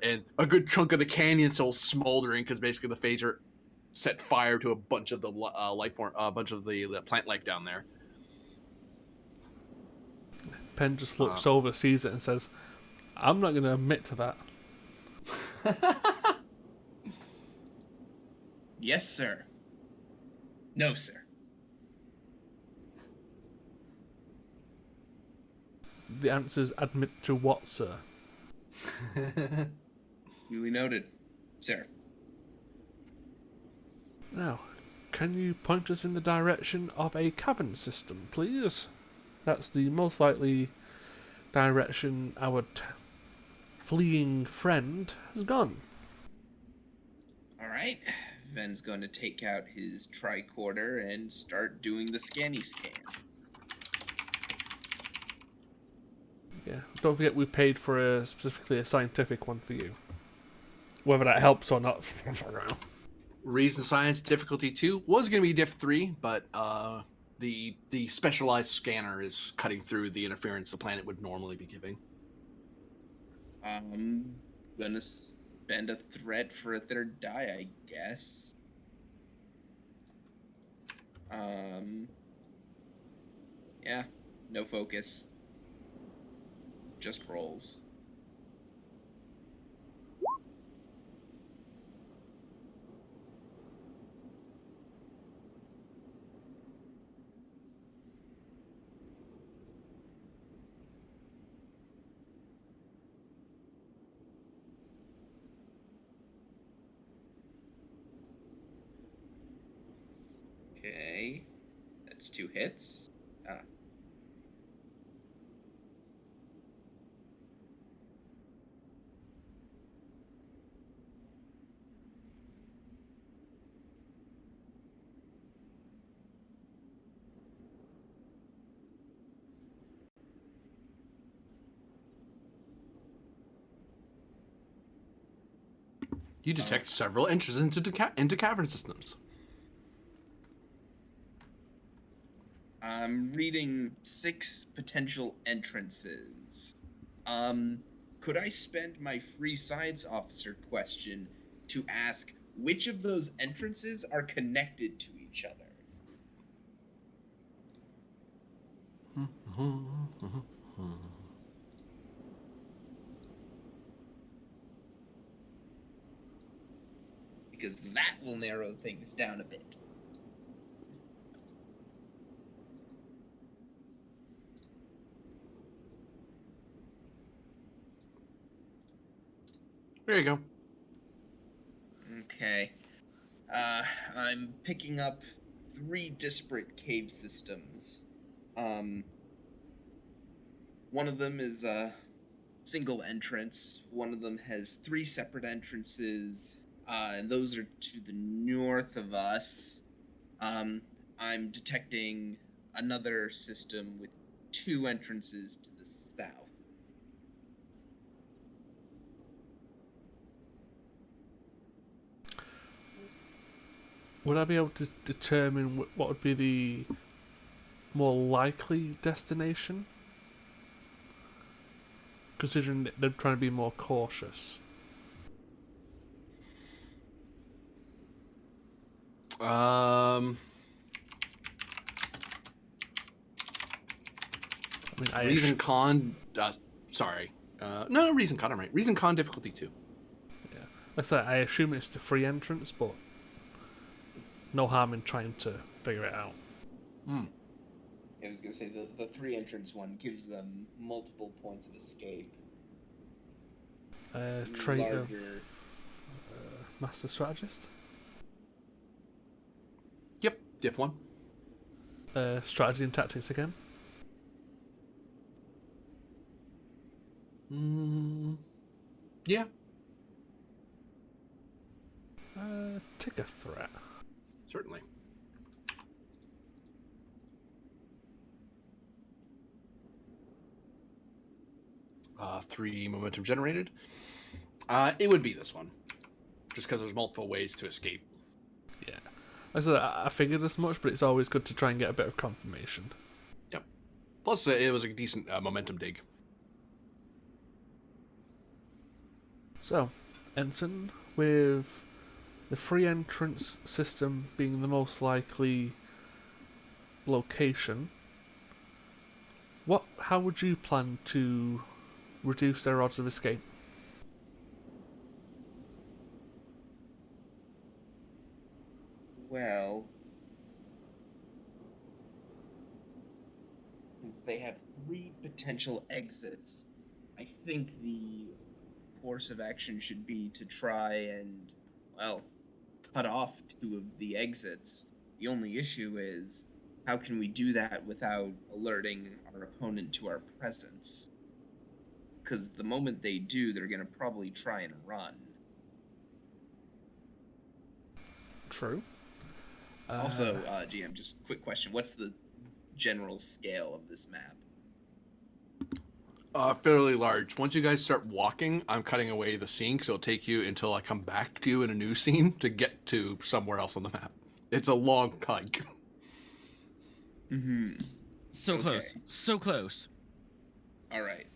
and a good chunk of the canyon still smoldering because basically the phaser set fire to a bunch of the life form, a bunch of the plant life down there.
Penn just looks over, sees it, and says, "I'm not going to admit to that."
Yes, sir. No, sir.
The answer's admit to what, sir?
Duly noted, sir.
Now, can you point us in the direction of a cavern system, please? That's the most likely direction our fleeing friend has gone.
All right. Ven's going to take out his tricorder and start doing the scanny scan.
Yeah, don't forget we paid for specifically a scientific one for you. Whether that helps or not, for now.
Reason Science difficulty 2 was going to be diff 3, but the specialized scanner is cutting through the interference the planet would normally be giving.
I'm gonna spend a threat for a third die, I guess. Yeah, no focus. Just rolls. Okay, that's 2 hits.
You detect several entries into cavern systems.
I'm reading 6 potential entrances. Could I spend my free science officer question to ask which of those entrances are connected to each other? Because that will narrow things down a bit.
There you go.
Okay. I'm picking up 3 disparate cave systems. One of them is a single entrance. One of them has 3 separate entrances, and those are to the north of us. I'm detecting another system with 2 entrances to the south.
Would I be able to determine what would be the more likely destination? Considering they're trying to be more cautious.
Reason con. Sorry. No, Reason con. I'm right. Reason con difficulty 2.
Yeah, I said I assume it's the free entrance, but no harm in trying to figure it out.
I was gonna say the three entrance one gives them multiple points of escape.
Trait of
Larger.
Master Strategist.
Yep, diff 1.
Strategy and tactics again.
Yeah.
Take a threat.
Certainly. Three momentum generated. It would be this one, just because there's multiple ways to escape.
Yeah. I said I figured as much, but it's always good to try and get a bit of confirmation.
Yep. Plus, it was a decent momentum dig.
So, Ensign, with the free entrance system being the most likely location, how would you plan to reduce their odds of escape?
Well, since they have three potential exits, I think the course of action should be to try and, well, cut off two of the exits. The only issue is, how can we do that without alerting our opponent to our presence? Because the moment they do, they're going to probably try and run.
True.
Also, GM, just a quick question. What's the general scale of this map?
Fairly large. Once you guys start walking, I'm cutting away the scene, so it'll take you until I come back to you in a new scene to get to somewhere else on the map. It's a long hike.
Mm-hmm.
So
Okay.
close. So close.
All right.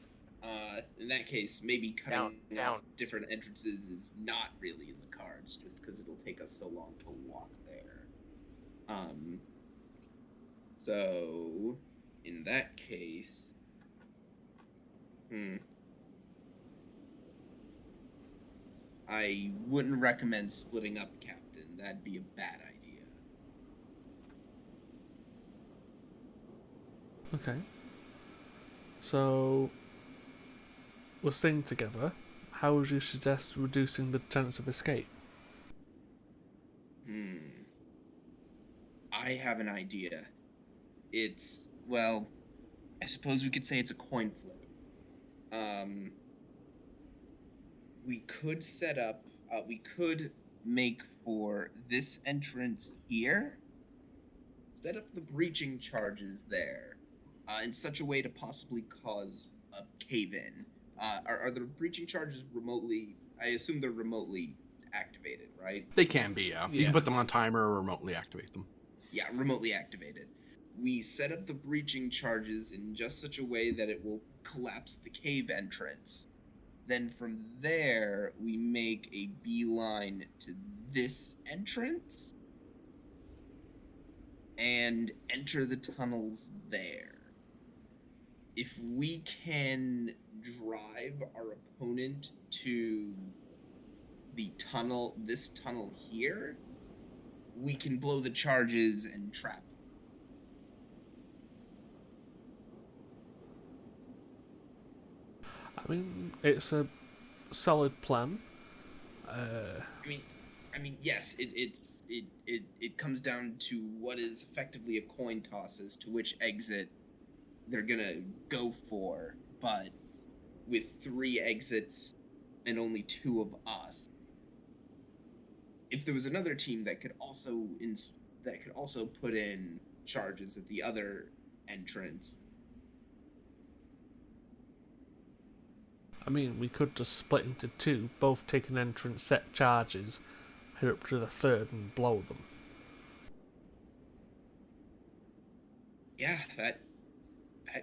In that case, maybe cutting
Down.
off different entrances is not really in the cards, just because it'll take us so long to walk there. So in that case, I wouldn't recommend splitting up, Captain. That'd be a bad idea.
Okay. So, we're staying together. How would you suggest reducing the chance of escape?
I have an idea. It's, well, I suppose we could say it's a coin flip. We could set up, we could make for this entrance here, set up the breaching charges there, in such a way to possibly cause a cave-in. Are the breaching charges remotely, I assume they're remotely activated, right?
They can be, yeah. You
Yeah.
can put them on timer or remotely activate them.
Yeah, remotely activated. We set up the breaching charges in just such a way that it will collapse the cave entrance. Then from there, we make a beeline to this entrance and enter the tunnels there. If we can drive our opponent to the tunnel, this tunnel here, we can blow the charges and trap them.
I mean, it's a solid plan.
I mean, yes, it comes down to what is effectively a coin toss as to which exit they're gonna go for. But with three exits and only two of us, if there was another team that could also put in charges at the other entrance.
I mean, we could just split into two, both take an entrance, set charges, head up to the third and blow them.
Yeah, that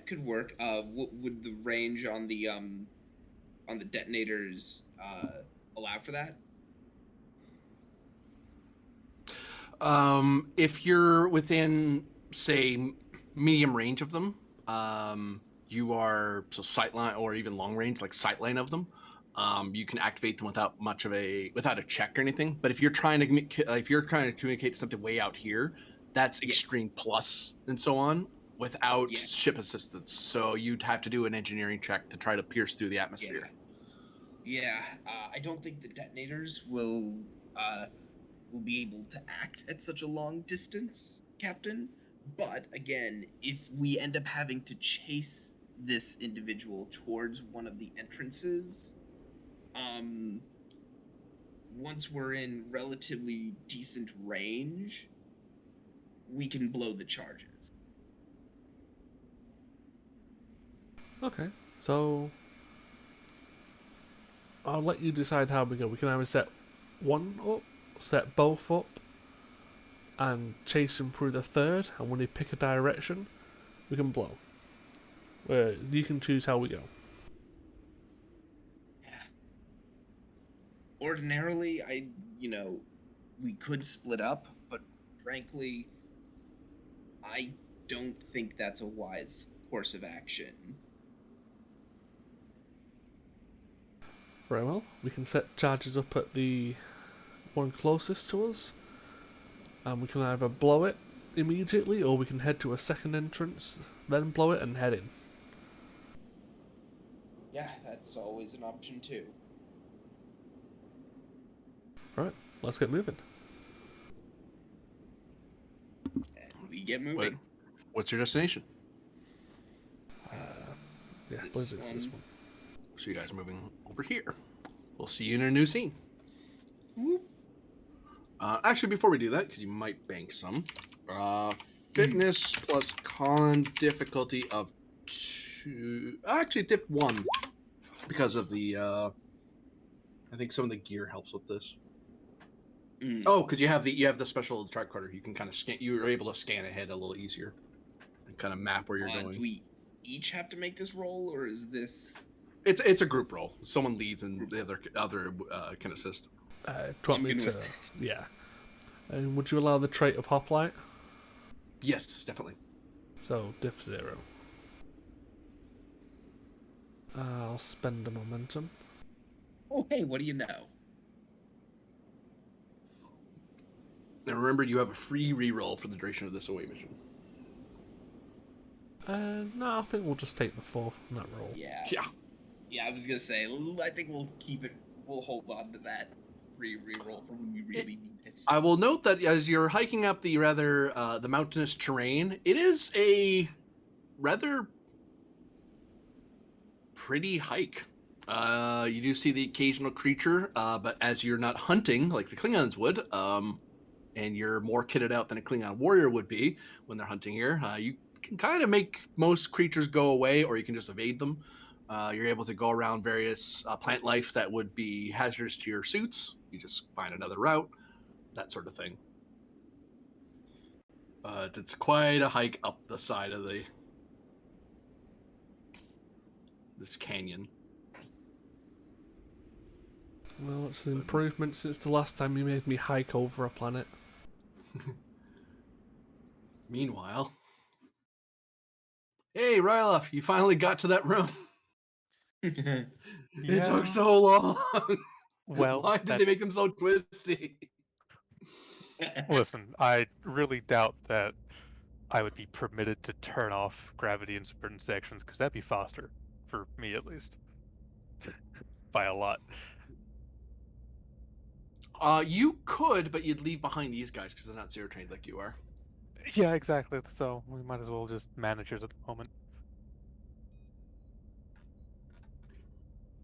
could work. Would the range on the detonators allow for that?
If you're within, say, medium range of them, you are so sightline or even long range, like sightline of them. you can activate them without a check or anything. But if you're trying to communicate something way out here, that's
Yes.
extreme plus and so on without
Yeah.
ship assistance. So you'd have to do an engineering check to try to pierce through the atmosphere.
Yeah. I don't think the detonators will be able to act at such a long distance, Captain. But again, if we end up having to chase this individual towards one of the entrances, once we're in relatively decent range, we can blow the charges.
Okay, so I'll let you decide how we go. We can either set one up, set both up, and chase him through the third, and when they pick a direction, we can blow. You can choose how we go.
Ordinarily, we could split up, but frankly, I don't think that's a wise course of action.
Very well. We can set charges up at the one closest to us, and we can either blow it immediately, or we can head to a second entrance, then blow it and head in.
Yeah, that's always an option too.
Alright, let's get moving.
And we get moving.
What's your destination?
Yeah, I believe it's this one.
So you guys are moving over here. We'll see you in a new scene.
Whoop.
Actually, before we do that, because you might bank some, fitness plus con difficulty of 2. Actually, diff 1, because of the. I think some of the gear helps with this. Oh, because you have the special tricorder. You can kind of scan. You're able to scan ahead a little easier and kind of map where you're going.
Do we each have to make this roll, or is this?
It's a group roll. Someone leads and the other can assist.
Do you want me to?
Assist.
Yeah. Would you allow the trait of hoplite?
Yes, definitely.
So diff 0. I'll spend a momentum.
Oh, hey, what do you know?
And remember, you have a free reroll for the duration of this away mission.
No, I think we'll just take the 4 from that roll.
Yeah.
Yeah.
Yeah, I was gonna say, I think we'll keep it. We'll hold on to that free reroll for when we really need it.
I will note that as you're hiking up the the mountainous terrain, it is a rather pretty hike. You do see the occasional creature, but as you're not hunting like the Klingons would, and you're more kitted out than a Klingon warrior would be when they're hunting here, you can kind of make most creatures go away, or you can just evade them. You're able to go around various plant life that would be hazardous to your suits. You just find another route, that sort of thing. But it's quite a hike up the side of this canyon.
Well, it's an improvement since the last time you made me hike over a planet.
Meanwhile, hey Ryloff, you finally got to that room. It took so long.
Well,
why did they make them so twisty?
Listen, I really doubt that I would be permitted to turn off gravity in certain sections, because that'd be faster, for me at least. By a lot.
You could, but you'd leave behind these guys because they're not zero trained like you are.
Yeah, exactly. So we might as well just manage it at the moment.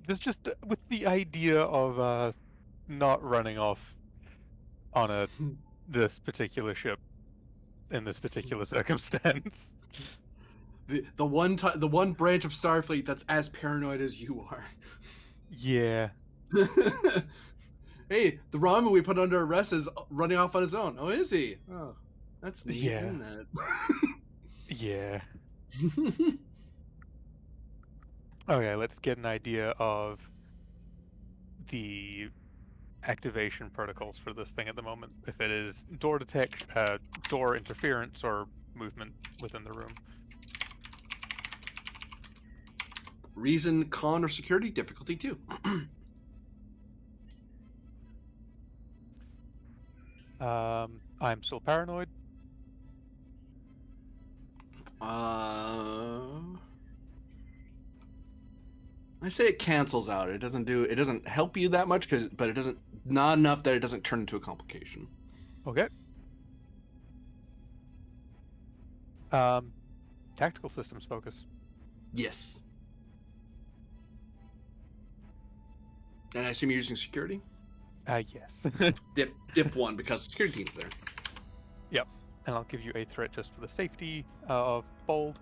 There's just with the idea of not running off on this particular ship in this particular circumstance.
The one branch of Starfleet that's as paranoid as you are.
Yeah.
Hey, the Ramen we put under arrest is running off on his own. Oh, is he? Oh, that's neat,
Yeah.
isn't it?
Yeah. Okay, let's get an idea of the activation protocols for this thing at the moment. If it is door interference, or movement within the room.
reason, con, or security, difficulty 2.
I'm still paranoid.
I say it cancels out. It doesn't help you that much, but it doesn't, not enough that it doesn't turn into a complication.
Okay. Tactical systems focus.
Yes. And I assume you're using security?
Yes.
Diff 1, because security team's there.
Yep. And I'll give you a threat just for the safety of bold.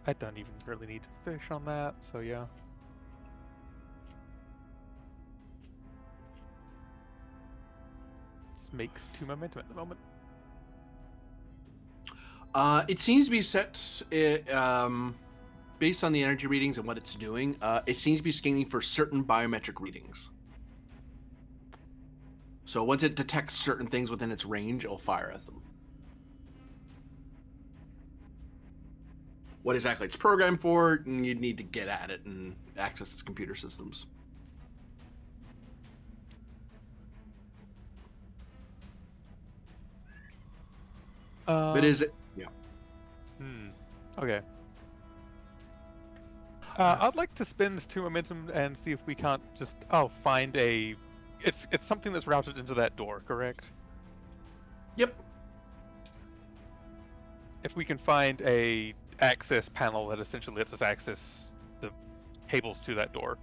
I don't even really need to fish on that, so yeah. This makes 2 momentum at the moment.
It seems to be set, based on the energy readings and what it's doing, it seems to be scanning for certain biometric readings. So once it detects certain things within its range, it'll fire at them. What exactly it's programmed for, and you'd need to get at it and access its computer systems. But is it? Yeah.
Okay. I'd like to spend 2 momentum and see if we can't just find a. It's something that's routed into that door, correct?
Yep.
If we can find a access panel that essentially lets us access the cables to that door,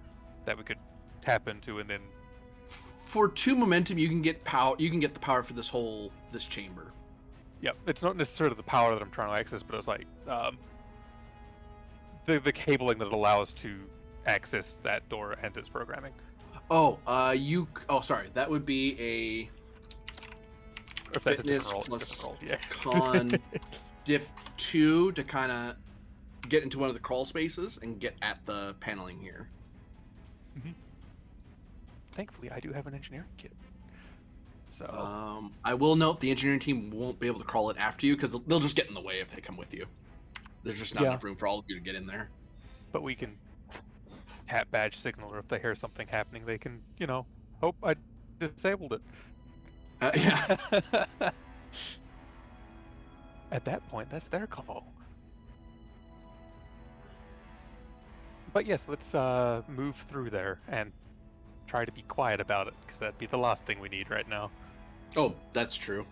that we could tap into, and then.
For 2 momentum, you can get power. You can get the power for this chamber.
Yep, it's not necessarily the power that I'm trying to access, but it's like the cabling that allows to access that door and its programming.
Sorry, that would be a.
Or if that's a
fitness
different roll,
plus
it's a different roll. Yeah.
Con diff 2 to kind of get into one of the crawl spaces and get at the paneling here.
Mm-hmm. Thankfully, I do have an engineering kit. So
I will note the engineering team won't be able to crawl it after you because they'll just get in the way if they come with you. There's just not enough room for all of you to get in there.
But we can tap badge signal, or if they hear something happening, they can, hope I disabled it.
Yeah.
At that point, that's their call. But yes, let's move through there and try to be quiet about it, because that'd be the last thing we need right now.
Oh, that's true.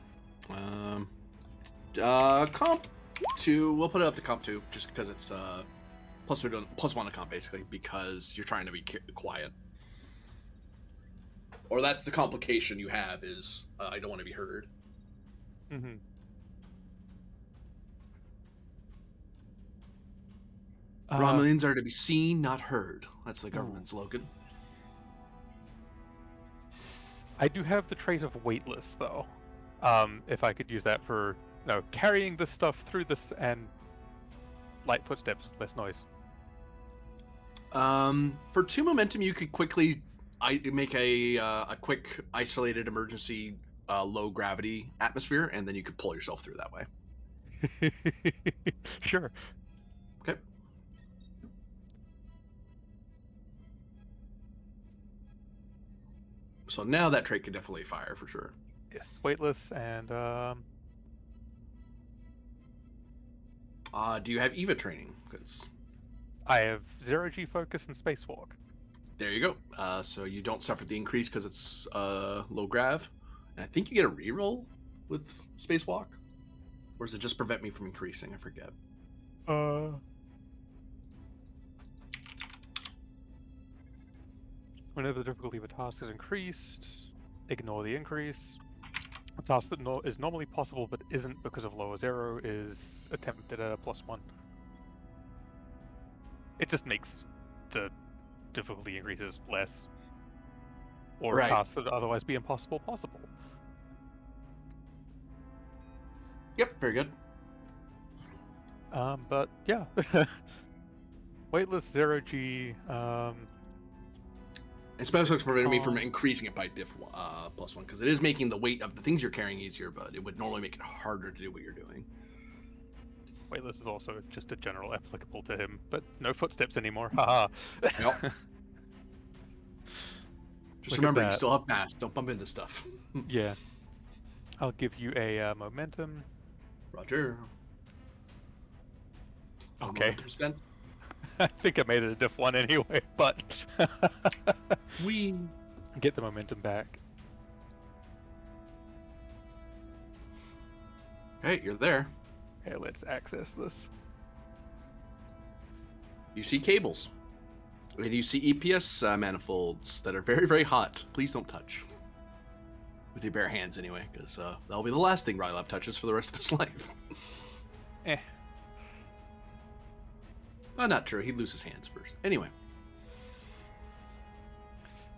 Comp 2, we'll put it up to comp 2, just because it's plus 1 to comp, basically, because you're trying to be quiet. Or that's the complication you have, is I don't want to be heard.
Mm-hmm.
Romulans are to be seen, not heard. That's the government slogan.
I do have the trait of weightless, though. If I could use that for carrying this stuff through this and light footsteps, less noise.
For 2 momentum, you could quickly make a quick isolated emergency low gravity atmosphere, and then you could pull yourself through that way.
Sure.
Okay. So now that trait could definitely fire for sure.
Yes, weightless and
do you have EVA training? Because
I have 0G focus and spacewalk.
There you go. So you don't suffer the increase because it's low grav, and I think you get a reroll with spacewalk, or does it just prevent me from increasing? I forget.
Whenever the difficulty of a task is increased, ignore the increase. A task that is normally possible but isn't because of lower 0 is attempted at a +1. It just makes the difficulty increases less. Or tasks that would otherwise be impossible possible.
Yep, very good.
But yeah. Weightless 0G.
And spacewalk's preventing me from increasing it by diff +1, because it is making the weight of the things you're carrying easier, but it would normally make it harder to do what you're doing.
Wait, this is also just a general applicable to him, but no footsteps anymore. Haha.
Yep. Just
Look at
remember, you
that.
still have mass. Don't bump into stuff.
Yeah. I'll give you a momentum.
Roger.
Okay.
Momentum spent.
I think I made it a diff 1 anyway, but
We
get the momentum back.
Hey, you're there.
Okay, let's access this.
You see cables. And you see EPS manifolds that are very, very hot. Please don't touch. With your bare hands, anyway, because that'll be the last thing Rylav touches for the rest of his life.
Eh.
Oh, not true. He'd lose his hands first. Anyway.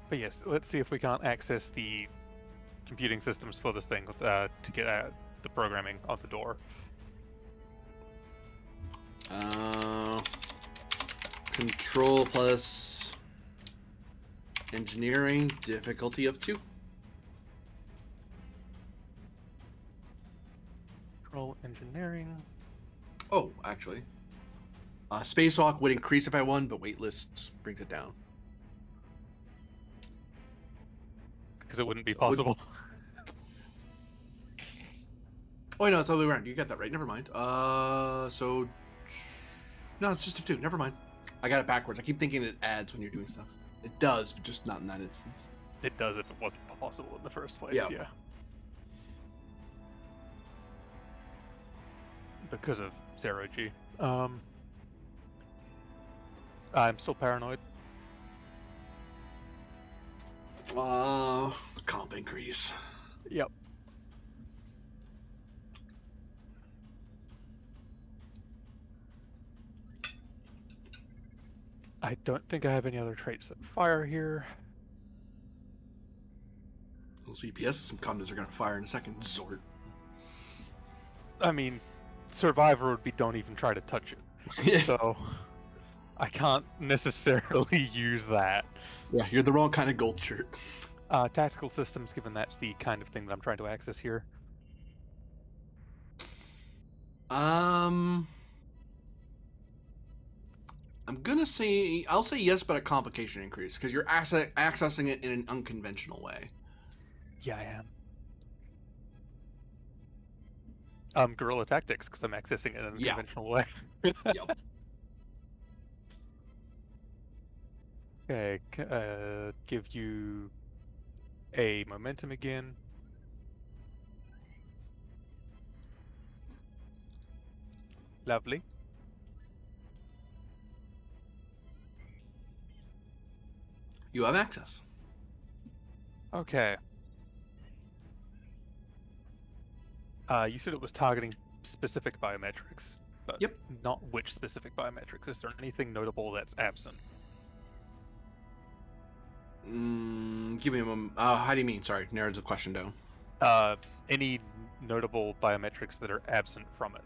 But yes, let's see if we can't access the computing systems for this thing to get the programming on the door.
Control plus engineering, difficulty of 2.
Control engineering.
Oh, actually. Spacewalk would increase it by 1, but waitlist brings it down.
Because it wouldn't be possible.
Oh, no, it's the other way around. You got that right. Never mind. So... No, it's just a 2. Never mind. I got it backwards. I keep thinking it adds when you're doing stuff. It does, but just not in that instance.
It does if it wasn't possible in the first place,
Yeah.
Because of zero G. I'm still paranoid.
Comp increase.
Yep. I don't think I have any other traits that fire here.
Those EPS, some condos are going to fire in a second. Zort.
I mean, Survivor would be don't even try to touch it. So, I can't necessarily use that.
Yeah, you're the wrong kind of gold shirt.
Tactical systems, given that's the kind of thing that I'm trying to access here.
I'm gonna say, I'll say yes, but a complication increase, because you're accessing it in an unconventional way.
Yeah, I am. Guerrilla tactics, because I'm accessing it in an unconventional way.
Yep.
Okay, give you a momentum again. Lovely.
You have access.
Okay. You said it was targeting specific biometrics, but
Yep.
not which specific biometrics. Is there anything notable that's absent?
Give me a moment. How do you mean? Sorry, narrows the question down.
Any notable biometrics that are absent from it?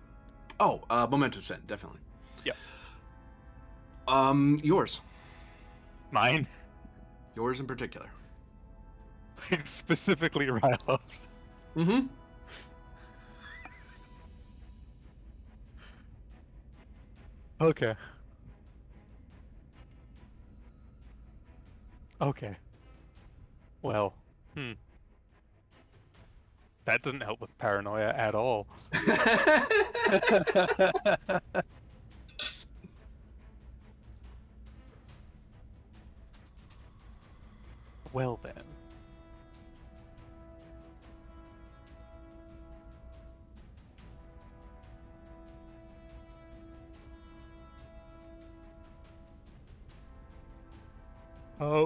Oh, momentum spent, definitely.
Yep.
Yours.
Mine?
Yours in particular.
Specifically Rylov's.
Mm-hmm.
Okay. Okay. Well, that doesn't help with paranoia at all. Well then.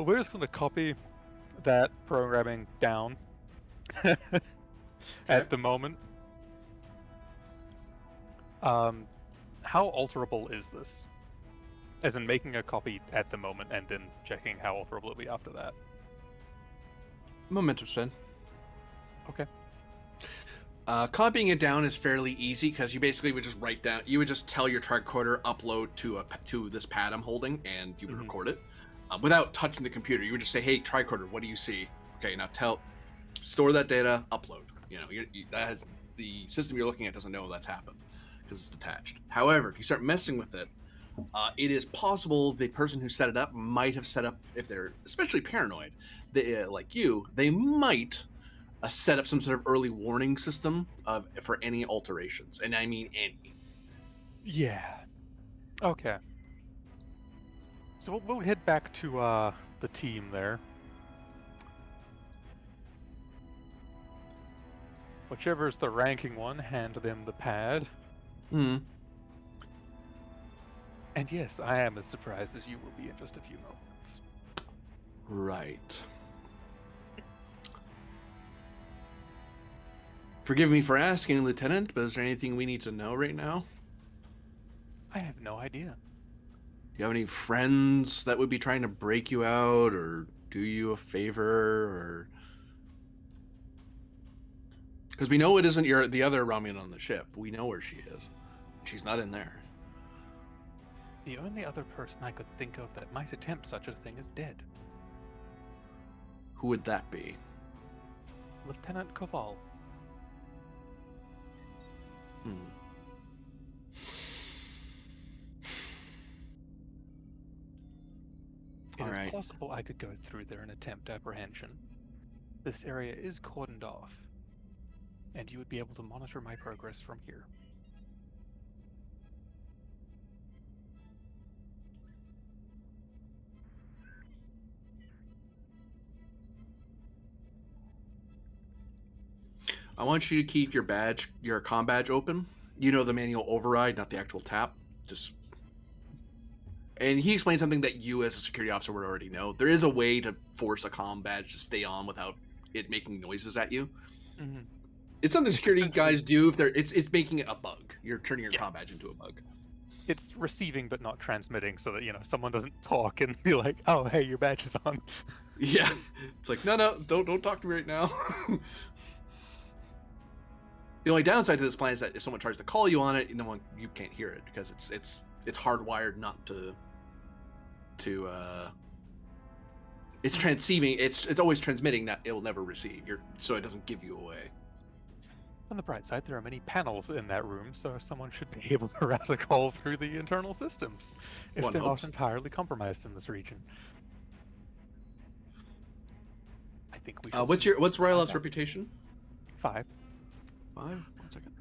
We're just going to copy that programming down at the moment. How alterable is this? As in making a copy at the moment and then checking how alterable it'll be after that.
Momentum spend.
Okay.
Copying it down is fairly easy because you basically would just write down. You would just tell your tricorder upload to this pad I'm holding, and you would record it without touching the computer. You would just say, "Hey, tricorder, what do you see?" Okay, now store that data, upload. That has the system you're looking at doesn't know that's happened because it's detached. However, if you start messing with it, it is possible the person who set it up might have set up, if they're especially paranoid, they, like you, they might set up some sort of early warning system for any alterations, and I mean any.
Yeah. Okay. So we'll head back to the team there. Whichever is the ranking one, hand them the pad.
Hmm.
And yes, I am as surprised as you will be in just a few moments.
Right. Forgive me for asking, Lieutenant, but is there anything we need to know right now?
I have no idea.
Do you have any friends that would be trying to break you out or do you a favor, or because we know it isn't the other Romulan on the ship. We know where she is. She's not in there.
The only other person I could think of that might attempt such a thing is dead.
Who would that be?
Lieutenant Koval.
Hmm.
It
All
is
right.
possible I could go through there and attempt apprehension. This area is cordoned off, and you would be able to monitor my progress from here.
I want you to keep your comm badge open. You know, the manual override, not the actual tap. Just and he explained something that you as a security officer would already know. There is a way to force a comm badge to stay on without it making noises at you.
Mm-hmm.
It's something
It's
security
essentially-
guys do if they're it's making it a bug. You're turning your
Yeah.
comm badge into a bug.
It's receiving but not transmitting, so that someone doesn't talk and be like, "Oh, hey, your badge is on."
Yeah. It's like, no, don't talk to me right now. The only downside to this plan is that if someone tries to call you on it, you can't hear it because it's hardwired not to it's transceiving. It's always transmitting that it will never receive. So it doesn't give you away.
On the bright side, there are many panels in that room, so someone should be able to route a call through the internal systems, if
One
they're
hopes.
not entirely compromised in this region. I think we should.
What's
soon
Ryloth's
find out.
reputation?
5.
5. 1 second.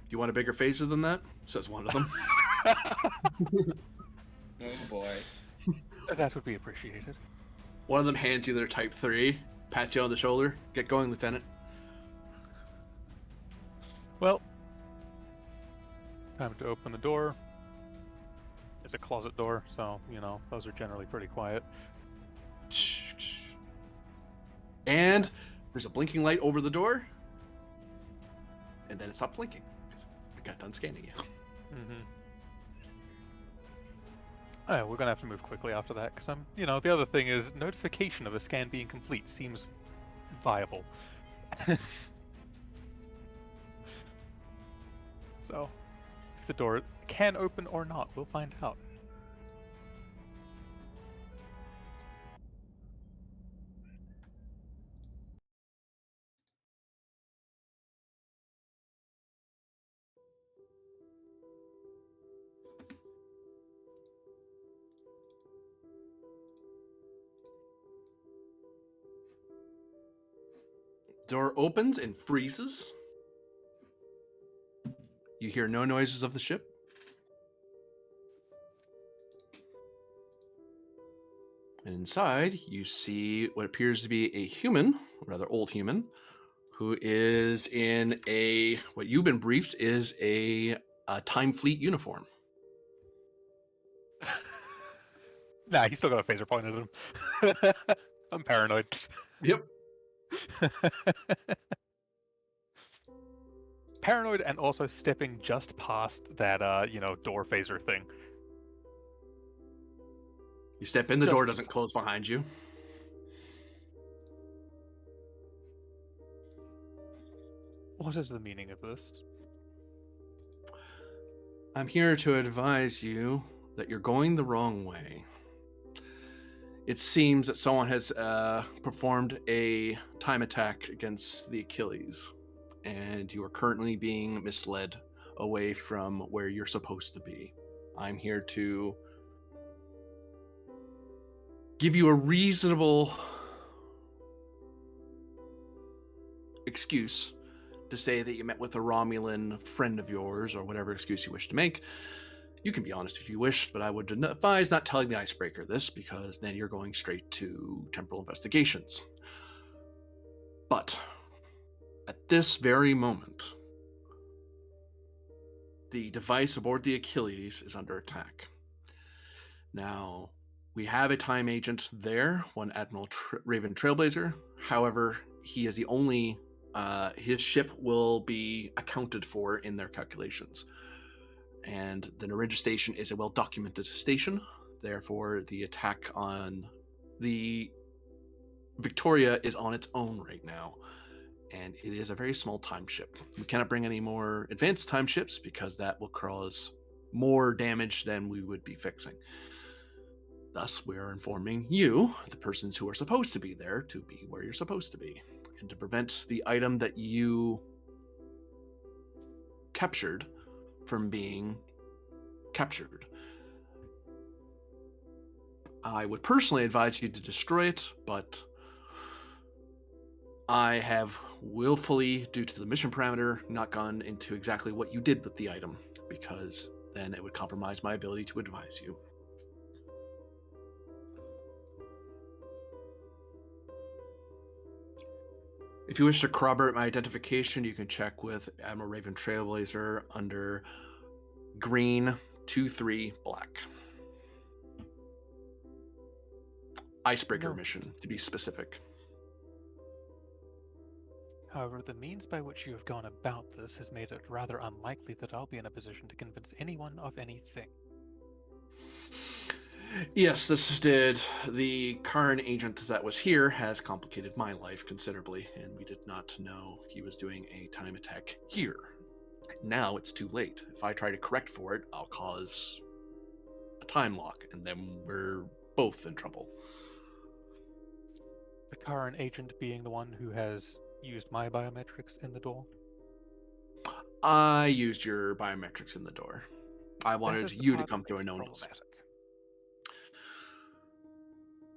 Do you want a bigger phaser than that? Says one of them.
Oh boy.
That would be appreciated.
One of them hands you their Type 3, pats you on the shoulder. Get going, Lieutenant.
Well, time to open the door. It's a closet door, so, those are generally pretty quiet.
And there's a blinking light over the door. And then it stopped blinking. I got done scanning you.
Mm-hmm. Oh, we're gonna have to move quickly after that, because the other thing is notification of a scan being complete seems viable. So, if the door can open or not, we'll find out.
Door opens and freezes. You hear no noises of the ship. And inside, you see what appears to be a human, a rather old human, who is in what you've been briefed is a Time Fleet uniform.
Nah, he's still got a phaser pointed at him. I'm paranoid.
Yep.
Paranoid and also stepping just past that, door phaser thing.
You step in, the door
Just-
doesn't close behind you.
What is the meaning of this?
I'm here to advise you that you're going the wrong way. It seems that someone has performed a time attack against the Achilles, and you are currently being misled away from where you're supposed to be. I'm here to give you a reasonable excuse to say that you met with a Romulan friend of yours, or whatever excuse you wish to make. You can be honest if you wish, but I would advise not telling the icebreaker this, because then you're going straight to temporal investigations. But at this very moment, the device aboard the Achilles is under attack. Now, we have a time agent there, one Admiral Raven Trailblazer. However, he is the only. His ship will be accounted for in their calculations. And the Narija station is a well-documented station. Therefore, the attack on the Victoria is on its own right now. And it is a very small time ship. We cannot bring any more advanced time ships because that will cause more damage than we would be fixing. Thus, we are informing you, the persons who are supposed to be there, to be where you're supposed to be. And to prevent the item that you captured from being captured, I would personally advise you to destroy it, but I have willfully, due to the mission parameter, not gone into exactly what you did with the item, because then it would compromise my ability to advise you. If you wish to corroborate my identification, you can check with Admiral Raven Trailblazer under green 23 black. Icebreaker mission, to be specific.
However, the means by which you have gone about this has made it rather unlikely that I'll be in a position to convince anyone of anything.
Yes, this did. The current agent that was here has complicated my life considerably, and we did not know he was doing a time attack here. Now it's too late. If I try to correct for it, I'll cause a time lock, and then we're both in trouble.
The current agent being the one who has used my biometrics in the door?
I used your biometrics in the door. I wanted you to come through unnoticed.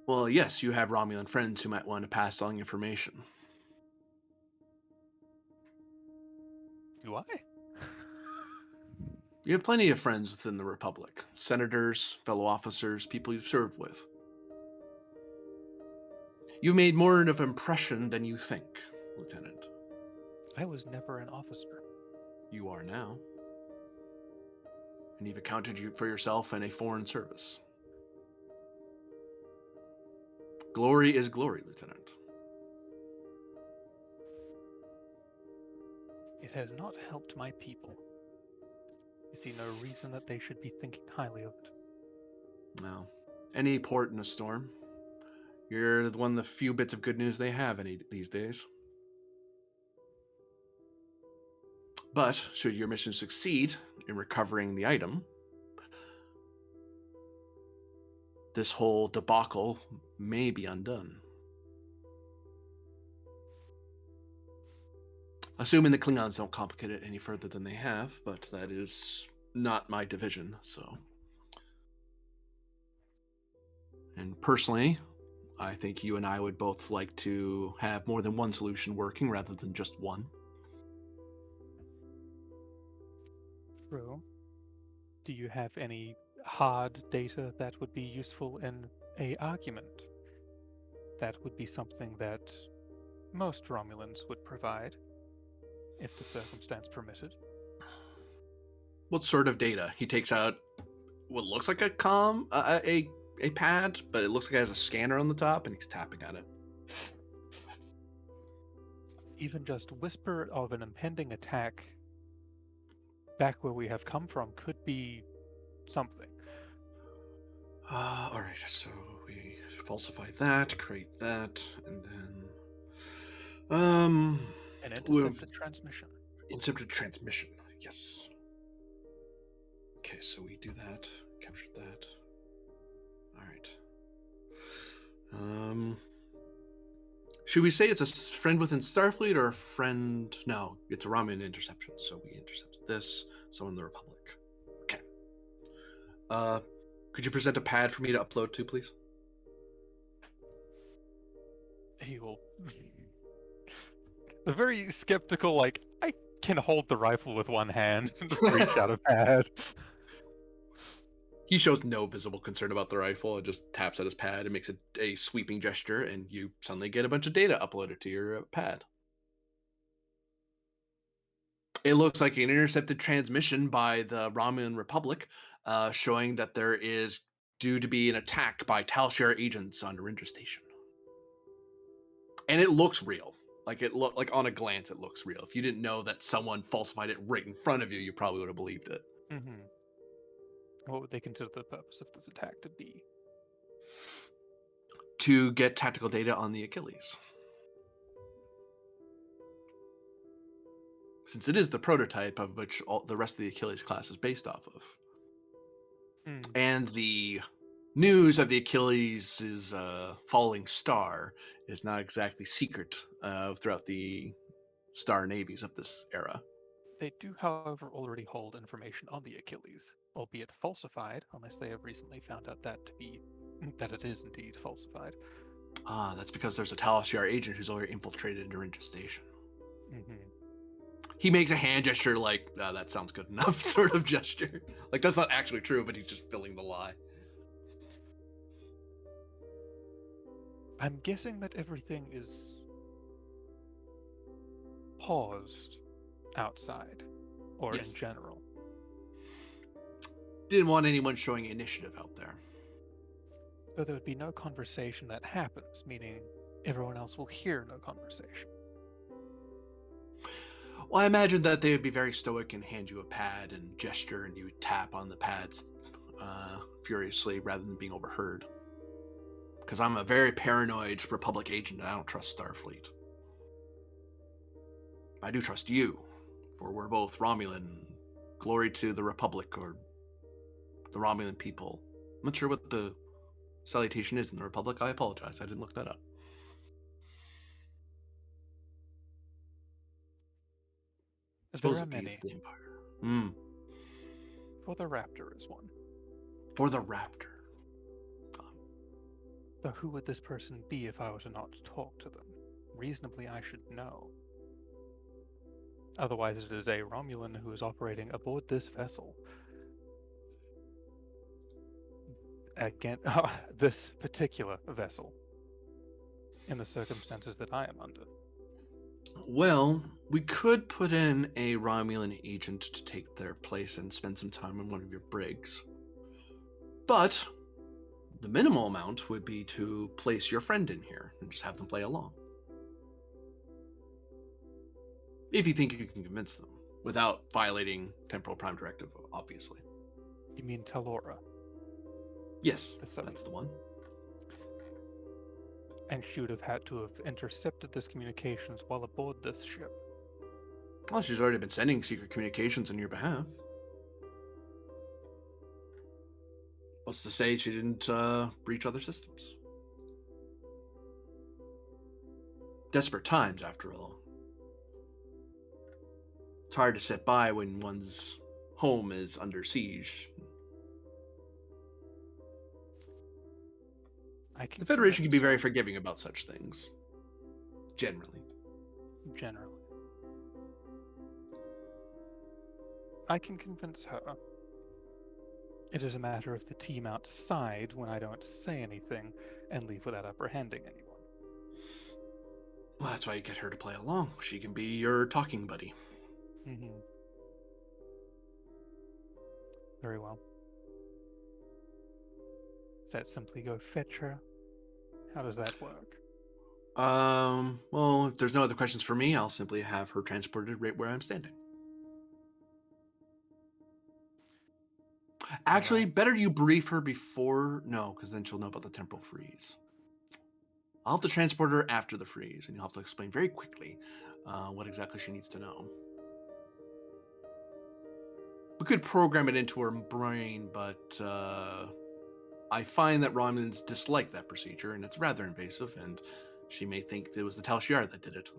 Well, yes, you have Romulan friends who might want to pass along information.
Do I?
You have plenty of friends within the Republic. Senators, fellow officers, people you've served with. You've made more of an impression than you think, Lieutenant.
I was never an officer.
You are now. And you've accounted for yourself in a foreign service. Glory is glory, Lieutenant.
It has not helped my people. I see no reason that they should be thinking highly of it.
Well, any port in a storm. You're one of the few bits of good news they have these days. But should your mission succeed in recovering the item, this whole debacle may be undone. Assuming the Klingons don't complicate it any further than they have, but that is not my division, so. And personally, I think you and I would both like to have more than one solution working rather than just one.
True. Do you have any hard data that would be useful in a argument? That would be something that most Romulans would provide, if the circumstance permitted.
What sort of data? He takes out what looks like a pad, but it looks like it has a scanner on the top, and he's tapping at it.
Even just whisper of an impending attack back where we have come from could be something.
All right, so we falsify that, create that, and then
An intercepted transmission.
Intercepted transmission, yes. Okay, so we do that, capture that. All right. Should we say it's a friend within Starfleet or a friend? No, it's a Romulan interception, so we intercepted this. Someone in the Republic. Okay. Could you present a pad for me to upload to, please?
He will. The very skeptical, like, I can hold the rifle with one hand and reach out a pad.
He shows no visible concern about the rifle. It just taps at his pad and makes a sweeping gesture, and you suddenly get a bunch of data uploaded to your pad. It looks like an intercepted transmission by the Romulan Republic, showing that there is due to be an attack by Tal Shiar agents on Narendra Station. And it looks real. Like on a glance, it looks real. If you didn't know that someone falsified it right in front of you, you probably would have believed it.
Mm-hmm. What would they consider the purpose of this attack to be?
To get tactical data on the Achilles. Since it is the prototype of which the rest of the Achilles class is based off of. And the news of the Achilles' falling star is not exactly secret throughout the star navies of this era.
They do, however, already hold information on the Achilles, albeit falsified, unless they have recently found out that it is indeed falsified.
That's because there's a Tal Shiar agent who's already infiltrated Narendra Station.
Mm-hmm.
He makes a hand gesture like, that sounds good enough sort of gesture. Like, that's not actually true, but he's just filling the lie.
I'm guessing that everything is paused outside, or
Yes.
in general.
Didn't want anyone showing initiative out there.
So there would be no conversation that happens, meaning everyone else will hear no conversation.
Well, I imagine that they would be very stoic and hand you a pad and gesture, and you would tap on the pads furiously rather than being overheard. Because I'm a very paranoid Republic agent, and I don't trust Starfleet. I do trust you, for we're both Romulan. Glory to the Republic, or the Romulan people. I'm not sure what the salutation is in the Republic. I apologize, I didn't look that up.
There are
Supposedly
many.
it's the Empire.
For the Raptor is one.
For the Raptor.
Though who would this person be if I were to not talk to them? Reasonably, I should know. Otherwise, it is a Romulan who is operating aboard this vessel. Again, this particular vessel. In the circumstances that I am under.
Well, we could put in a Romulan agent to take their place and spend some time on one of your brigs. But the minimal amount would be to place your friend in here and just have them play along. If you think you can convince them, without violating Temporal Prime Directive, obviously.
You mean Talora?
Yes, that's the one.
And she would have had to have intercepted this communications while aboard this ship.
Well, she's already been sending secret communications on your behalf. What's to say she didn't breach other systems? Desperate times, after all. It's hard to sit by when one's home is under siege. The Federation can be very forgiving about such things. Generally.
I can convince her. It is a matter of the team outside when I don't say anything and leave without apprehending anyone.
Well, that's why you get her to play along. She can be your talking buddy.
Mm-hmm. Very well. Does that simply go fetch her? How does that work?
Well, if there's no other questions for me, I'll simply have her transported right where I'm standing. Actually, better you brief her before... No, because then she'll know about the temporal freeze. I'll have to transport her after the freeze, and you'll have to explain very quickly what exactly she needs to know. We could program it into her brain, but I find that Romulans dislike that procedure, and it's rather invasive, and She may think it was the Tal Shiar that did it.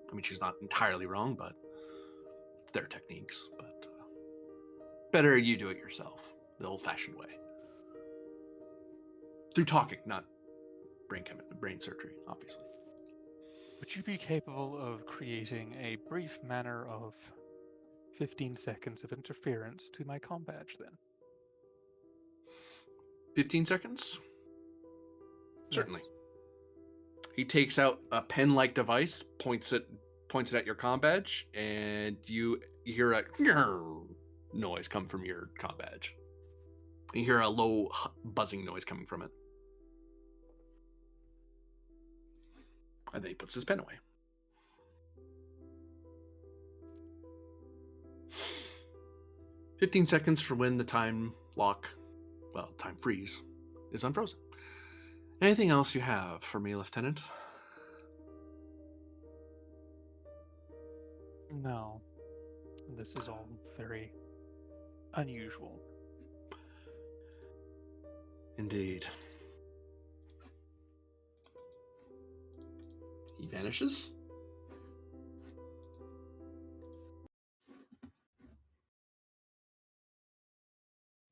I mean, she's not entirely wrong, but it's their techniques. But better you do it yourself, the old-fashioned way. Through talking, not brain surgery, obviously.
Would you be capable of creating a brief manner of 15 seconds of interference to my comm badge then?
15 seconds? Certainly.
Yes.
He takes out a pen-like device, points it at your comm badge, and you hear a noise come from your comm badge. You hear a low buzzing noise coming from it. And then he puts his pen away. "15 seconds for when the time freeze is unfrozen. Anything else you have for me, Lieutenant?"
No. This is all very unusual.
Indeed. He vanishes.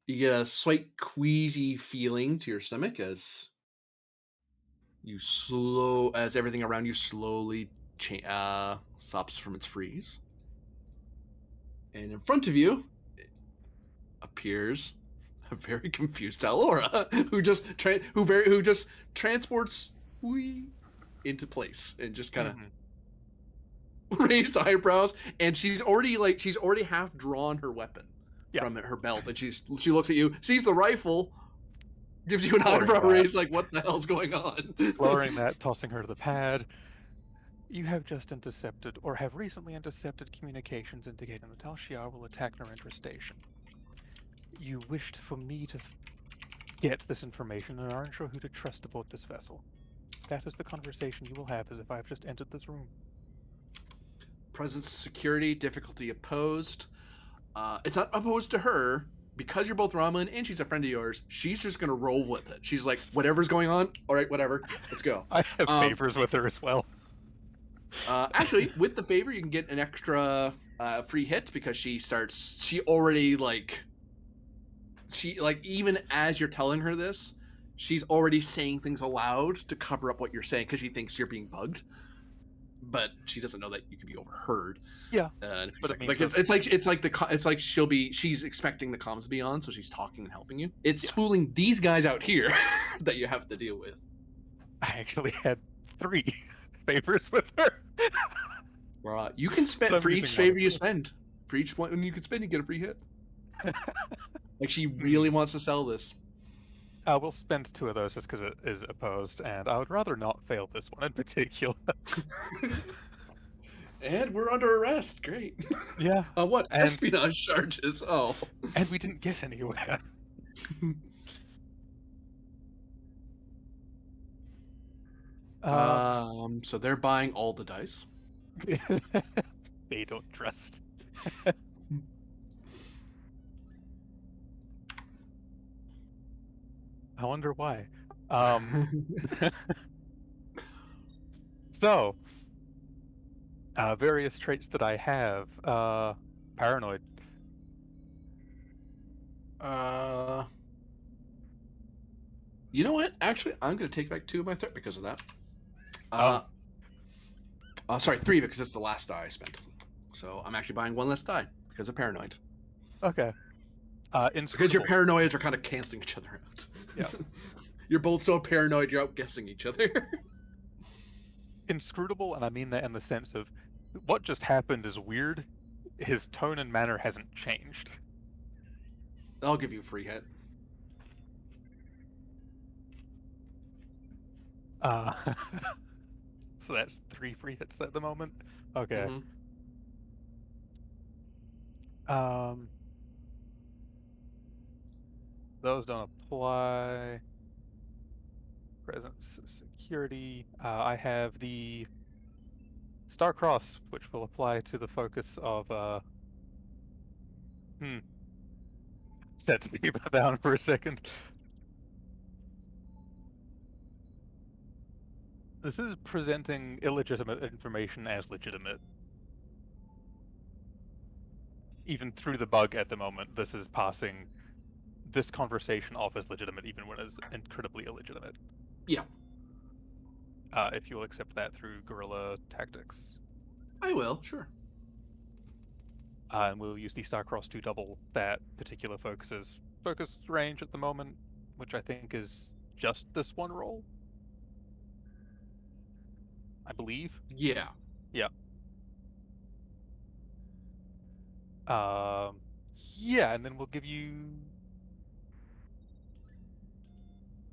You get a slight queasy feeling to your stomach as everything around you slowly stops from its freeze. And in front of you appears a very confused Talora, who just transports into place and just kind of raised eyebrows, and she's already half drawn her weapon from her belt, and she looks at you, sees the rifle, gives you an eyebrow raise, like, what the hell's going on?
Lowering that, tossing her to the pad. You have just intercepted, or have recently intercepted, communications indicating the Tal Shiar will attack Narendra Station. You wished for me to get this information and are unsure who to trust aboard this vessel. That is the conversation you will have as if I have just entered this room.
Presence security, difficulty opposed. It's not opposed to her. Because you're both Ramen and she's a friend of yours, she's just going to roll with it. She's like, whatever's going on, all right, whatever, let's go.
I have favors with her as well.
Actually, with the favor, you can get an extra free hit because even as you're telling her this, she's already saying things aloud to cover up what you're saying because she thinks you're being bugged. But she doesn't know that you could be overheard.
Yeah,
but it means it's like she's expecting the comms to be on, so she's talking and helping you. It's fooling these guys out here that you have to deal with.
I actually had 3 favors with her.
You can spend for each favor you spend. For each one you can spend, you get a free hit. Like, she really wants to sell this.
We'll spend 2 of those just because it is opposed, and I would rather not fail this one in particular.
And we're under arrest. Great.
Yeah.
What? Espionage charges. Oh.
And we didn't get anywhere.
So they're buying all the dice.
They don't trust. I wonder why. So, various traits that I have. Paranoid.
You know what? Actually, I'm going to take back 2 of my threat because of that. Sorry, 3 because it's the last die I spent. So I'm actually buying 1 less die because of paranoid.
Okay.
Because your paranoias are kind of canceling each other out.
Yeah.
You're both so paranoid, you're outguessing each other.
Inscrutable, and I mean that in the sense of what just happened is weird. His tone and manner hasn't changed.
I'll give you a free hit.
So that's 3 free hits at the moment. Okay. Those don't apply. Presence security. I have the Star Cross, which will apply to the focus of set the people down for a second. This is presenting illegitimate information as legitimate. Even through the bug at the moment, this is passing this conversation off as legitimate, even when it's incredibly illegitimate.
Yeah,
If you will accept that through guerrilla tactics.
I will. Sure.
And we'll use the Starcross to double that particular focus range at the moment, which I think is just this one roll. I believe.
Yeah.
Yeah. Yeah, and then we'll give you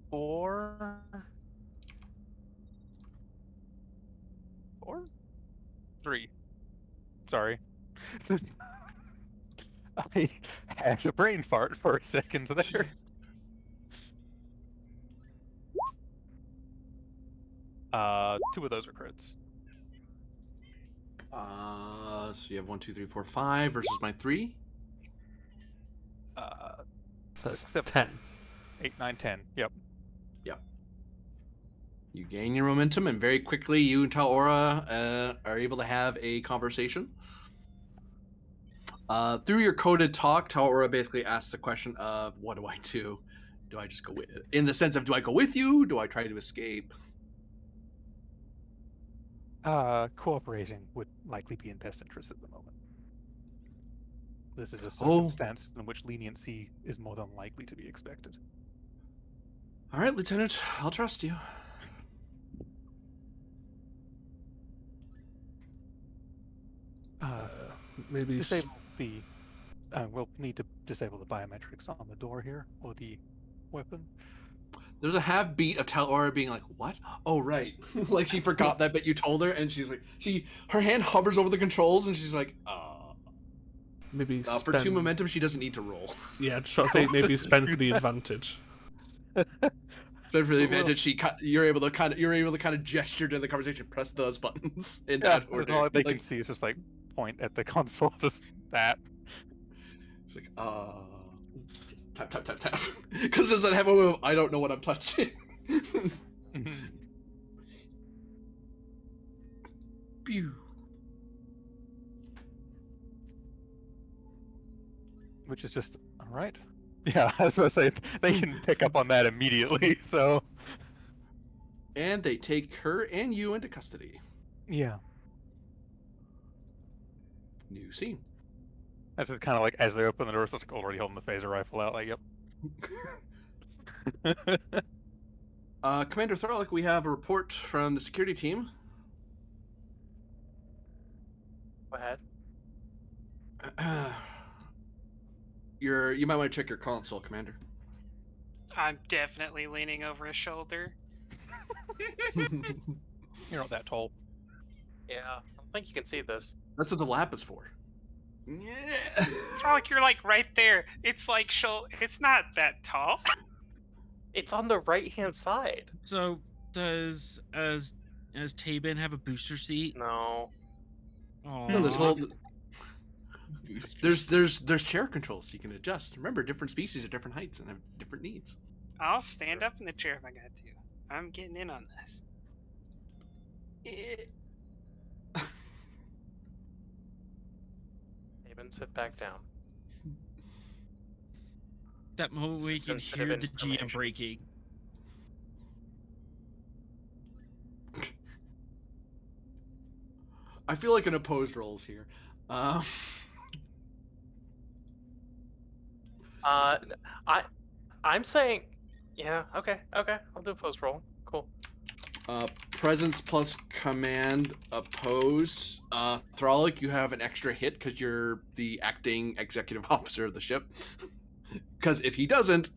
4. 4? 3. Sorry. I had a brain fart for a second there. Two of those are crits.
So you have 1, 2, 3, 4, 5 versus my 3.
So
6,
that's
7,
10.
8, 9, 10. Yep.
You gain your momentum, and very quickly you and Talora are able to have a conversation. Through your coded talk, Talora basically asks the question of, what do I do? Do I just go with it? In the sense of, do I go with you? Do I try to escape?
Cooperating would likely be in best interest at the moment. This is a
Oh.
circumstance in which leniency is more than likely to be expected.
All right, Lieutenant, I'll trust you.
Maybe
Disable the. We'll need to disable the biometrics on the door here, or the weapon.
There's a half beat of Talora being like, what? Oh, right. Like she forgot that, but you told her, and she's like, her hand hovers over the controls, and she's like,
maybe
for 2 momentum, she doesn't need to roll.
Yeah, just try to say maybe spend for the advantage.
Spend for the advantage. You're able to kind of gesture to the conversation, press those buttons in
Yeah,
that order.
that's all they can see is just like point at the console, just that.
It's like, tap, tap, tap, tap. Because does that have a move? I don't know what I'm touching. Pew.
Which is just all right. Yeah, I was gonna say they can pick up on that immediately. So.
And they take her and you into custody.
Yeah.
New scene.
That's kind of like as they open the door, it's like already holding the phaser rifle out. Like, yep.
Commander Thralic, we have a report from the security team.
Go ahead.
You might want to check your console, Commander.
I'm definitely leaning over his shoulder.
You're not that tall.
Yeah, I don't think you can see this.
That's what the lap is for. Yeah.
It's not like you're like right there. It's like it's not that tall.
It's on the right-hand side.
So does Tabin have a booster seat?
No.
No, there's chair controls you can adjust. Remember, different species at different heights and have different needs.
I'll stand up in the chair if I got to. I'm getting in on this.
Even sit back down.
That moment where you can
Sensitive
hear the GM
information.
breaking.
I feel like an opposed rolls here.
I'm saying, yeah, okay, I'll do a post roll. Cool.
Presence plus command opposed. Thralic, you have an extra hit because you're the acting executive officer of the ship. Because if he doesn't,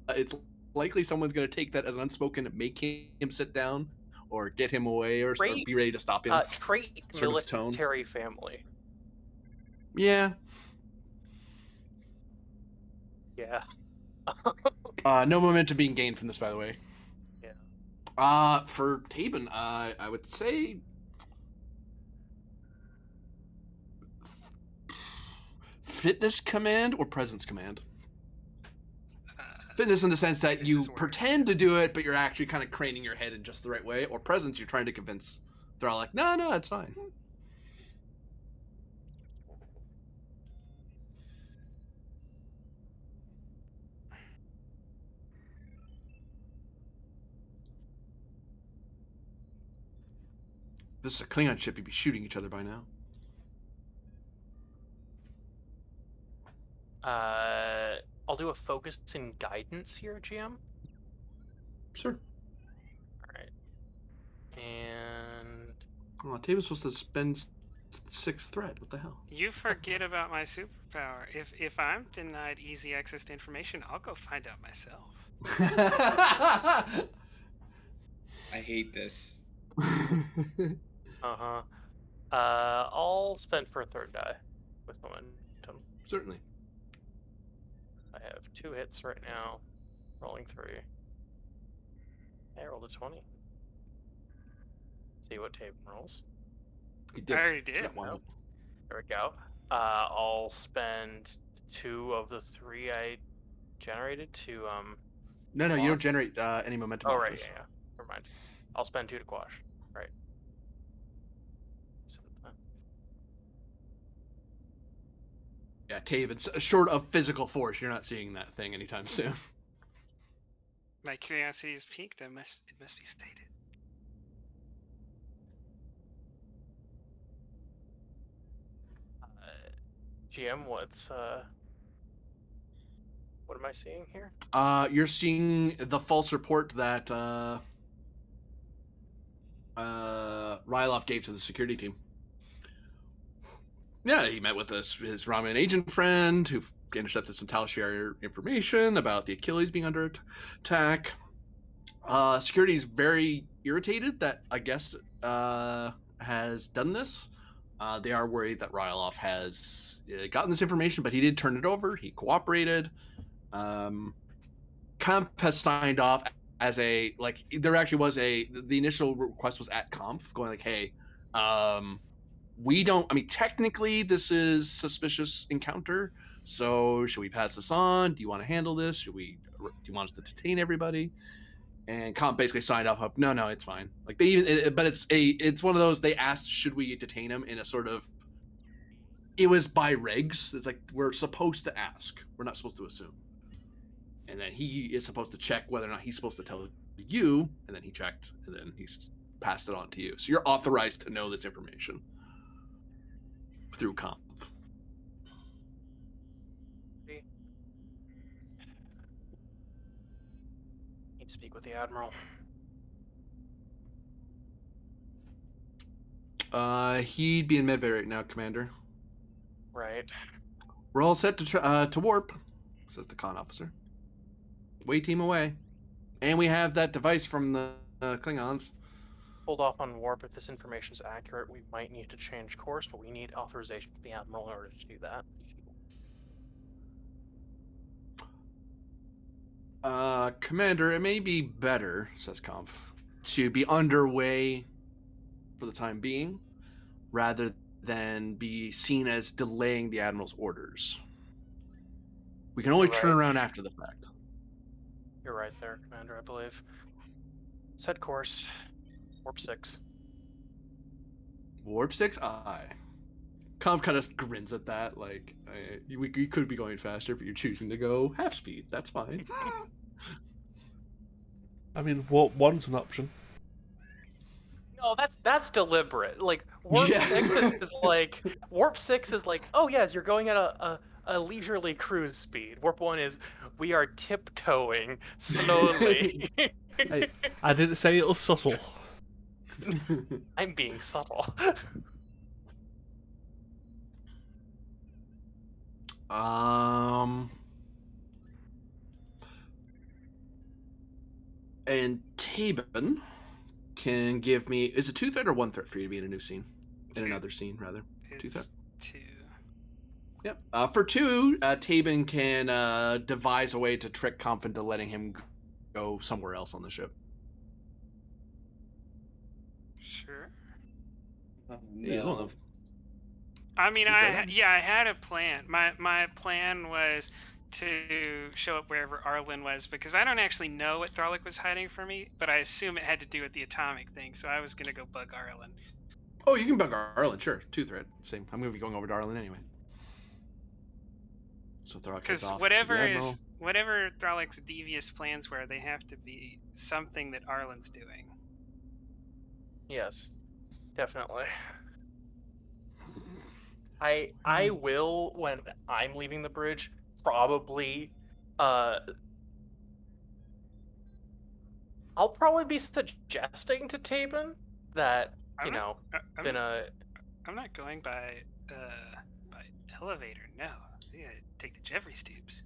it's likely someone's going to take that as an unspoken, make him sit down, or get him away, or be ready to stop him.
Trait
sort of tone.
military family.
Yeah.
Yeah.
No momentum being gained from this, by the way.
Yeah.
For Tabin, I would say fitness command or presence command. Fitness in the sense that
This
you
is work.
pretend to do it, but you're actually kind of craning your head in just the right way. Or presence, you're trying to convince Thrall, like, no, it's fine. This is a Klingon ship, you'd be shooting each other by now.
I'll do a focus in guidance here, GM.
Sure.
Alright. And
Oh, Taba's supposed to spend 6th threat. What the hell?
You forget about my superpower. If I'm denied easy access to information, I'll go find out myself.
I hate this.
uh-huh. I'll spend for a third die with momentum.
Certainly.
I have 2 hits right now. Rolling 3. I rolled a 20. See what Taven rolls.
He did.
I already
He
did.
got one.
Nope. There we go. I'll spend 2 of the 3 I generated to
No, you don't
quash.
generate any momentum
Oh
off
right,
this.
yeah. Never mind. I'll spend 2 to quash. Right.
Yeah, Taven's short of physical force. You're not seeing that thing anytime soon.
My curiosity is piqued. It must be stated.
GM, what am I seeing here?
You're seeing the false report that Ryloff gave to the security team. Yeah, he met with his Ramen agent friend who intercepted some Tal-Shiar information about the Achilles being under attack. Security is very irritated that a guest has done this. They are worried that Ryloff has gotten this information, but he did turn it over. He cooperated. Comp has signed off as a, like, there actually was the initial request was at Conf going like, hey, we don't, I mean, technically this is suspicious encounter, so should we pass this on? Do you want to handle this? Do you want us to detain everybody? And Comp basically signed off of, no, it's fine. Like, they even, but it's one of those, they asked, should we detain him, in a sort of, it was by regs. It's like, we're supposed to ask. We're not supposed to assume. And then he is supposed to check whether or not he's supposed to tell you, and then he checked, and then he's passed it on to you. So you're authorized to know this information through Comp.
Need to speak with the Admiral.
He'd be in medbay right now, Commander.
Right.
We're all set to warp, says the con officer. Way team away. And we have that device from the Klingons.
Hold off on warp. If this information is accurate, we might need to change course, but we need authorization from the Admiral in order to do that.
Commander, it may be better, says Kampf, to be underway for the time being, rather than be seen as delaying the Admiral's orders. We can only turn around after the fact.
You're right there, Commander, I believe. Set course. Warp 6.
Warp 6? Aye. Comp kind of grins at that, like, we could be going faster, but you're choosing to go half speed. That's fine.
I mean, Warp 1's an option.
No, that's deliberate. Like, Warp 6 is like, Warp 6 is like, oh yes, you're going at a leisurely cruise speed. Warp 1 is, we are tiptoeing slowly.
I didn't say it was subtle.
I'm being subtle.
And Taben can give me, is it 2 threat or 1 threat for you to be in a new scene? In another scene, rather. 2 threat.
2.
Yep. For 2, Taben can devise a way to trick Comp into letting him go somewhere else on the ship.
Sure.
No.
I mean, I had a plan. My plan was to show up wherever Arlen was, because I don't actually know what Thralic was hiding from me, but I assume it had to do with the atomic thing, so I was gonna go bug Arlen.
Oh, you can bug Arlen, sure. 2-threat. Same. I'm going to be going over to Arlen anyway. So Thralic heads
Because
off to the Admiral.
whatever Thralic's devious plans were, they have to be something that Arlen's doing.
Yes, definitely. I will, when I'm leaving the bridge, probably I'll probably be suggesting to Tabin that
I'm
been a
I'm not going by elevator. No, you gotta take the Jeffries tubes.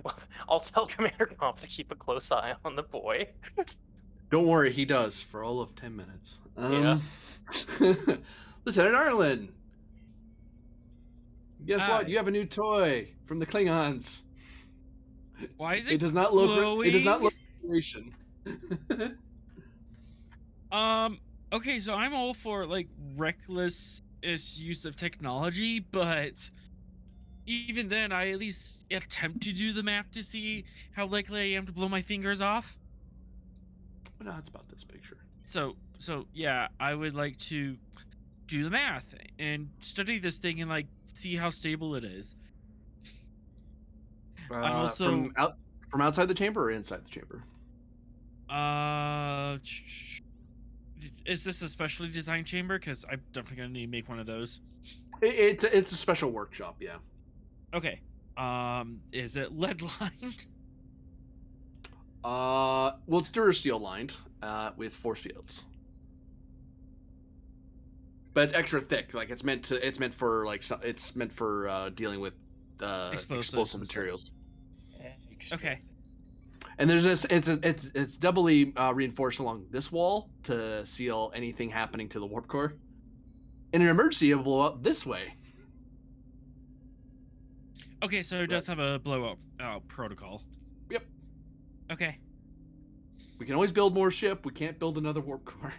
Well, I'll tell Commander Comp to keep a close eye on the boy.
Don't worry, he does for all of 10 minutes.
Yeah.
Lieutenant Arlen, guess
Hi.
what? You have a new toy from the Klingons.
Why is
It does not look.
glowing?
It does not look. Regulation.
Okay, so I'm all for like reckless use of technology, but even then, I at least attempt to do the math to see how likely I am to blow my fingers off.
No, it's about this picture.
So yeah, I would like to do the math and study this thing and like see how stable it is. I'm also
from outside the chamber or inside the chamber.
Is this a specially designed chamber? Because I'm definitely gonna need to make one of those.
It's a special workshop, yeah.
Okay. Is it lead lined?
Well, it's Durasteel lined, with force fields, but it's extra thick. Like it's meant for dealing with explosive materials.
Okay.
And there's this. It's doubly reinforced along this wall to seal anything happening to the warp core. In an emergency, it'll blow up this way.
Okay, so it does have a blow up protocol.
Yep.
Okay.
We can always build more ship. We can't build another warp core.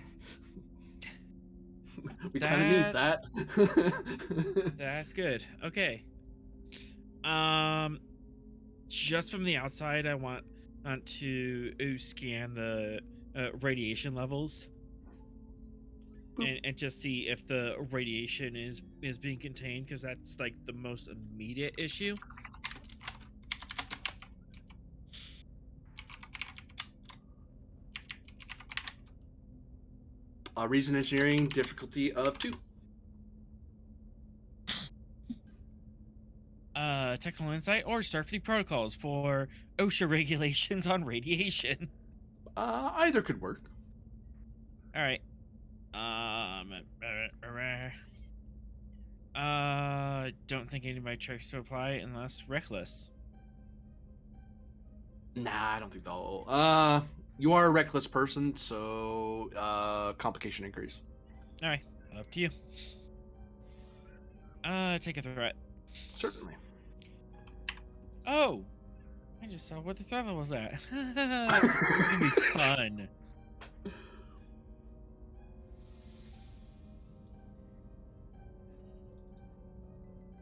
We kind of need that.
That's good. Okay. Just from the outside, I want to scan the radiation levels and just see if the radiation is being contained, because that's like the most immediate issue.
Reason engineering difficulty of 2.
Technical insight or Starfleet protocols for OSHA regulations on radiation.
Either could work.
All right. Don't think any of my tricks to apply unless reckless.
Nah, I don't think they'll. You are a reckless person, so complication increase.
All right, up to you. Take a threat.
Certainly.
Oh, I just saw what the threat level was at. This is gonna be fun.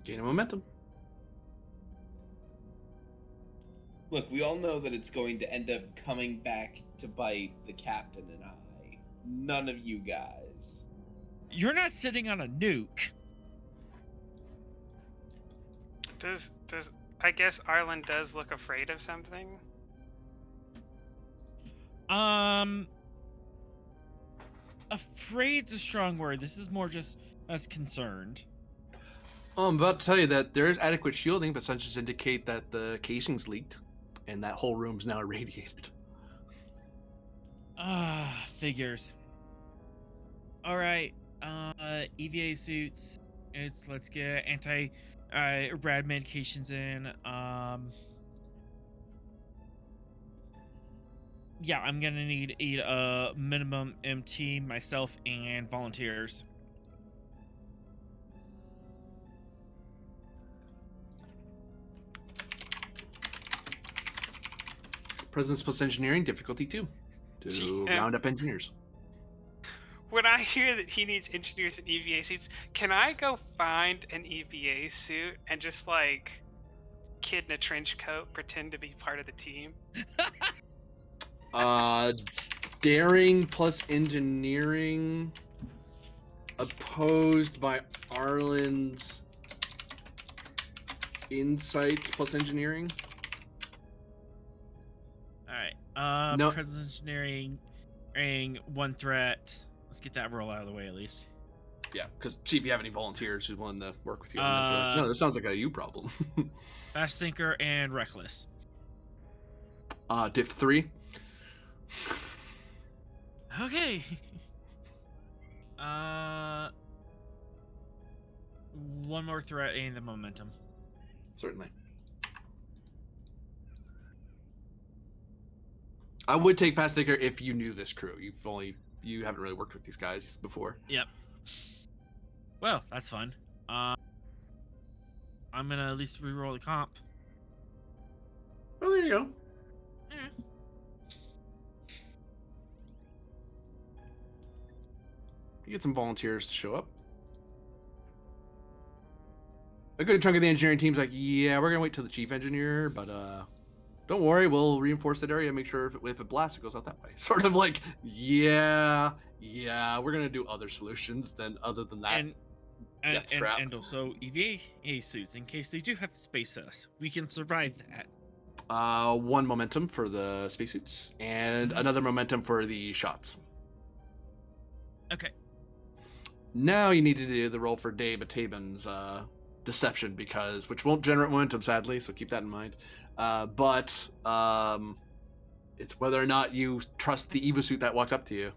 Gaining momentum.
Look, we all know that it's going to end up coming back to bite the captain and I. None of you guys.
You're not sitting on a nuke.
Does I guess Arlen does look afraid of something?
Afraid's a strong word. This is more just us concerned.
I'm about to tell you that there is adequate shielding, but sensors indicate that the casing's leaked, and that whole room's now irradiated.
Figures. All right. EVA suits. Let's get rad medications in. Yeah, I'm gonna need a minimum MT myself and volunteers.
Presence plus engineering difficulty 2 to round up engineers.
when I hear that he needs engineers and EVA suits, can I go find an EVA suit and just like kid in a trench coat pretend to be part of the team?
Daring plus engineering opposed by Arlen's insight plus engineering.
All right.
No.
Presence engineering, one threat. Let's get that roll out of the way at least.
Yeah, because see if you have any volunteers who's willing to work with you on this. No, this sounds like a you problem.
Fast thinker and reckless.
Diff 3.
Okay. One more threat and the momentum.
Certainly. I would take Fast Thinker if you knew this crew. You haven't really worked with these guys before.
Yep. Well, that's fun. I'm gonna at least reroll the comp.
Oh, there you go.
Yeah.
You get some volunteers to show up. A good chunk of the engineering team's like, yeah, we're gonna wait till the chief engineer, but don't worry, we'll reinforce that area, make sure if it blasts, it goes out that way. Sort of like, yeah, we're gonna do other solutions other than that.
And also EVA suits in case they do have to space us. We can survive that.
One momentum for the spacesuits and another momentum for the shots.
Okay.
Now you need to do the roll for Tabin's deception which won't generate momentum, sadly, so keep that in mind. But it's whether or not you trust the Evo suit that walks up to you.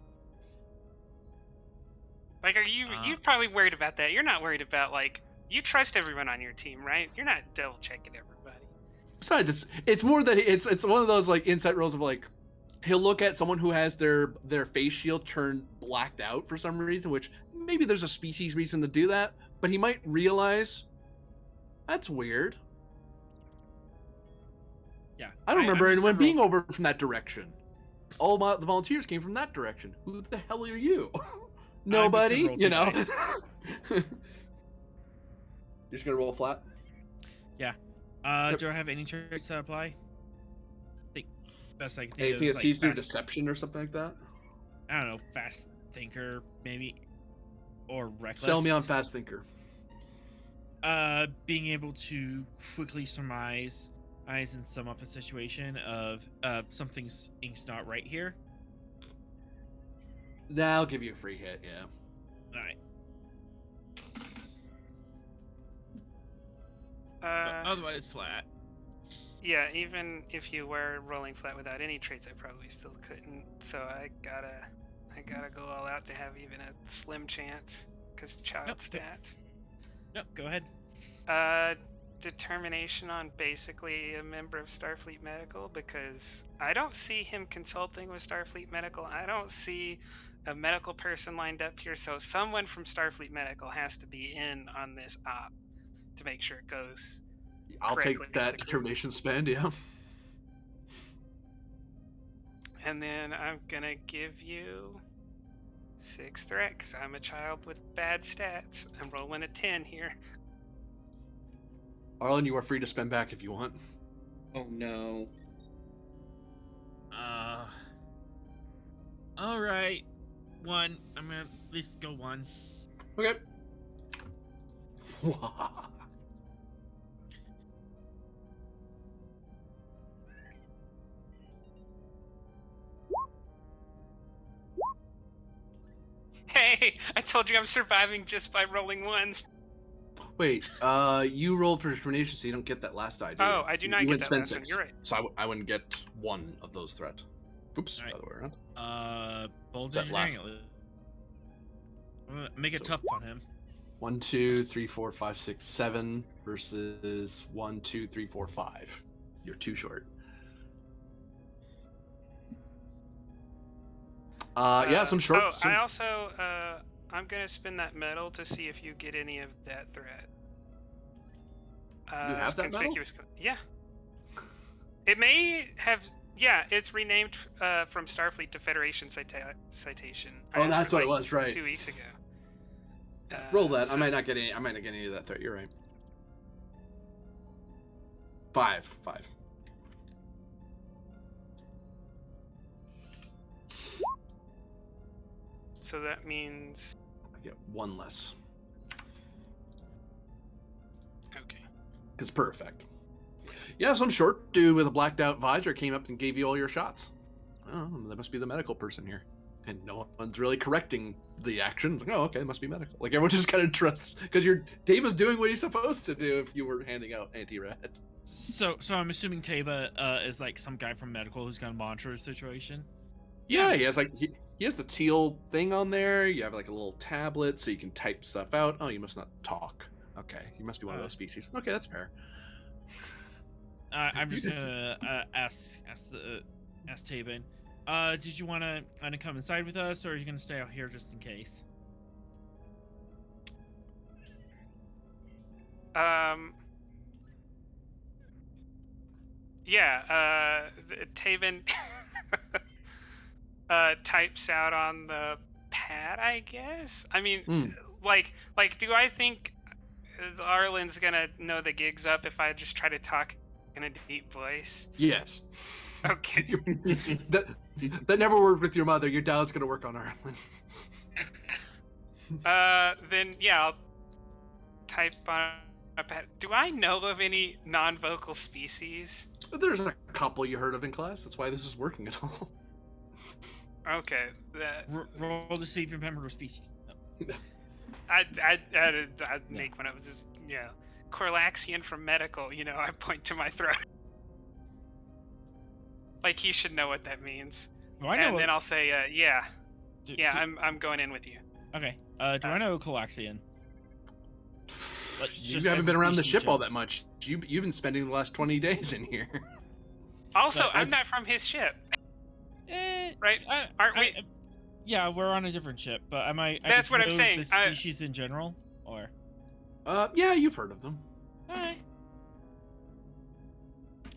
Like, are you're probably worried about that? You're not worried about, like, you trust everyone on your team, right? You're not double checking everybody.
Besides, it's more that it's one of those like insight rolls of like he'll look at someone who has their face shield turned blacked out for some reason, which maybe there's a species reason to do that, but he might realize that's weird.
Yeah.
I don't remember anyone being over from that direction. All the volunteers came from that direction. Who the hell are you? Nobody, you know. You're just gonna roll flat?
Yeah. Do I have any traits that apply? I think best I can think
anything
of
that
is
sees through
fast,
deception or something like that?
I don't know, fast thinker maybe, or reckless.
Sell me on fast thinker.
Being able to quickly surmise and sum up a situation of something's not right here.
That'll give you a free hit, yeah.
All right. But otherwise flat.
Yeah, even if you were rolling flat without any traits, I probably still couldn't. So I gotta go all out to have even a slim chance, because child stats.
Nope, go ahead.
Determination on basically a member of Starfleet Medical, because I don't see him consulting with Starfleet Medical. I don't see a medical person lined up here, so someone from Starfleet Medical has to be in on this op to make sure it goes.
I'll take that determination spend, yeah.
And then I'm gonna give you 6 threat, because I'm a child with bad stats. I'm rolling a 10 here.
Arlen, you are free to spend back if you want.
Oh no.
All right. 1. I'm gonna at least go 1.
Okay.
Hey, I told you I'm surviving just by rolling ones.
Wait, you rolled for determination, so you don't get that last die, do you?
Oh, I do not
you
get that
spend
last one.
6.
You're right.
So I wouldn't get 1 of those threat. Oops,
Right.
by the way around.
Bold
That last-
engineering. I'm gonna make it tough on him.
1, 2, 3, 4, 5, 6, 7 versus 1, 2, 3, 4, 5. You're too short. Yeah, some short.
Oh, I also, I'm gonna spin that medal to see if you get any of that threat.
You have that medal?
Yeah. It may have Yeah, it's renamed from Starfleet to Federation Citation. I
Oh,
asked
that's
for
what
it,
it
like,
was, right?
2 weeks ago.
Yeah, roll that. I
So-
might not get any. I might not get any of that threat. You're right. 5.
So that means
I get 1 less.
okay.
Because per effect. Yeah, some short dude with a blacked out visor came up and gave you all your shots. Oh, that must be the medical person here. And no one's really correcting the action. It's like, oh, okay, it must be medical. Like, everyone just kind of trusts, because Dave was doing what he's supposed to do if you were handing out anti-rat.
So I'm assuming Taba is like some guy from medical who's gonna monitor the situation.
Yeah, he
makes
has like
sense.
he has the teal thing on there. You have like a little tablet so you can type stuff out. Oh, you must not talk. Okay, you must be one of those species. Okay, that's fair.
I'm just gonna ask Taban. Did you wanna come inside with us, or are you gonna stay out here just in case?
Yeah, Taven types out on the pad, I guess. I mean, like, do I think Arlen's gonna know the gig's up if I just try to talk in a deep voice?
Yes.
Okay.
that never worked with your mother. Your dad's gonna work on Arlen.
Then yeah, I'll type on a pad. Do I know of any non-vocal species?
There's a couple you heard of in class. That's why this is working at all.
Okay.
Roll to see if you remember what species. No.
I'd make one. It was just, Corlaxian from medical. I point to my throat. Like, he should know what that means. Then I'll say, I'm going in with you.
Okay. Do I know Colaxian?
You haven't been around the ship all that much. You've been spending the last 20 days in here.
Also, I'm not from his ship. Right? Aren't we?
Yeah, we're on a different ship, but
That's what I'm saying.
The species in general, or?
Yeah, you've heard of them.
Alright.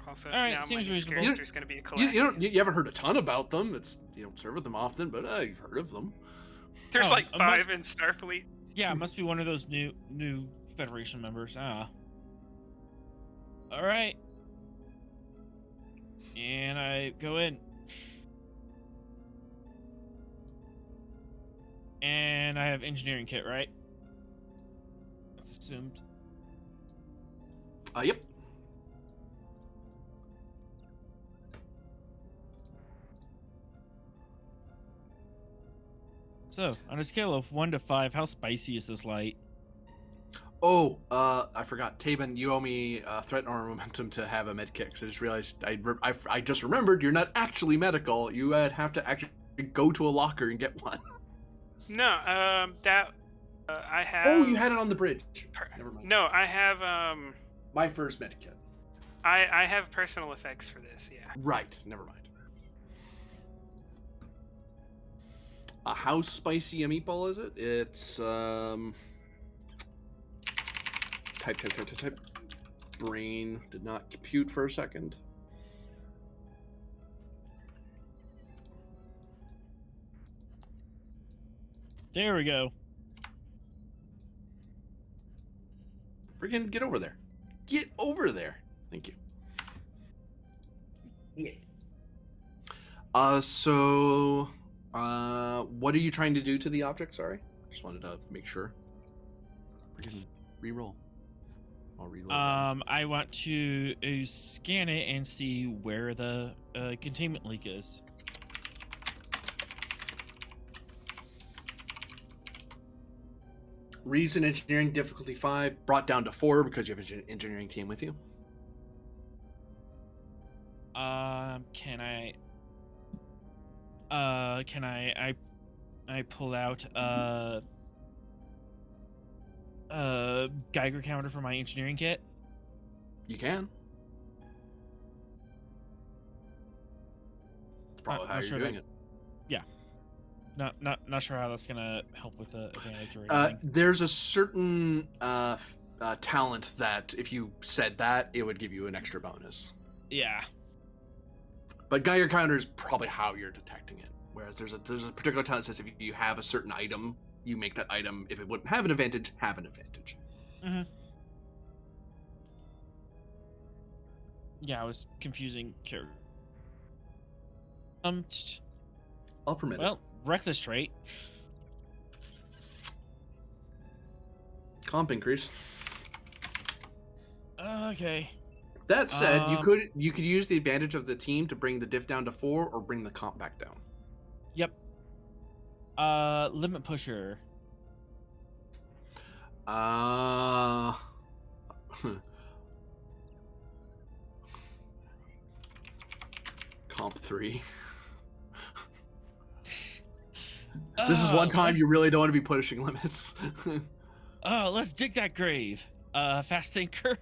Also,
Alright,
now
seems
my next
reasonable.
character's going to be a Colaxian.
You haven't heard a ton about them. You don't serve with them often, but you've heard of them.
There's like 5 in Starfleet.
Yeah, it must be one of those new Federation members. Alright. And I go in. And I have engineering kit, right? That's assumed.
Yep.
So, on a scale of 1 to 5, how spicy is this light?
Oh, I forgot. Taban, you owe me threat or momentum to have a med kit. 'Cause I just realized I just remembered you're not actually medical. You would have to actually go to a locker and get one.
No, I have.
Oh, you had it on the bridge. Never mind.
No, I have
My first med kit.
I have personal effects for this. Yeah.
Right. Never mind. How spicy a meatball is it? It's type. Brain did not compute for a second.
There we go.
Friggin' get over there. Get over there. Thank you.
Yeah.
What are you trying to do to the object? Sorry. Just wanted to make sure. Friggin' reroll. I'll reload.
I want to scan it and see where the containment leak is.
Reason engineering difficulty 5 brought down to 4 because you have an engineering team with you.
Can I pull out Geiger counter from my engineering kit?
You can. That's probably how you're doing it.
Yeah. Not sure how that's gonna help with the advantage or anything.
There's a certain talent that if you said that, it would give you an extra bonus.
Yeah.
But Geiger counter is probably how you're detecting it. Whereas there's a particular talent that says if you have a certain item, you make that item, if it wouldn't have an advantage, have an advantage.
Mm-hmm. Yeah, I was confusing character.
I'll permit
Well, reckless trait.
it. Comp increase.
Okay.
That said, you could use the advantage of the team to bring the diff down to 4 or bring the comp back down.
Yep. Limit pusher.
Comp 3. This is one time you really don't want to be pushing limits.
Let's dig that grave. Fast thinker.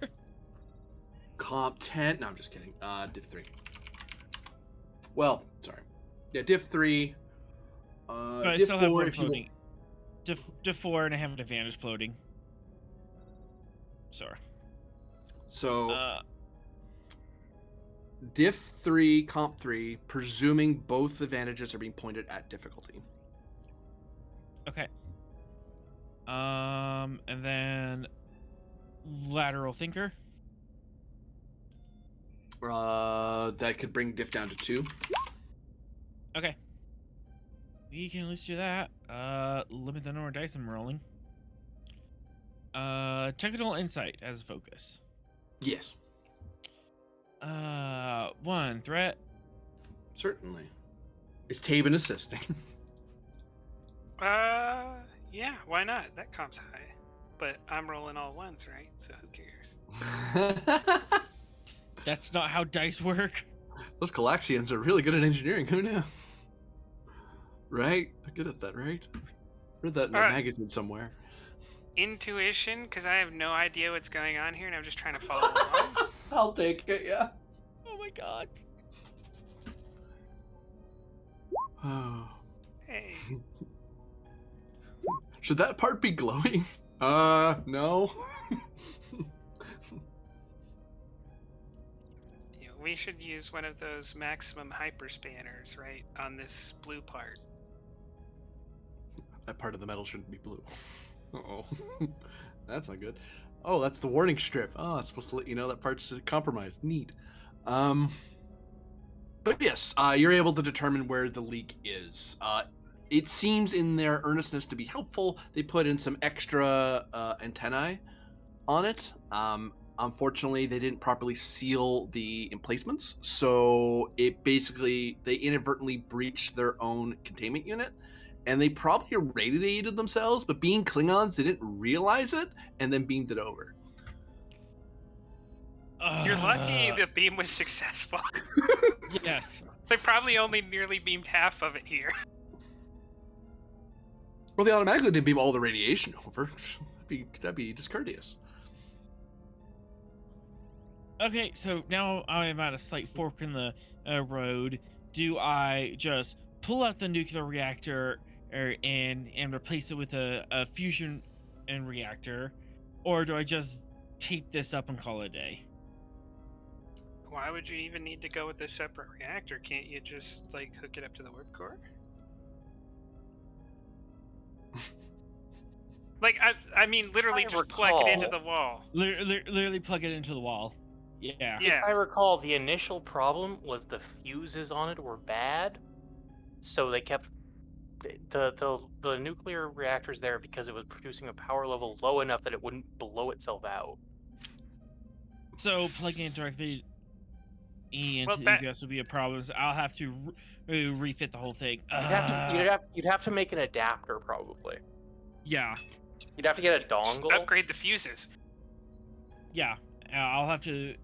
Comp 10. No, I'm just kidding. Diff 3. Well, sorry. Yeah, diff 3.
But I
diff
still have
4
one
if you
floating. Diff 4 and I have an advantage floating. Sorry.
So diff 3, comp 3, presuming both advantages are being pointed at difficulty.
Okay. And then lateral thinker.
That could bring diff down to 2.
Okay. We can at least do that. Limit the number of dice I'm rolling. Technical insight as a focus.
Yes.
1 threat.
Certainly. Is Taven assisting?
Yeah, why not? That comp's high. But I'm rolling all ones, right? So who cares?
That's not how dice work.
Those Galaxians are really good at engineering. Who knew? Right? They're good at that, right? Read that in a magazine somewhere.
Intuition, because I have no idea what's going on here, and I'm just trying to follow along.
I'll take it, yeah.
Oh my god.
Oh.
Hey.
Should that part be glowing? No.
We should use one of those maximum hyperspanners, right, on this blue part.
That part of the metal shouldn't be blue. Uh-oh. That's not good. Oh, that's the warning strip. Oh, it's supposed to let you know that part's compromised. Neat. But yes, you're able to determine where the leak is. It seems in their earnestness to be helpful, they put in some extra antennae on it. Unfortunately, they didn't properly seal the emplacements, so it basically, they inadvertently breached their own containment unit, and they probably irradiated themselves, but being Klingons, they didn't realize it, and then beamed it over.
You're lucky the beam was successful.
Yes.
They probably only nearly beamed half of it here.
Well, they automatically didn't beam all the radiation over. That'd be discourteous.
Okay, so now I'm at a slight fork in the road. Do I just pull out the nuclear reactor and replace it with a fusion and reactor, or do I just tape this up and call it a day?
Why would you even need to go with a separate reactor? Can't you just, like, hook it up to the warp core? Like, I mean, literally just plug it into the wall.
Literally plug it into the wall. Yeah.
If I recall, the initial problem was the fuses on it were bad, so they kept the nuclear reactors there because it was producing a power level low enough that it wouldn't blow itself out.
So plugging it directly into the EBS would be a problem. So I'll have to refit the whole thing.
You'd have to make an adapter probably.
Yeah.
You'd have to get a dongle.
Just upgrade the fuses.
Yeah, I'll have to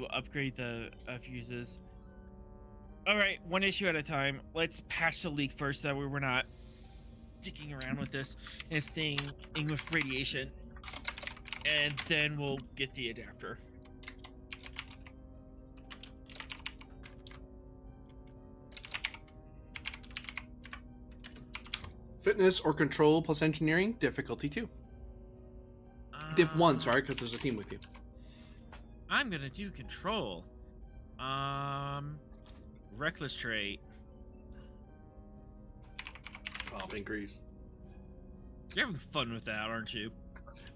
upgrade the fuses. All right, one issue at a time. Let's patch the leak first, that way we're not dicking around with this and staying in with radiation, and then we'll get the adapter.
Fitness or control plus engineering, difficulty 2. Diff 1, sorry, because there's a team with you.
I'm gonna do control. Reckless trait.
Comp increase.
You're having fun with that, aren't you?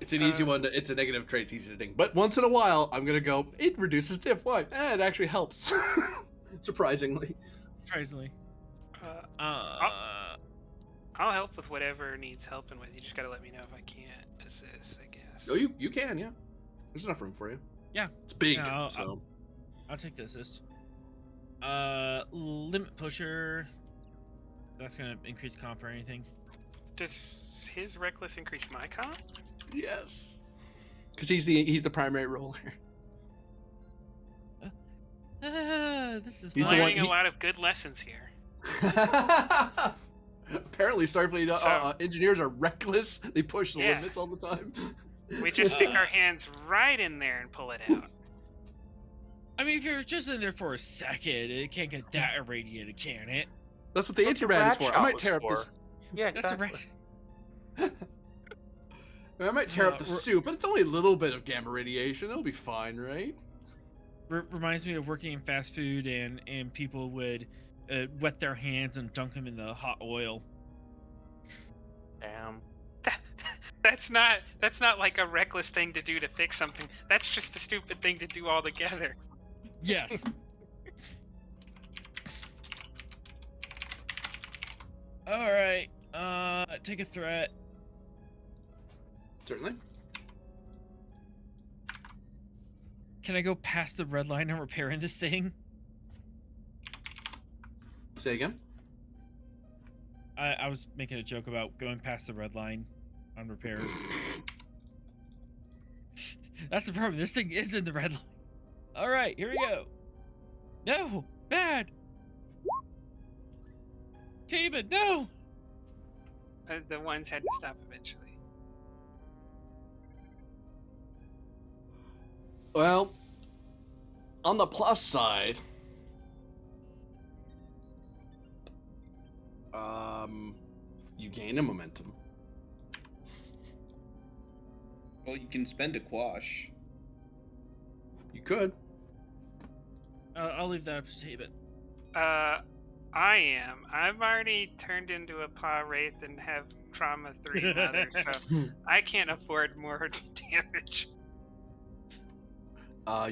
It's an easy one. It's a negative trait. It's easy to ding. But once in a while, I'm gonna go. It reduces diff. Why? It actually helps. Surprisingly.
Surprisingly.
I'll help with whatever needs helping with. You just gotta let me know if I can't assist, I guess.
Oh, you can, yeah. There's enough room for you.
Yeah.
It's big,
Yeah,
so.
I'll take the assist. Limit pusher. That's gonna increase comp or anything.
Does his reckless increase my comp?
Yes. Because he's the primary roller.
This is
He's
fun.
the
Learning
one-
a lot of good lessons here.
Apparently, Starfleet engineers are reckless. They push the
Yeah.
limits all the time.
We just stick our hands right in there and pull it out.
I mean, if you're just in there for a second, it can't get that irradiated, can it?
That's what the
That's what
anti-rad is
rat
for. I might
shot
tear up
was
this.
Yeah,
That's the
exactly.
right.
I might tear up the suit, but it's only a little bit of gamma radiation. It'll be fine, right?
Reminds me of working in fast food, and people would wet their hands and dunk them in the hot oil.
Damn.
That's not like a reckless thing to do to fix something. That's just a stupid thing to do altogether.
Yes. All right. Take a threat.
Certainly.
Can I go past the red line and repairing this thing?
Say again.
I was making a joke about going past the red line on repairs. That's the problem. This thing is in the red line. All right, here we go. No, bad. Taman, no.
The ones had to stop eventually.
Well, on the plus side, you gain a momentum.
Well, you can spend a quash.
You could.
I'll leave that up to Taman.
I am. I've already turned into a paw wraith and have trauma 3 mother, so I can't afford more damage.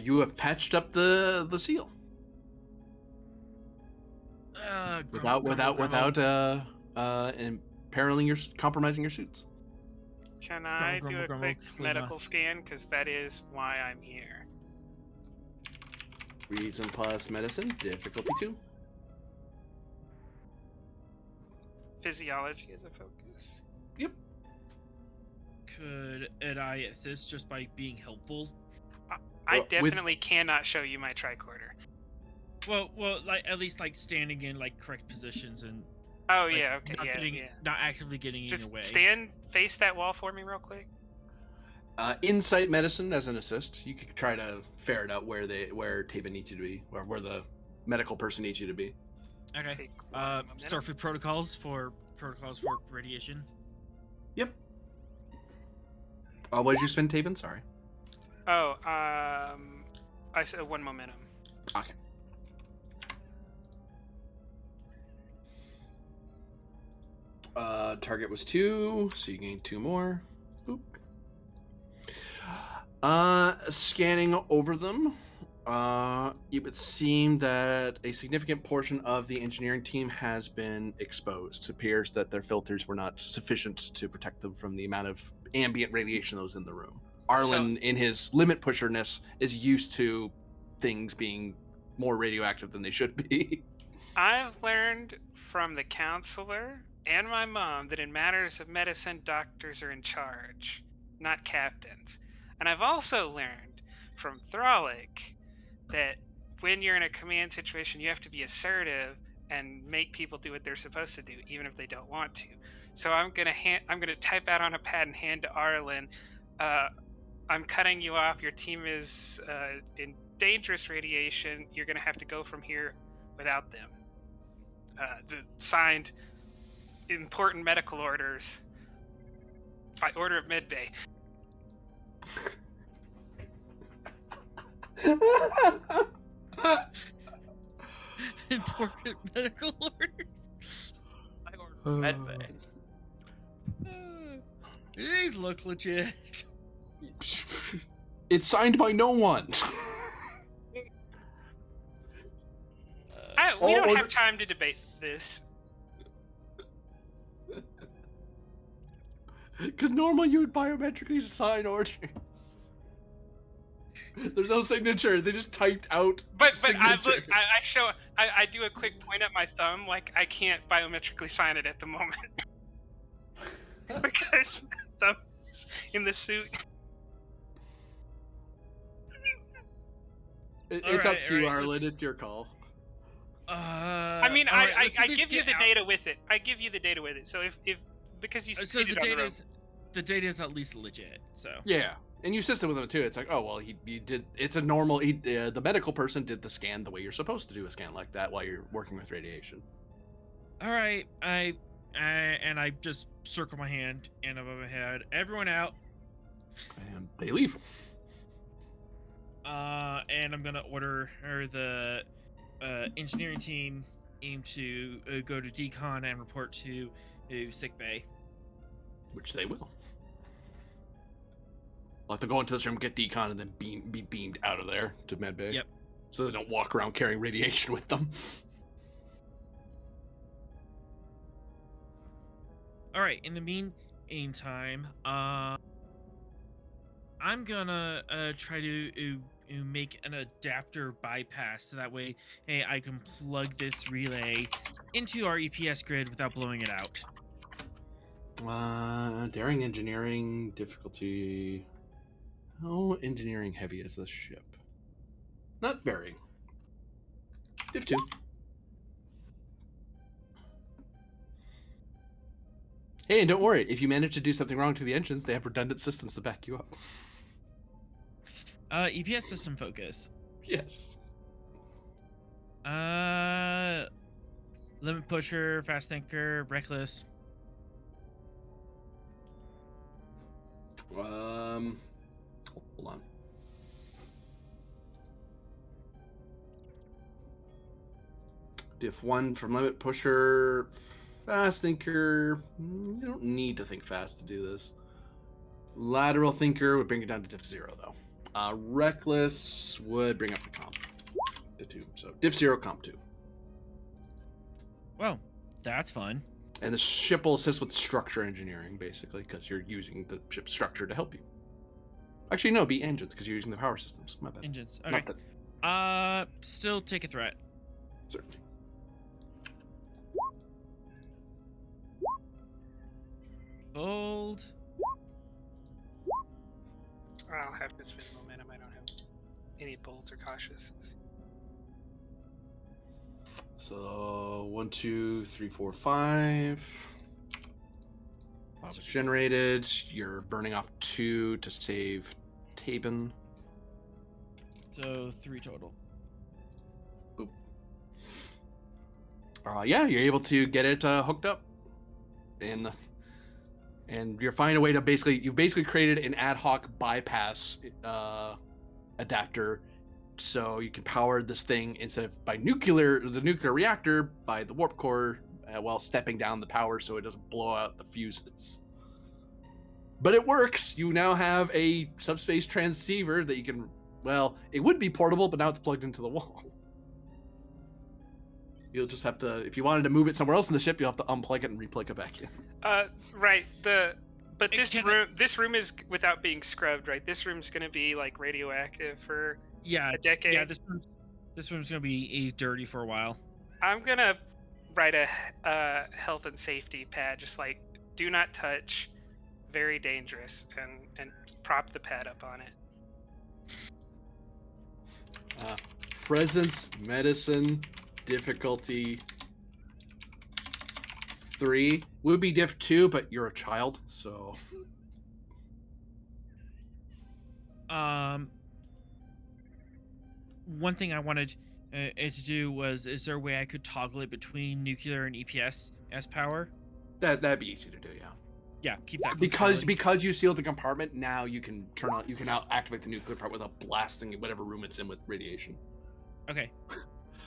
You have patched up the seal without imperiling compromising your suits.
Can I
Grumble,
do a
grumble,
quick
grumble,
medical scan? Because that is why I'm here.
Reason plus medicine, difficulty 2.
Physiology is a focus.
Yep.
Could I assist just by being helpful?
I
with-
definitely cannot show you my tricorder.
Well, like at least like standing in like correct positions and
Oh
like,
yeah, okay, yeah.
not actively getting in
Just
your way.
face that wall for me real quick.
Insight medicine as an assist. You could try to ferret out where Taven needs you to be, or where the medical person needs you to be.
Okay.
Take one momentum.
Starfleet protocols for radiation.
Yep. What did you spend, Taven? Sorry.
Oh, I said 1 momentum.
Okay. Target was 2, so you gain 2 more. Boop. Scanning over them, it would seem that a significant portion of the engineering team has been exposed. It appears that their filters were not sufficient to protect them from the amount of ambient radiation that was in the room. Arlen, in his limit pusherness, is used to things being more radioactive than they should be.
I've learned from the counselor and my mom that in matters of medicine, doctors are in charge, not captains. And I've also learned from Thralic that when you're in a command situation, you have to be assertive and make people do what they're supposed to do, even if they don't want to. So I'm gonna type out on a pad and hand to Arlen. I'm cutting you off. Your team is in dangerous radiation. You're gonna have to go from here without them. Signed, important medical orders by order of Medbay.
important medical orders.
I ordered medbay.
These look legit.
It's signed by no one.
We don't
Or-
have time to debate this.
Because normally you would biometrically sign orders. There's no signature. They just typed out.
But I
signature.
look, I do a quick point at my thumb, like I can't biometrically sign it at the moment because my thumb's in the suit.
It's up to you,
alright,
Arlen. It's your call.
I mean,
alright,
I
let's at
give
least
you
get
the
out-
data with it. I give you the data with it. So if because you
So
succeeded
the
on the
data
road.
is the data is at least legit. So
Yeah, and you system with them too. It's like, oh well, he did. It's a normal. The medical person did the scan the way you're supposed to do a scan like that while you're working with radiation.
all right, I just circle my hand and above my head. Everyone out.
And they leave.
And I'm gonna order the engineering team aim to go to decon and report to sick bay.
Which they will. I'll have to go into this room, get decon, and then be beamed out of there to medbay.
Yep.
So they don't walk around carrying radiation with them.
All right. In the meantime, I'm gonna try to make an adapter bypass so that way, hey, I can plug this relay into our EPS grid without blowing it out.
Daring engineering difficulty. How engineering heavy is this ship? Not very. Div 2. Hey, and don't worry. If you manage to do something wrong to the engines, they have redundant systems to back you up.
EPS system focus.
Yes.
Limit pusher, fast thinker, reckless.
Hold on. Diff 1 from limit pusher, fast thinker. You don't need to think fast to do this. Lateral thinker would bring it down to diff 0 though. Reckless would bring up the comp to 2. So diff 0, comp 2.
Well, that's fun.
And the ship will assist with structure engineering, basically, because you're using the ship's structure to help you. Actually, no, be engines, because you're using the power systems. My bad.
Engines.
Not
Okay.
that,
Still take a threat.
certainly.
Bold.
I'll have this with momentum. I don't have any bolts or cautious.
So 1, 2, 3, 4, 5. Was generated. You're burning off 2 to save Tabin.
So 3 total.
Boop. Yeah, you're able to get it hooked up, and you're finding a way to you've basically created an ad hoc bypass adapter, so you can power this thing instead of by the nuclear reactor by the warp core while stepping down the power so it doesn't blow out the fuses. But it works. You now have a subspace transceiver that you can. Well, it would be portable, but now it's plugged into the wall. You'll just have to, if you wanted to move it somewhere else in the ship, you'll have to unplug it and replug it back in.
Right. But this room is without being scrubbed, right? This room's gonna be like radioactive for a decade.
Yeah, this room's gonna be dirty for a while.
I'm gonna write a health and safety pad, just like do not touch, very dangerous, and prop the pad up on it.
Presence, medicine, difficulty 3 would be diff 2, but you're a child, so.
One thing I wanted it to do was, is there a way I could toggle it between nuclear and EPS as power?
That'd be easy to do, yeah.
Yeah, keep that.
Because you sealed the compartment, now you can now activate the nuclear part without blasting whatever room it's in with radiation.
Okay.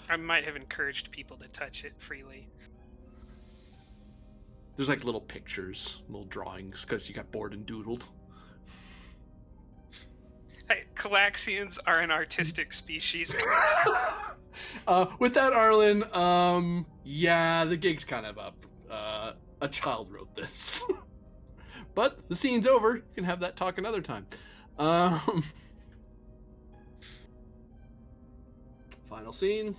I might have encouraged people to touch it freely.
There's like little pictures, little drawings, because you got bored and doodled.
Hey, Calaxians are an artistic species.
With that, Arlen, yeah, the gig's kind of up. A child wrote this. But the scene's over. You can have that talk another time. Final scene.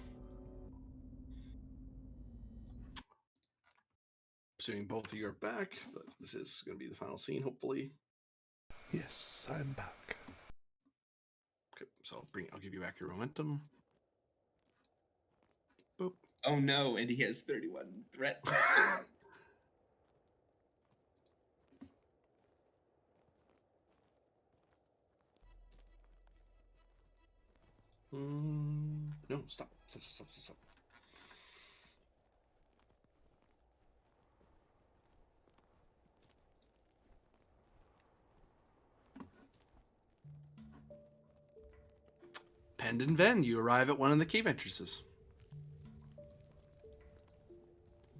Assuming both of you are back, but this is going to be the final scene, hopefully.
Yes, I'm back.
Okay, so I'll give you back your momentum. Boop.
Oh no, and he has 31 threat.
No, stop. Stop. Pend and Ven, you arrive at one of the cave entrances.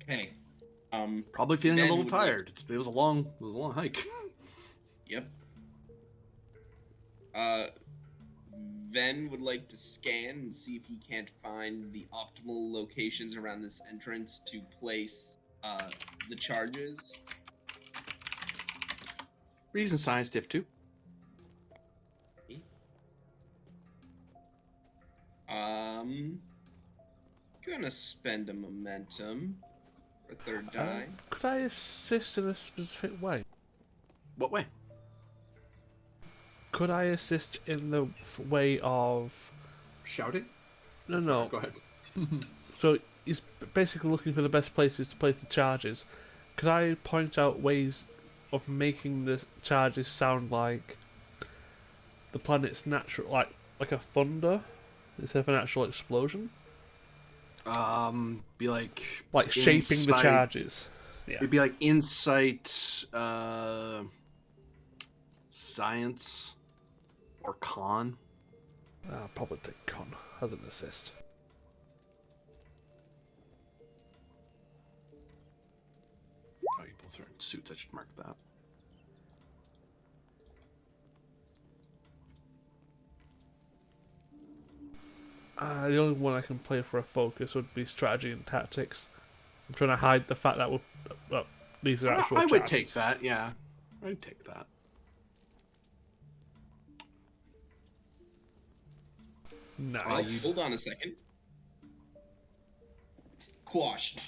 Okay.
Probably feeling
Ven
a little
would like-
tired. It was a long hike.
Yep. Ven would like to scan and see if he can't find the optimal locations around this entrance to place the charges.
Reason science diff 2.
Gonna spend a momentum for third die.
Could I assist in a specific way?
What way?
Could I assist in the way of...
Shouting?
No.
Go ahead.
So he's basically looking for the best places to place the charges. Could I point out ways of making the charges sound like the planet's natural, like a thunder instead of an actual explosion?
Be like
shaping the charges. Yeah.
It'd be like insight, science, or con.
I'll probably take con as an assist.
Oh, you both are in suits. I should mark that.
The only one I can play for a focus would be strategy and tactics. I'm trying to hide the fact that these are actual
I would
charges.
take that, yeah. I'd take that.
Nice.
Hold on a second. Quashed.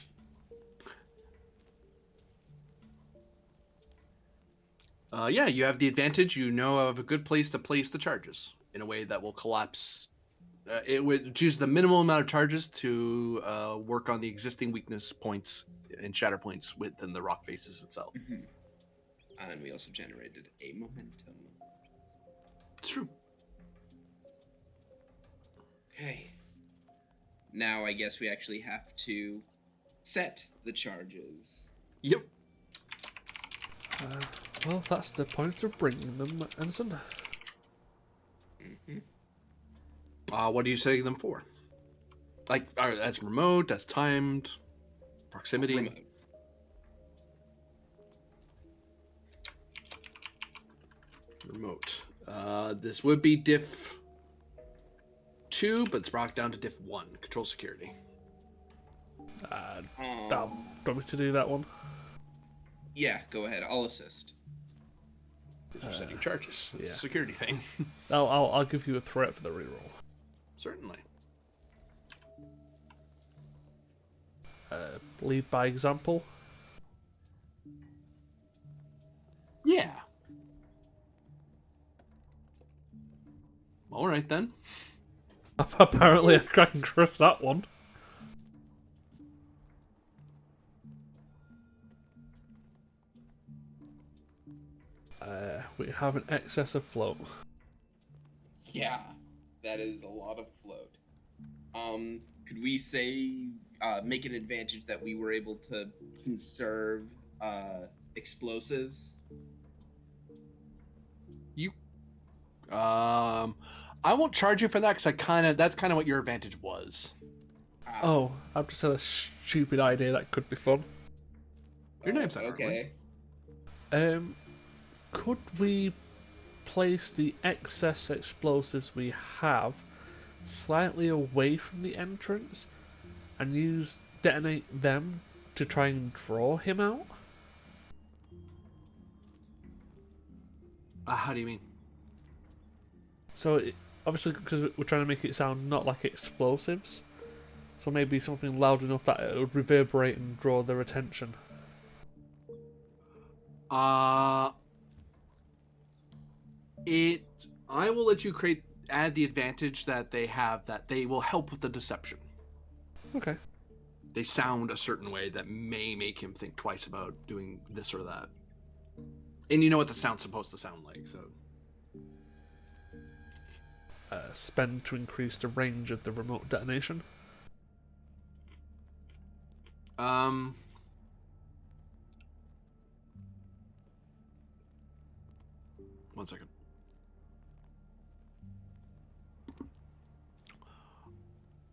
Yeah, you have the advantage. You know of a good place to place the charges in a way that will collapse. It would choose the minimal amount of charges to work on the existing weakness points and shatter points within the rock faces itself.
Mm-hmm. And we also generated a momentum.
It's true.
Okay. Now I guess we actually have to set the charges.
Yep.
Well, that's the point of bringing them, Ensign.
Mm-hmm.
What are you setting them for? Like, that's remote, that's timed, proximity.
Remote.
Remote. This would be diff 2, but it's brought down to diff 1. Control security.
Do you want me to do that one?
Yeah, go ahead. I'll assist.
You're setting charges. It's
yeah.
a security thing.
I'll give you a threat for the reroll.
Certainly.
Lead by example.
Yeah. All right then.
Apparently, I can crush that one. We have an excess of float.
Yeah, that is a lot of float. Could we say make an advantage that we were able to conserve explosives?
I won't charge you for that because that's kind of what your advantage was.
Oh, I've just had a stupid idea that could be fun.
Your name's not
okay.
Could we place the excess explosives we have slightly away from the entrance and detonate them to try and draw him out?
How do you mean?
So, obviously, because we're trying to make it sound not like explosives, so maybe something loud enough that it would reverberate and draw their attention.
I will let you add the advantage that they have, that they will help with the deception.
Okay.
They sound a certain way that may make him think twice about doing this or that. And you know what the sound's supposed to sound like, so.
Spend to increase the range of the remote detonation.
One second.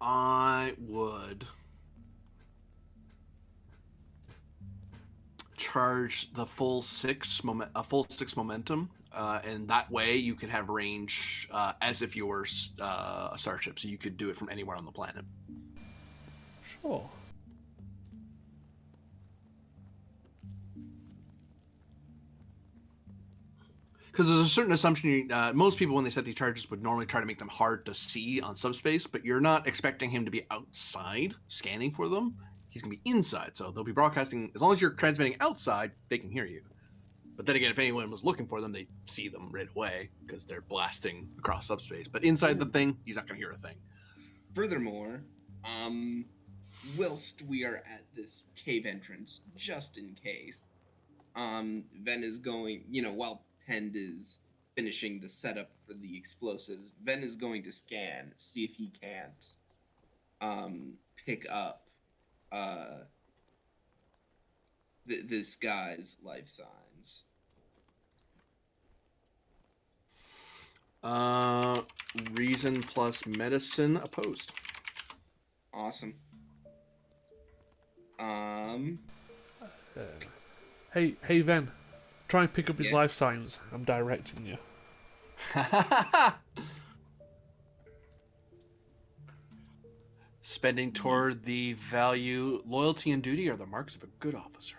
I would charge the full six momentum, and that way you could have range as if you were a starship, so you could do it from anywhere on the planet.
Sure.
Because there's a certain assumption, most people when they set these charges would normally try to make them hard to see on subspace, but you're not expecting him to be outside scanning for them. He's going to be inside, so they'll be broadcasting. As long as you're transmitting outside, they can hear you. But then again, if anyone was looking for them, they see them right away because they're blasting across subspace. But inside the thing, he's not going to hear a thing.
Furthermore, whilst we are at this cave entrance, just in case, Ven is going, while Pend is finishing the setup for the explosives, Ven is going to scan, see if he can't pick up this guy's life signs.
Reason plus medicine opposed.
Awesome.
Hey, Ven. Try and pick up his life signs. I'm directing you.
Spending toward the value, loyalty, and duty are the marks of a good officer.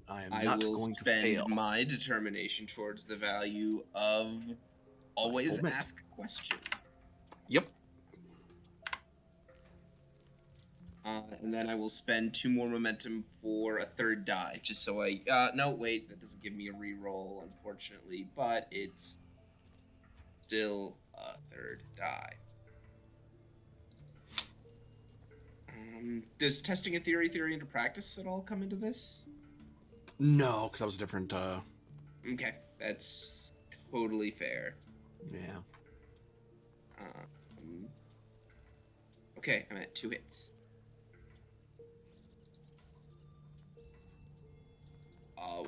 I am not going to fail.
I will spend my determination towards the value of always ask questions.
Yep.
And then I will spend 2 more momentum for a third die, just so I... no, wait, that doesn't give me a reroll, unfortunately, but it's still a third die. Does testing a theory into practice at all come into this?
No, because that was a different...
Okay, that's totally fair.
Yeah.
Okay, I'm at 2 hits.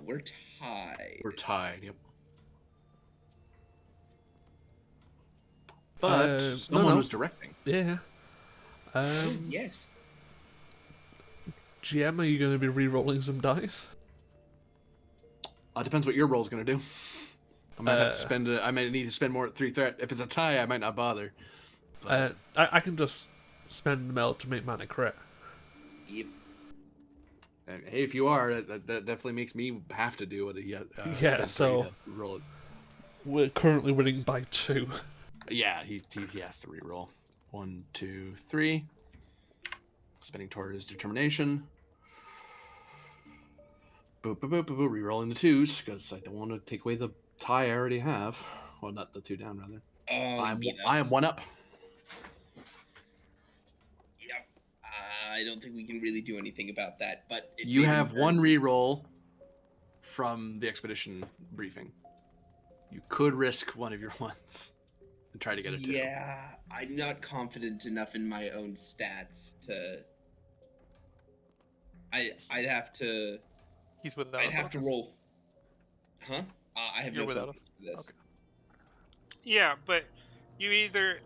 We're tied.
We're tied, yep. But someone was directing.
Yeah.
Yes.
GM, are you going to be re-rolling some dice?
Depends what your roll's going to do. I might have to spend. I might need to spend more at 3 threat. If it's a tie, I might not bother.
I can just spend meld to make mana crit.
Yep.
Hey, if you are, that definitely makes me have to do it.
Yeah, so
roll it.
We're currently winning by 2.
Yeah, he has to re-roll. 1, 2, 3. Spending toward his determination. Boop, boop, boop, boop, boop. Re-rolling the 2s because I don't want to take away the tie I already have. Well, not the 2 down, rather. I am 1 up.
Yep. I don't think we can really do anything about that, but...
You have 1 re-roll from the expedition briefing. You could risk one of your ones and try to get a 2.
Yeah, I'm not confident enough in my own stats to... I'd have to...
He's without
I'd have to roll... Huh? I have
You're
no
without
focus for this.
Okay.
Yeah, but you either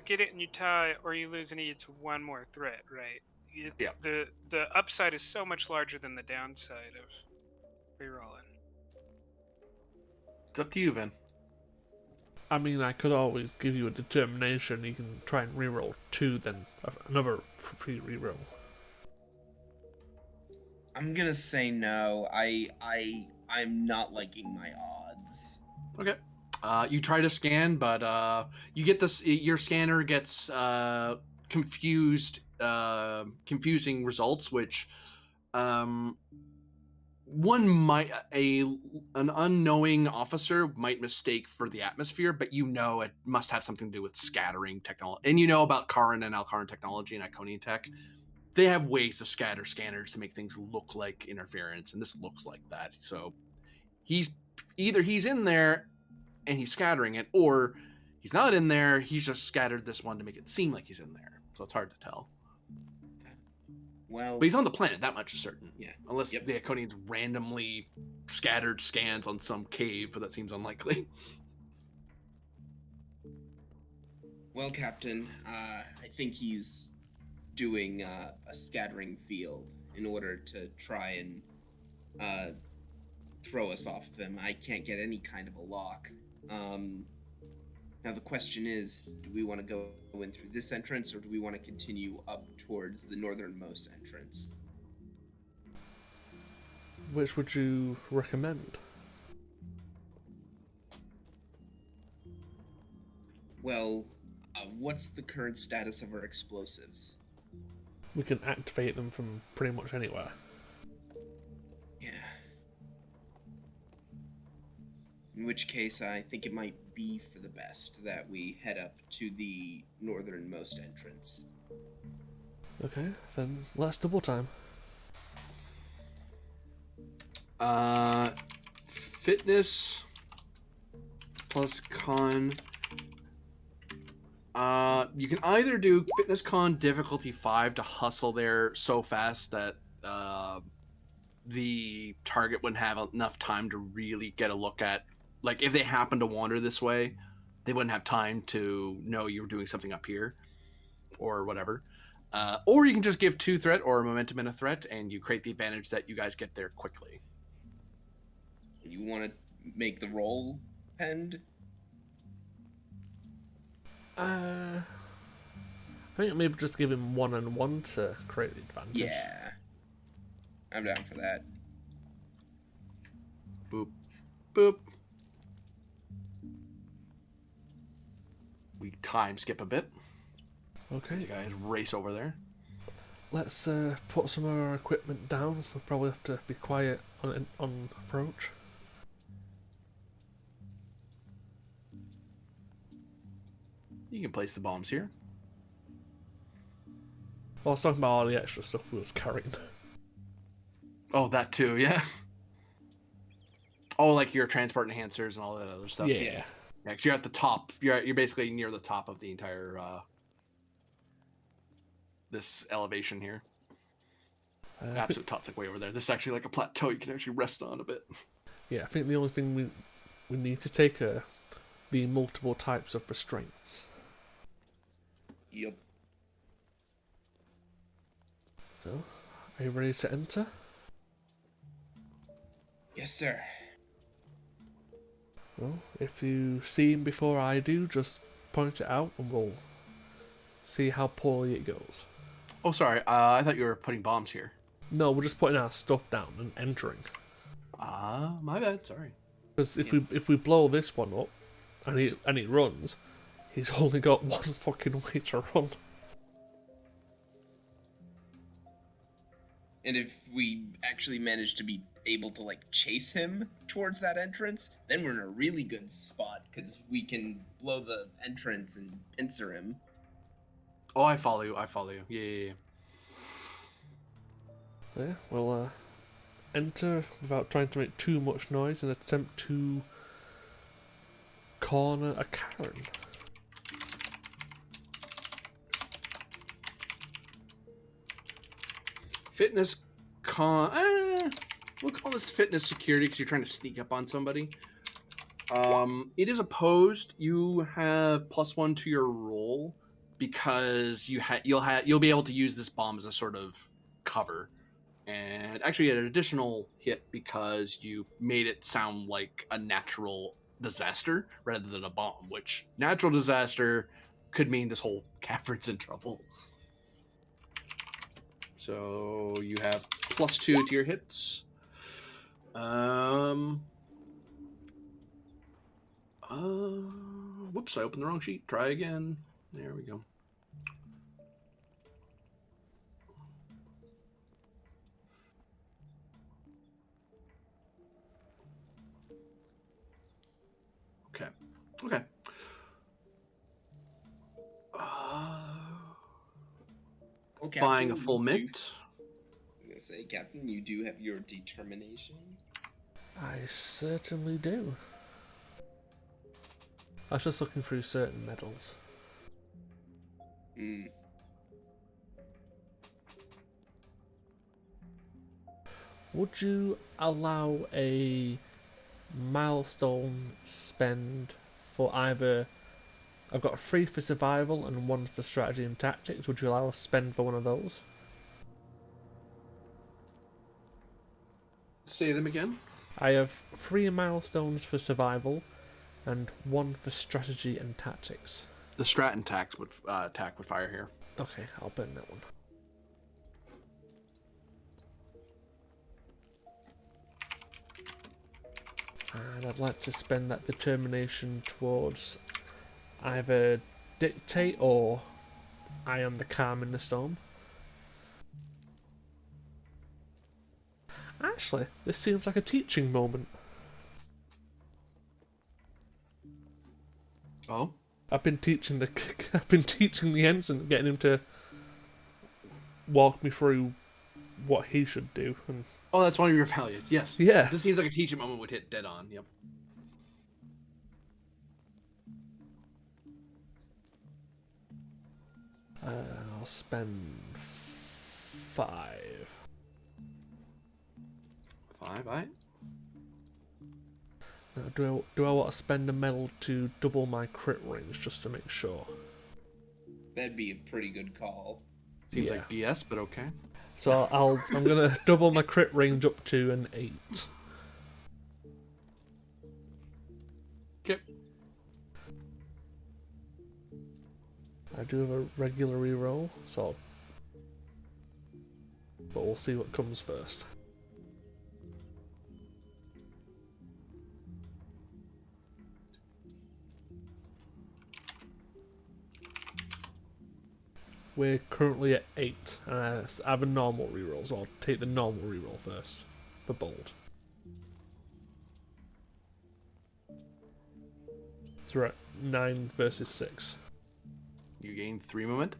get it and you tie, or you lose and it's one more threat, right? It's
Yeah.
the upside is so much larger than the downside of rerolling.
It's up to you, Vin.
I mean, I could always give you a determination. You can try and reroll 2, then another free reroll.
I'm gonna say no. I'm not liking my odds.
Okay. You try to scan, but you get this. Your scanner gets confusing results, which one might an unknowing officer might mistake for the atmosphere, but you know it must have something to do with scattering technology. And you know about Karin and Alkarin technology and Iconian tech. They have ways to scatter scanners to make things look like interference, and this looks like that. So he's he's in there and he's scattering it, or he's not in there, he's just scattered this one to make it seem like he's in there. So it's hard to tell.
Well,
But he's on the planet, that much is certain.
Yeah.
Unless
Yep.
the Iconians randomly scattered scans on some cave, but that seems unlikely.
well, Captain, I think he's doing a scattering field in order to try and throw us off of him. I can't get any kind of a lock. Now the question is, do we want to go in through this entrance, or do we want to continue up towards the northernmost entrance?
Which would you recommend?
Well, what's the current status of our explosives?
We can activate them from pretty much anywhere.
Yeah. In which case, I think it might be for the best that we head up to the northernmost entrance.
Okay, then let's double time.
Fitness plus con. You can either do fitness con difficulty 5 to hustle there so fast that the target wouldn't have enough time to really get a look at. Like, if they happen to wander this way, they wouldn't have time to know you were doing something up here or whatever. Or you can just give 2 threat or momentum and a threat, and you create the advantage that you guys get there quickly.
You want to make the roll pend?
I think maybe just give him 1 and 1 to create the advantage.
Yeah. I'm down for that.
Boop. Boop. We time skip a bit.
Okay.
You guys race over there.
Let's put some of our equipment down. We'll probably have to be quiet on approach.
You can place the bombs here.
I was talking about all the extra stuff we was carrying.
Oh, that too, yeah. Oh, like your transport enhancers and all that other stuff.
Yeah.
Yeah, because you're at the top. You're basically near the top of the entire this elevation here. Absolute top's like way over there. This is actually like a plateau you can actually rest on a bit.
Yeah, I think the only thing we need to take are the multiple types of restraints.
Yep.
So, are you ready to enter?
Yes, sir.
Well, if you see him before I do, just point it out and we'll see how poorly it goes.
Oh, sorry. I thought you were putting bombs here.
No, we're just putting our stuff down and entering.
My bad. Sorry.
Because if we blow this one up and he runs, he's only got one fucking way to run.
And if we actually manage to be able to like chase him towards that entrance, then we're in a really good spot because we can blow the entrance and pincer him.
Oh, I follow you. Yeah.
So yeah, we'll enter without trying to make too much noise and attempt to corner a Karen.
Fitness con. We'll call this fitness security because you're trying to sneak up on somebody. It is opposed. You have +1 to your roll because you'll be able to use this bomb as a sort of cover, and actually an additional hit because you made it sound like a natural disaster rather than a bomb. Which natural disaster could mean this whole cavern's in trouble. So you have +2 to your hits. Whoops, I opened the wrong sheet. Try again. There we go. Okay. Okay.
Well,
Buying a
Captain,
full
you
mint.
I'm gonna say, Captain, you do have your determination.
I certainly do. I was just looking through certain medals.
Hmm.
Would you allow a milestone spend for either? I've got 3 for survival and 1 for strategy and tactics. Would you allow a spend for one of those?
Say them again.
I have 3 milestones for survival and 1 for strategy and tactics.
The strat and attack would fire here.
Okay, I'll burn that one. And I'd like to spend that determination towards either dictate or I am the calm in the storm. Actually, this seems like a teaching moment.
Oh?
I've been teaching the ensign, getting him to walk me through what he should do. And
Oh, that's one of your values. Yes.
yeah,
This seems like a teaching moment would hit dead on. Yep.
I'll spend 5.
5, alright.
Now, do I want to spend a medal to double my crit range just to make sure?
That'd be a pretty good call.
Seems
Yeah.
like BS, but okay.
So I'm gonna double my crit range up to an 8.
Okay.
I do have a regular reroll, but we'll see what comes first. We're currently at 8, and I have a normal reroll, so I'll take the normal reroll first for bold. So we're at 9 versus 6.
You gain 3 moment.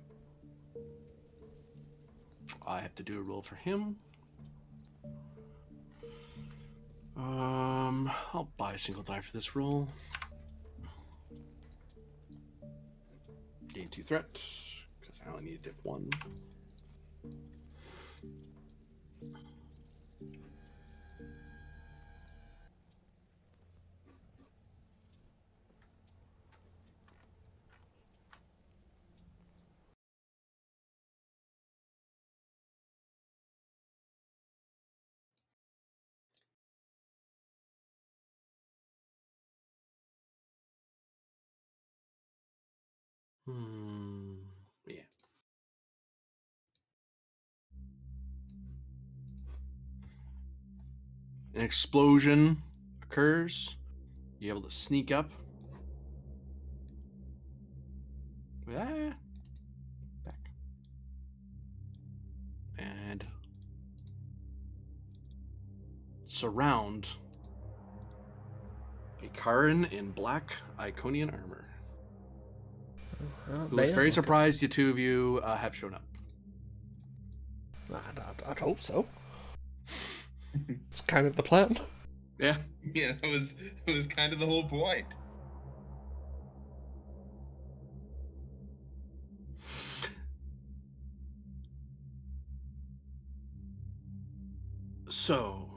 I have to do a roll for him. I'll buy a single die for this roll. Gain 2 threat, because I only need to diff 1. Yeah. An explosion occurs. You're able to sneak up. Ah. Back. And surround a Karin in black Iconian armor. Who looks very surprised the two of you have shown up.
I'd hope so. It's kind of the plan.
Yeah.
Yeah, that was kind of the whole point.
So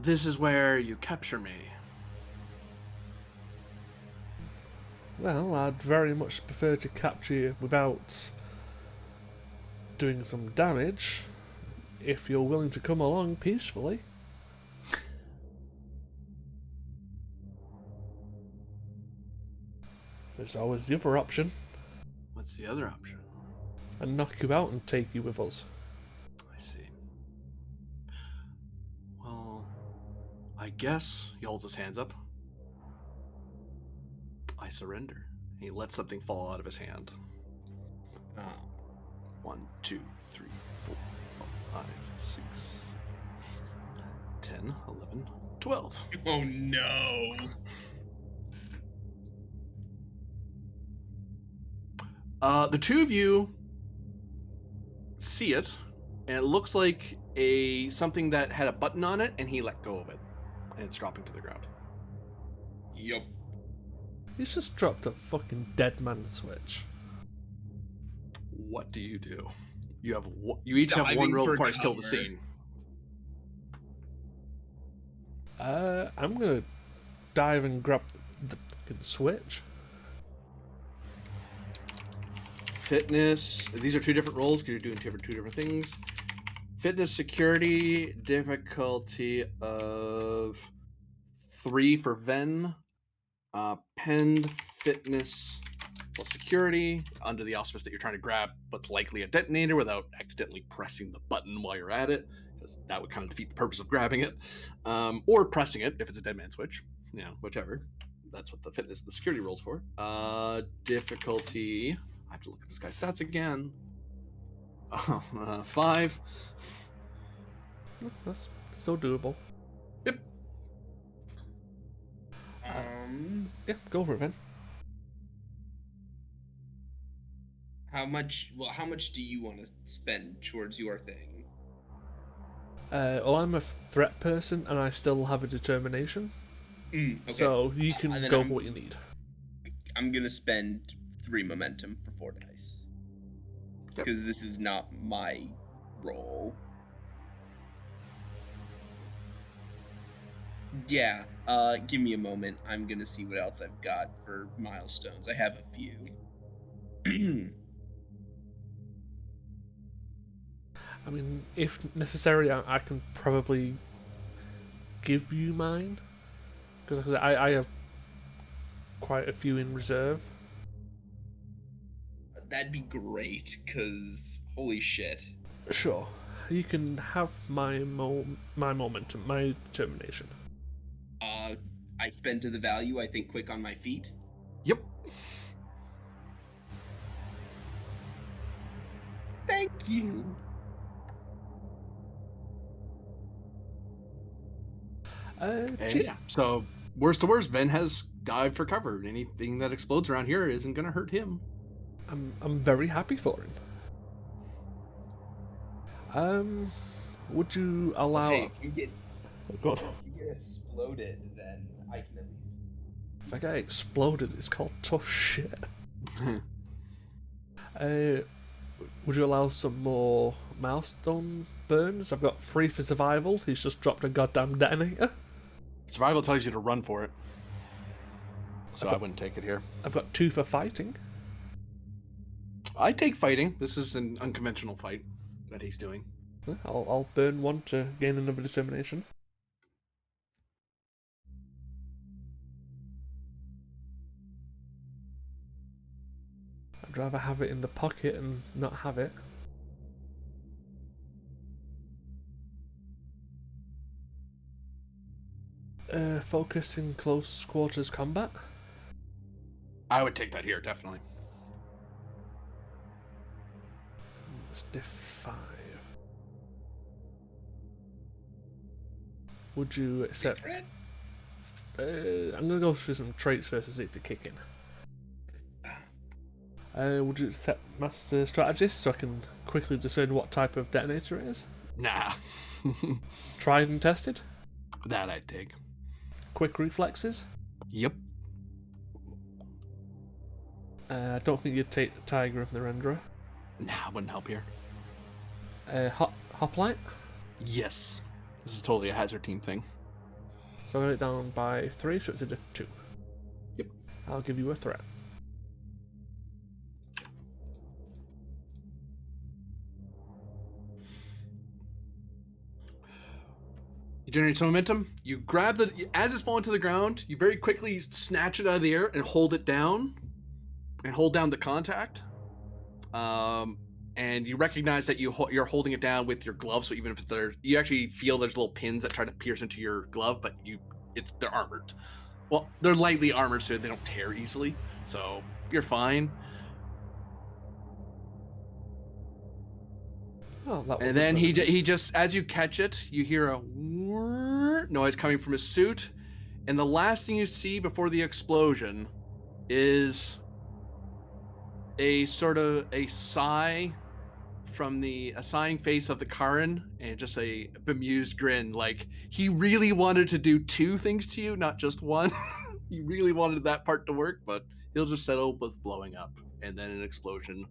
this is where you capture me.
Well, I'd very much prefer to capture you without doing some damage, if you're willing to come along peacefully. There's always the other option,
What's the other option?
and knock you out and take you with us.
I see. Well, I guess he holds his hands up. I surrender. He lets something fall out of his hand. 1, 2, 3, 4, 5, 6, 10, 11, 12.
Oh no.
The two of you see it, and it looks like something that had a button on it, and he let go of it, and it's dropping to the ground.
Yup.
He's just dropped a fucking dead man switch.
What do? You each have one
Diving
roll
for
before I kill the
cover.
scene.
I'm gonna dive and grab the fucking switch.
Fitness. These are two different rolls because you're doing two different things. Fitness, security, difficulty of 3 for Ven. Penned fitness plus security under the auspice that you're trying to grab what's likely a detonator without accidentally pressing the button while you're at it, because that would kind of defeat the purpose of grabbing it, or pressing it if it's a dead man switch. Whichever. That's what the security rolls for. Difficulty. I have to look at this guy's stats again. 5.
That's still doable.
Yep.
Yeah, go for it, man.
How much do you want to spend towards your thing?
Well, I'm a threat person, and I still have a determination.
Okay.
So you can
then
go for what you need.
I'm gonna spend 3 momentum for 4 dice.
Yep.
Because this is not my roll. Yeah, give me a moment. I'm gonna see what else I've got for milestones. I have a few.
I mean, if necessary, I can probably give you mine. Because I have quite a few in reserve.
That'd be great, because holy shit.
Sure. You can have my momentum, my determination.
I spend to the value, I think, quick on my feet.
Yep.
Thank you.
And yeah, so worst to worst, Ven has dived for cover. Anything that explodes around here isn't going to hurt him.
I'm very happy for him. Would you allow?
Okay, if you get
Go on.
if you get exploded, then I can at least.
If I get exploded, it's called tough shit. Would you allow some more milestone burns? I've got 3 for survival. He's just dropped a goddamn detonator.
Survival tells you to run for it, so I wouldn't take it here.
I've got 2 for fighting.
I take fighting. This is an unconventional fight that he's doing.
I'll burn 1 to gain another determination. I'd rather have it in the pocket and not have it. Focus in close quarters combat.
I would take that here, definitely.
It's diff 5. Would you accept? I'm gonna go through some traits first to see if they kick in. Would you accept Master Strategist so I can quickly discern what type of detonator it is?
Nah.
Tried and tested?
That I'd take.
Quick reflexes?
Yep.
I don't think you'd take the Tiger of the Renderer.
Nah, wouldn't help here.
Hoplite?
Yes. This is totally a hazard team thing.
So I got it down by 3, so it's a diff 2.
Yep.
I'll give you a threat.
You generate some momentum. You grab as it's falling to the ground, you very quickly snatch it out of the air and hold it down, and hold down the contact. And you recognize that you're holding it down with your glove, so even if you actually feel there's little pins that try to pierce into your glove, but they're armored. Well, they're lightly armored, so they don't tear easily. So you're fine.
Oh, that
And then he just, as you catch it, you hear a whirr noise coming from his suit, and the last thing you see before the explosion is a sort of a sigh from a sighing face of the Karin, and just a bemused grin, like he really wanted to do 2 things to you, not just one. He really wanted that part to work, but he'll just settle with blowing up, and then an explosion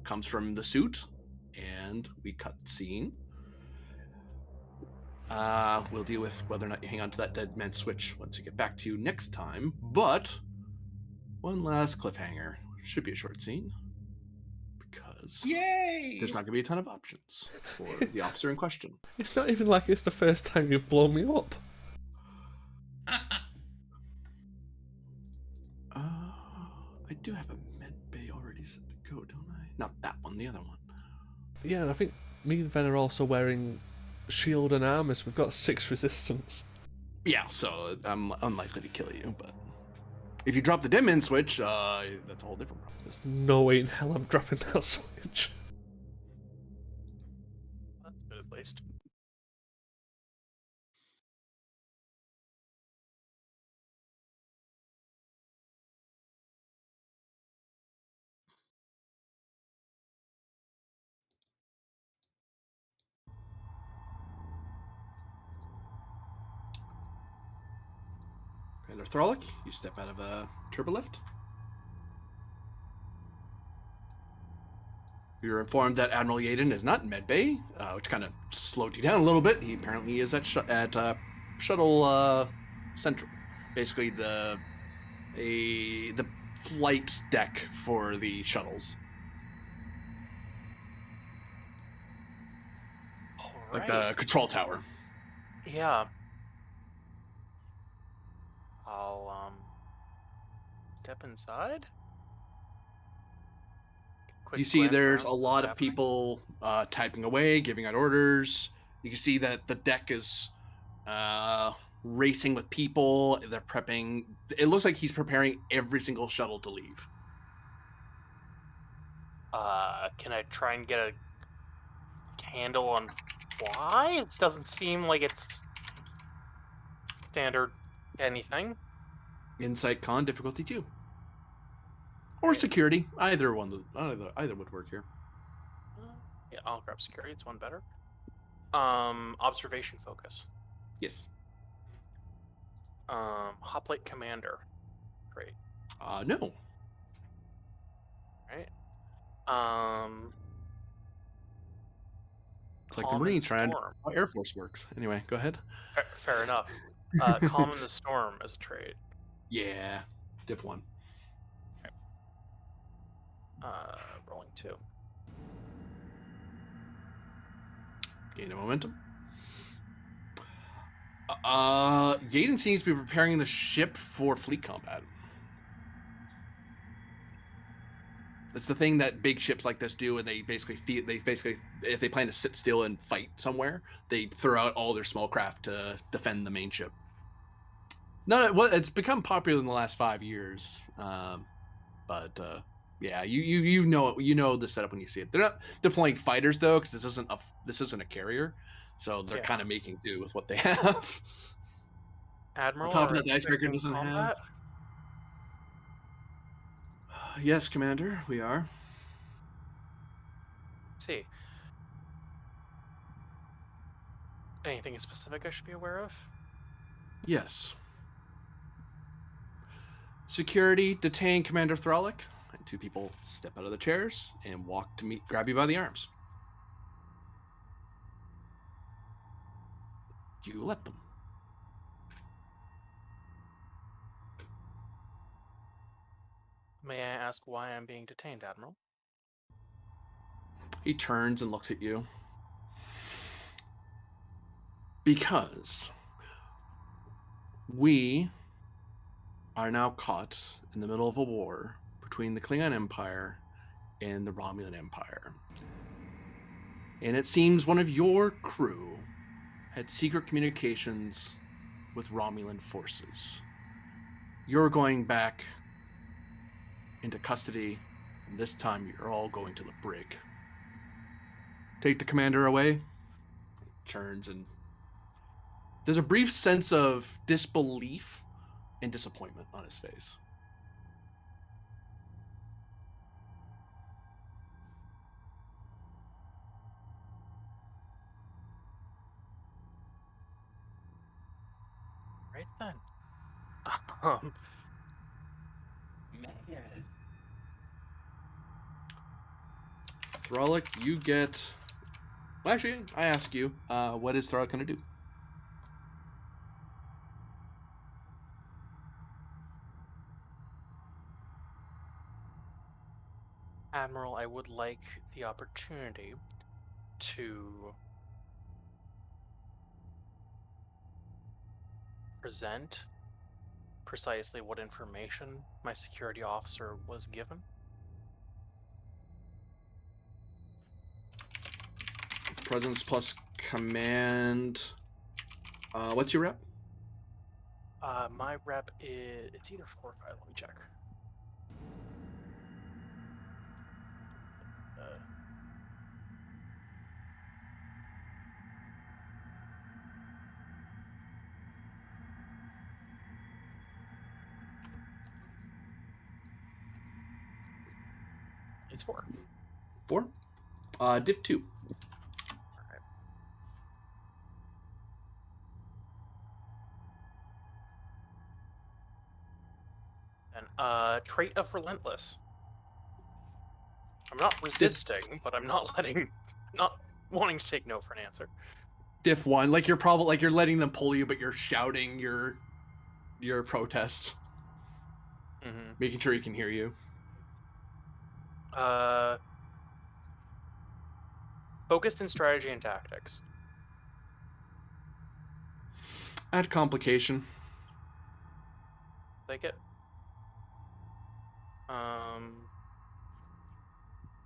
comes from the suit, and we cut scene. We'll deal with whether or not you hang on to that dead man switch once we get back to you next time, but one last cliffhanger. Should be a short scene, because
Yay!
there's not going to be a ton of options for the officer in question.
It's not even like it's the first time you've blown me up.
I do have a med bay already set to go, don't I? Not that one, the other one.
Yeah, and I think me and Ven are also wearing shield and armor, so we've got 6 resistance.
Yeah, so I'm unlikely to kill you, but if you drop the dead man switch, that's a whole different problem.
There's no way in hell I'm dropping that switch.
That's good at least.
Commander Throlic, you step out of a turbolift. You're informed that Admiral Yaden is not in medbay, which kind of slowed you down a little bit. He apparently is at Shuttle Central, basically the flight deck for the shuttles,
All
like
right.
the control tower.
Yeah. I'll step inside. Quick
You see
glance
there's
around,
a
see what's
lot of
happening.
people typing away, giving out orders. You can see that the deck is racing with people. They're prepping. It looks like he's preparing every single shuttle to leave.
Can I try and get a handle on why? It doesn't seem like it's standard anything.
Insight con difficulty 2. Or security. Either would work here.
Yeah, I'll grab security. It's one better. Observation focus.
Yes.
Hoplite commander. Great.
No.
Right.
It's like the
Calm in the
Marines trying to
storm.
how Air Force works. Anyway, go ahead.
Fair enough. Calm in the storm as a trade.
Yeah. Diff 1.
Rolling 2.
Gain of momentum. Yaden seems to be preparing the ship for fleet combat. It's the thing that big ships like this do, and they basically if they plan to sit still and fight somewhere, they throw out all their small craft to defend the main ship. No, well, it's become popular in the last 5 years, but yeah, you know the setup when you see it. They're not deploying fighters though, because this isn't a carrier, so they're kind of making do with what they have.
Admiral,
On top of
are
that, the icebreaker
expecting
doesn't
combat?
have. Yes, Commander, we are.
Let's see. Anything specific I should be aware of?
Yes. Security detain Commander Throlic, and 2 people step out of the chairs and walk to grab you by the arms. You let them.
May I ask why I'm being detained, Admiral?
He turns and looks at you. Because we are now caught in the middle of a war between the Klingon Empire and the Romulan Empire. And it seems one of your crew had secret communications with Romulan forces. You're going back into custody, and this time you're all going to the brig. Take the commander away. He turns, and there's a brief sense of disbelief and disappointment on his face.
Right then. Um,
Man.
Thralic, you get... Well, actually, I ask you, what is Thralic going to do?
Admiral, I would like the opportunity to present precisely what information my security officer was given.
Presence plus command. What's your rep?
My rep is, it's either 4 or 5, let me check. It's 4.
4. Div 2.
And trait of relentless. I'm not resisting, but I'm not not wanting to take no for an answer.
Diff 1. Like you're letting them pull you, but you're shouting your protest.
Mm-hmm.
Making sure he can hear you.
Focused in strategy and tactics.
Add complication.
Take it.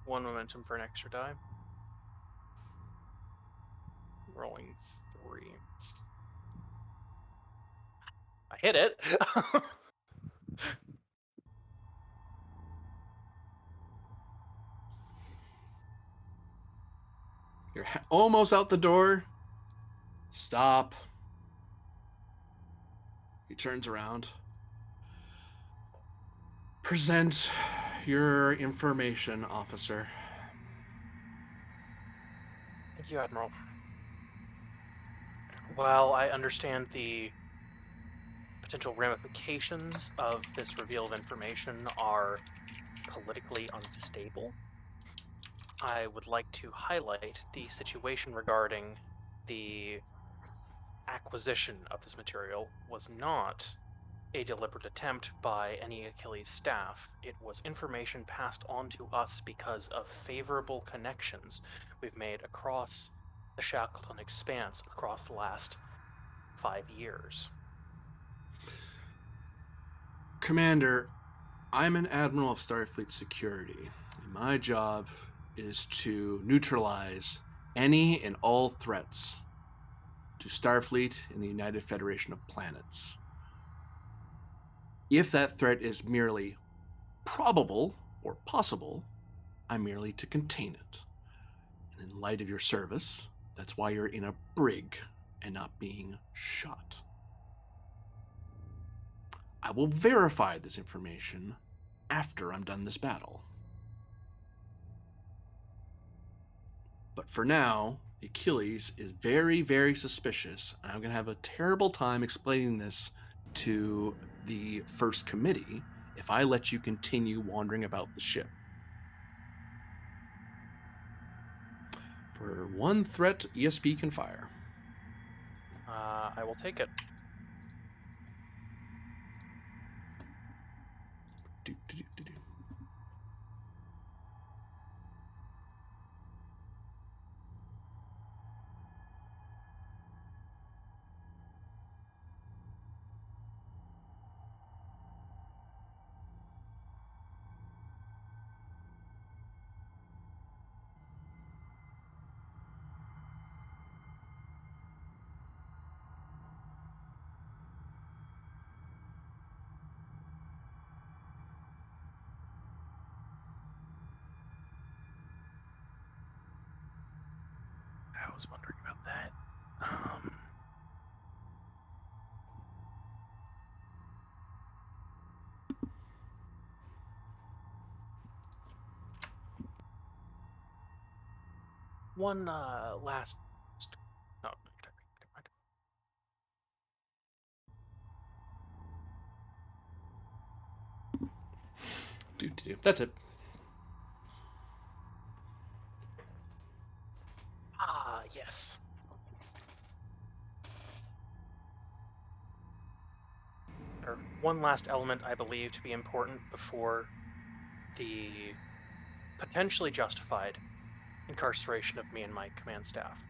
1 momentum for an extra die. Rolling 3. I hit it.
You're almost out the door. Stop. He turns around. Present your information, officer.
Thank you, Admiral. While I understand the potential ramifications of this reveal of information are politically unstable, I would like to highlight the situation regarding the acquisition of this material was not a deliberate attempt by any Achilles staff. It was information passed on to us because of favorable connections we've made across the Shackleton Expanse across the last 5 years.
Commander, I'm an admiral of Starfleet Security, and my job is to neutralize any and all threats to Starfleet and the United Federation of Planets. If that threat is merely probable or possible, I'm merely to contain it. And in light of your service, that's why you're in a brig and not being shot. I will verify this information after I'm done this battle. But for now, Achilles is very, very suspicious, and I'm going to have a terrible time explaining this to the First Committee if I let you continue wandering about the ship. For 1 threat, ESP can fire.
I will take it. was wondering about that. One last. No, never mind.
That's it.
Ah, yes. Or one last element I believe to be important before the potentially justified incarceration of me and my command staff.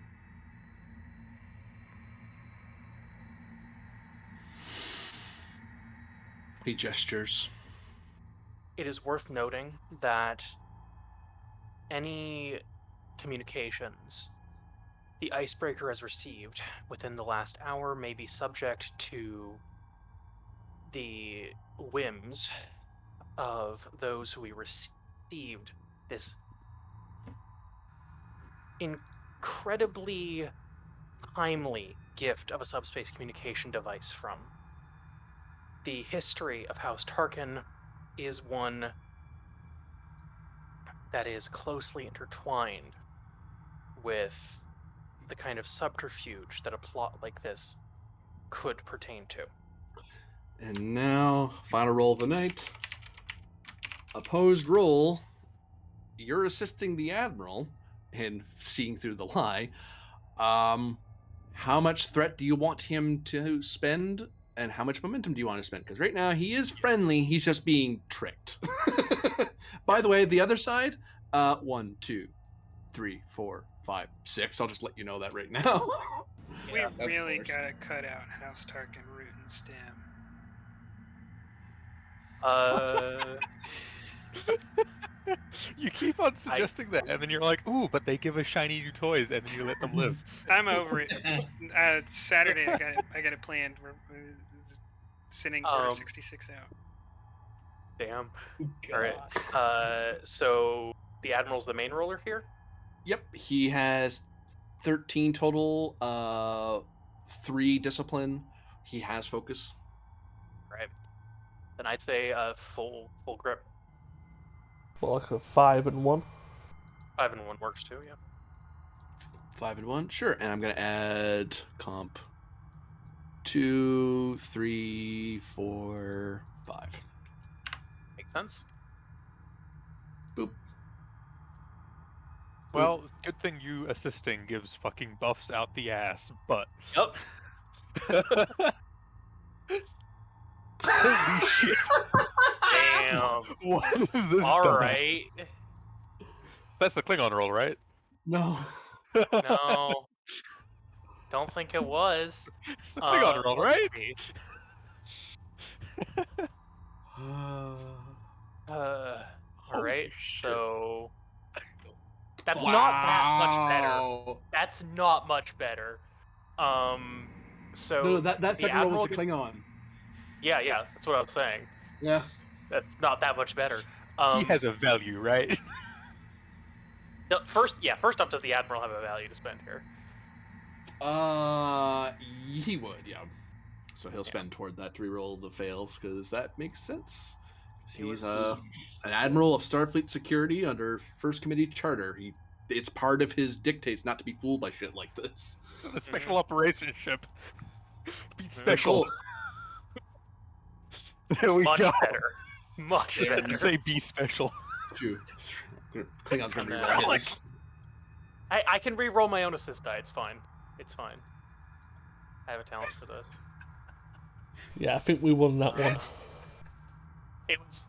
He gestures.
It is worth noting that any communications the icebreaker has received within the last hour may be subject to the whims of those who we received this incredibly timely gift of a subspace communication device from. The history of House Tarkin is one that is closely intertwined with the kind of subterfuge that a plot like this could pertain to.
And now, final roll of the night. Opposed roll. You're assisting the admiral in seeing through the lie. How much threat do you want him to spend, and how much momentum do you want to spend? Because right now he is friendly, he's just being tricked. By the way, the other side, 1, 2, 3, 4, 5, 6. I'll just let you know that right now.
We
of
really
course.
gotta cut out House Tarkin root and stem.
You keep on suggesting that, and then you're like, "Ooh, but they give us shiny new toys," and then you let them live.
I'm over it. Saturday, I got it planned. We're sending Order 66 out.
Damn. All right. So the admiral's the main roller here.
Yep, he has 13 total, 3 discipline. He has focus.
Right. Then I'd say full grip.
Well, like a 5 and 1.
5 and 1 works too. Yeah.
5 and 1, sure. And I'm gonna add comp 2, 3, 4, 5.
Makes sense.
Boop.
Well, good thing you assisting gives fucking buffs out the ass, but
Yep.
holy shit!
Damn.
What is this?
All
dumbass?
right.
That's the Klingon roll, right?
No.
No. Don't think it was.
It's the Klingon roll,
Let's
right?
see. All
Holy
right.
shit.
So that's not that much better.
Wow.
That's not much better. So
No, that
the
second roll was
admiral
the Klingon.
Yeah, that's what I was saying.
Yeah.
That's not that much better.
He has a value, right?
No, first off, does the admiral have a value to spend here?
He would, yeah. So he'll spend toward that to reroll the fails, because that makes sense. 'Cause he's an admiral of Starfleet security under First Committee Charter. It's part of his dictates not to be fooled by shit like this.
It's a special operations ship. Be special. There we
Much
go.
better. Much
Just
better.
say be special.
2, 3. Klingon's gonna
And
reroll
then-
his.
I can re-roll my own assist die. It's fine. It's fine. I have a talent for this.
Yeah, I think we won that one.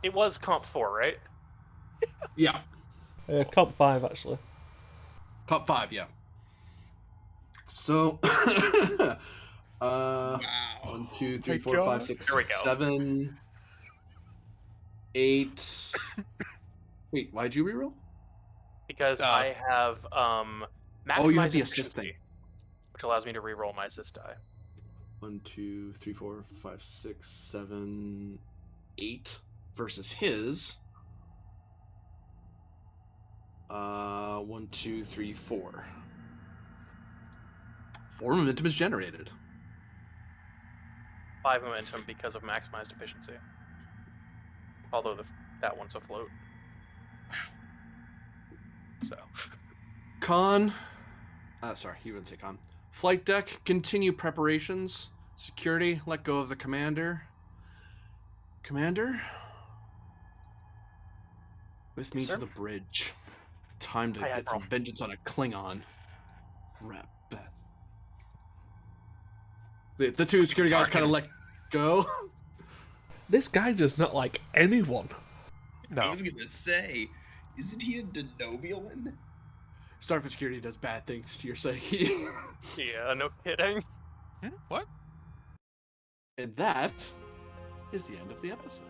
It was comp 4, right?
Yeah.
Comp 5, actually.
Comp 5, yeah. So,
Wow.
1, 2, 3,
my
4, 5,
God.
6,
There we go.
7, 8. Wait, why'd you reroll?
Because I have maximize
Oh, you have the
efficiency,
assisting.
which allows me to re-roll my assist die.
1, 2, 3, 4, 5, 6, 7, 8 versus his. 1, 2, 3, 4. 4 momentum is generated.
5 momentum because of maximized efficiency. Although that one's afloat. So.
Con. Sorry, he wouldn't say con. Flight deck, continue preparations. Security, let go of the commander. Commander? With me
Sir?
to the bridge. Time to
Aye,
get some
Admiral.
vengeance on a Klingon. The two security guys kind of let go.
This guy does not like anyone.
No.
I was gonna say, isn't he a Denobulan?
Starfleet security does bad things to your psyche.
Yeah, no kidding.
What?
And that is the end of the episode.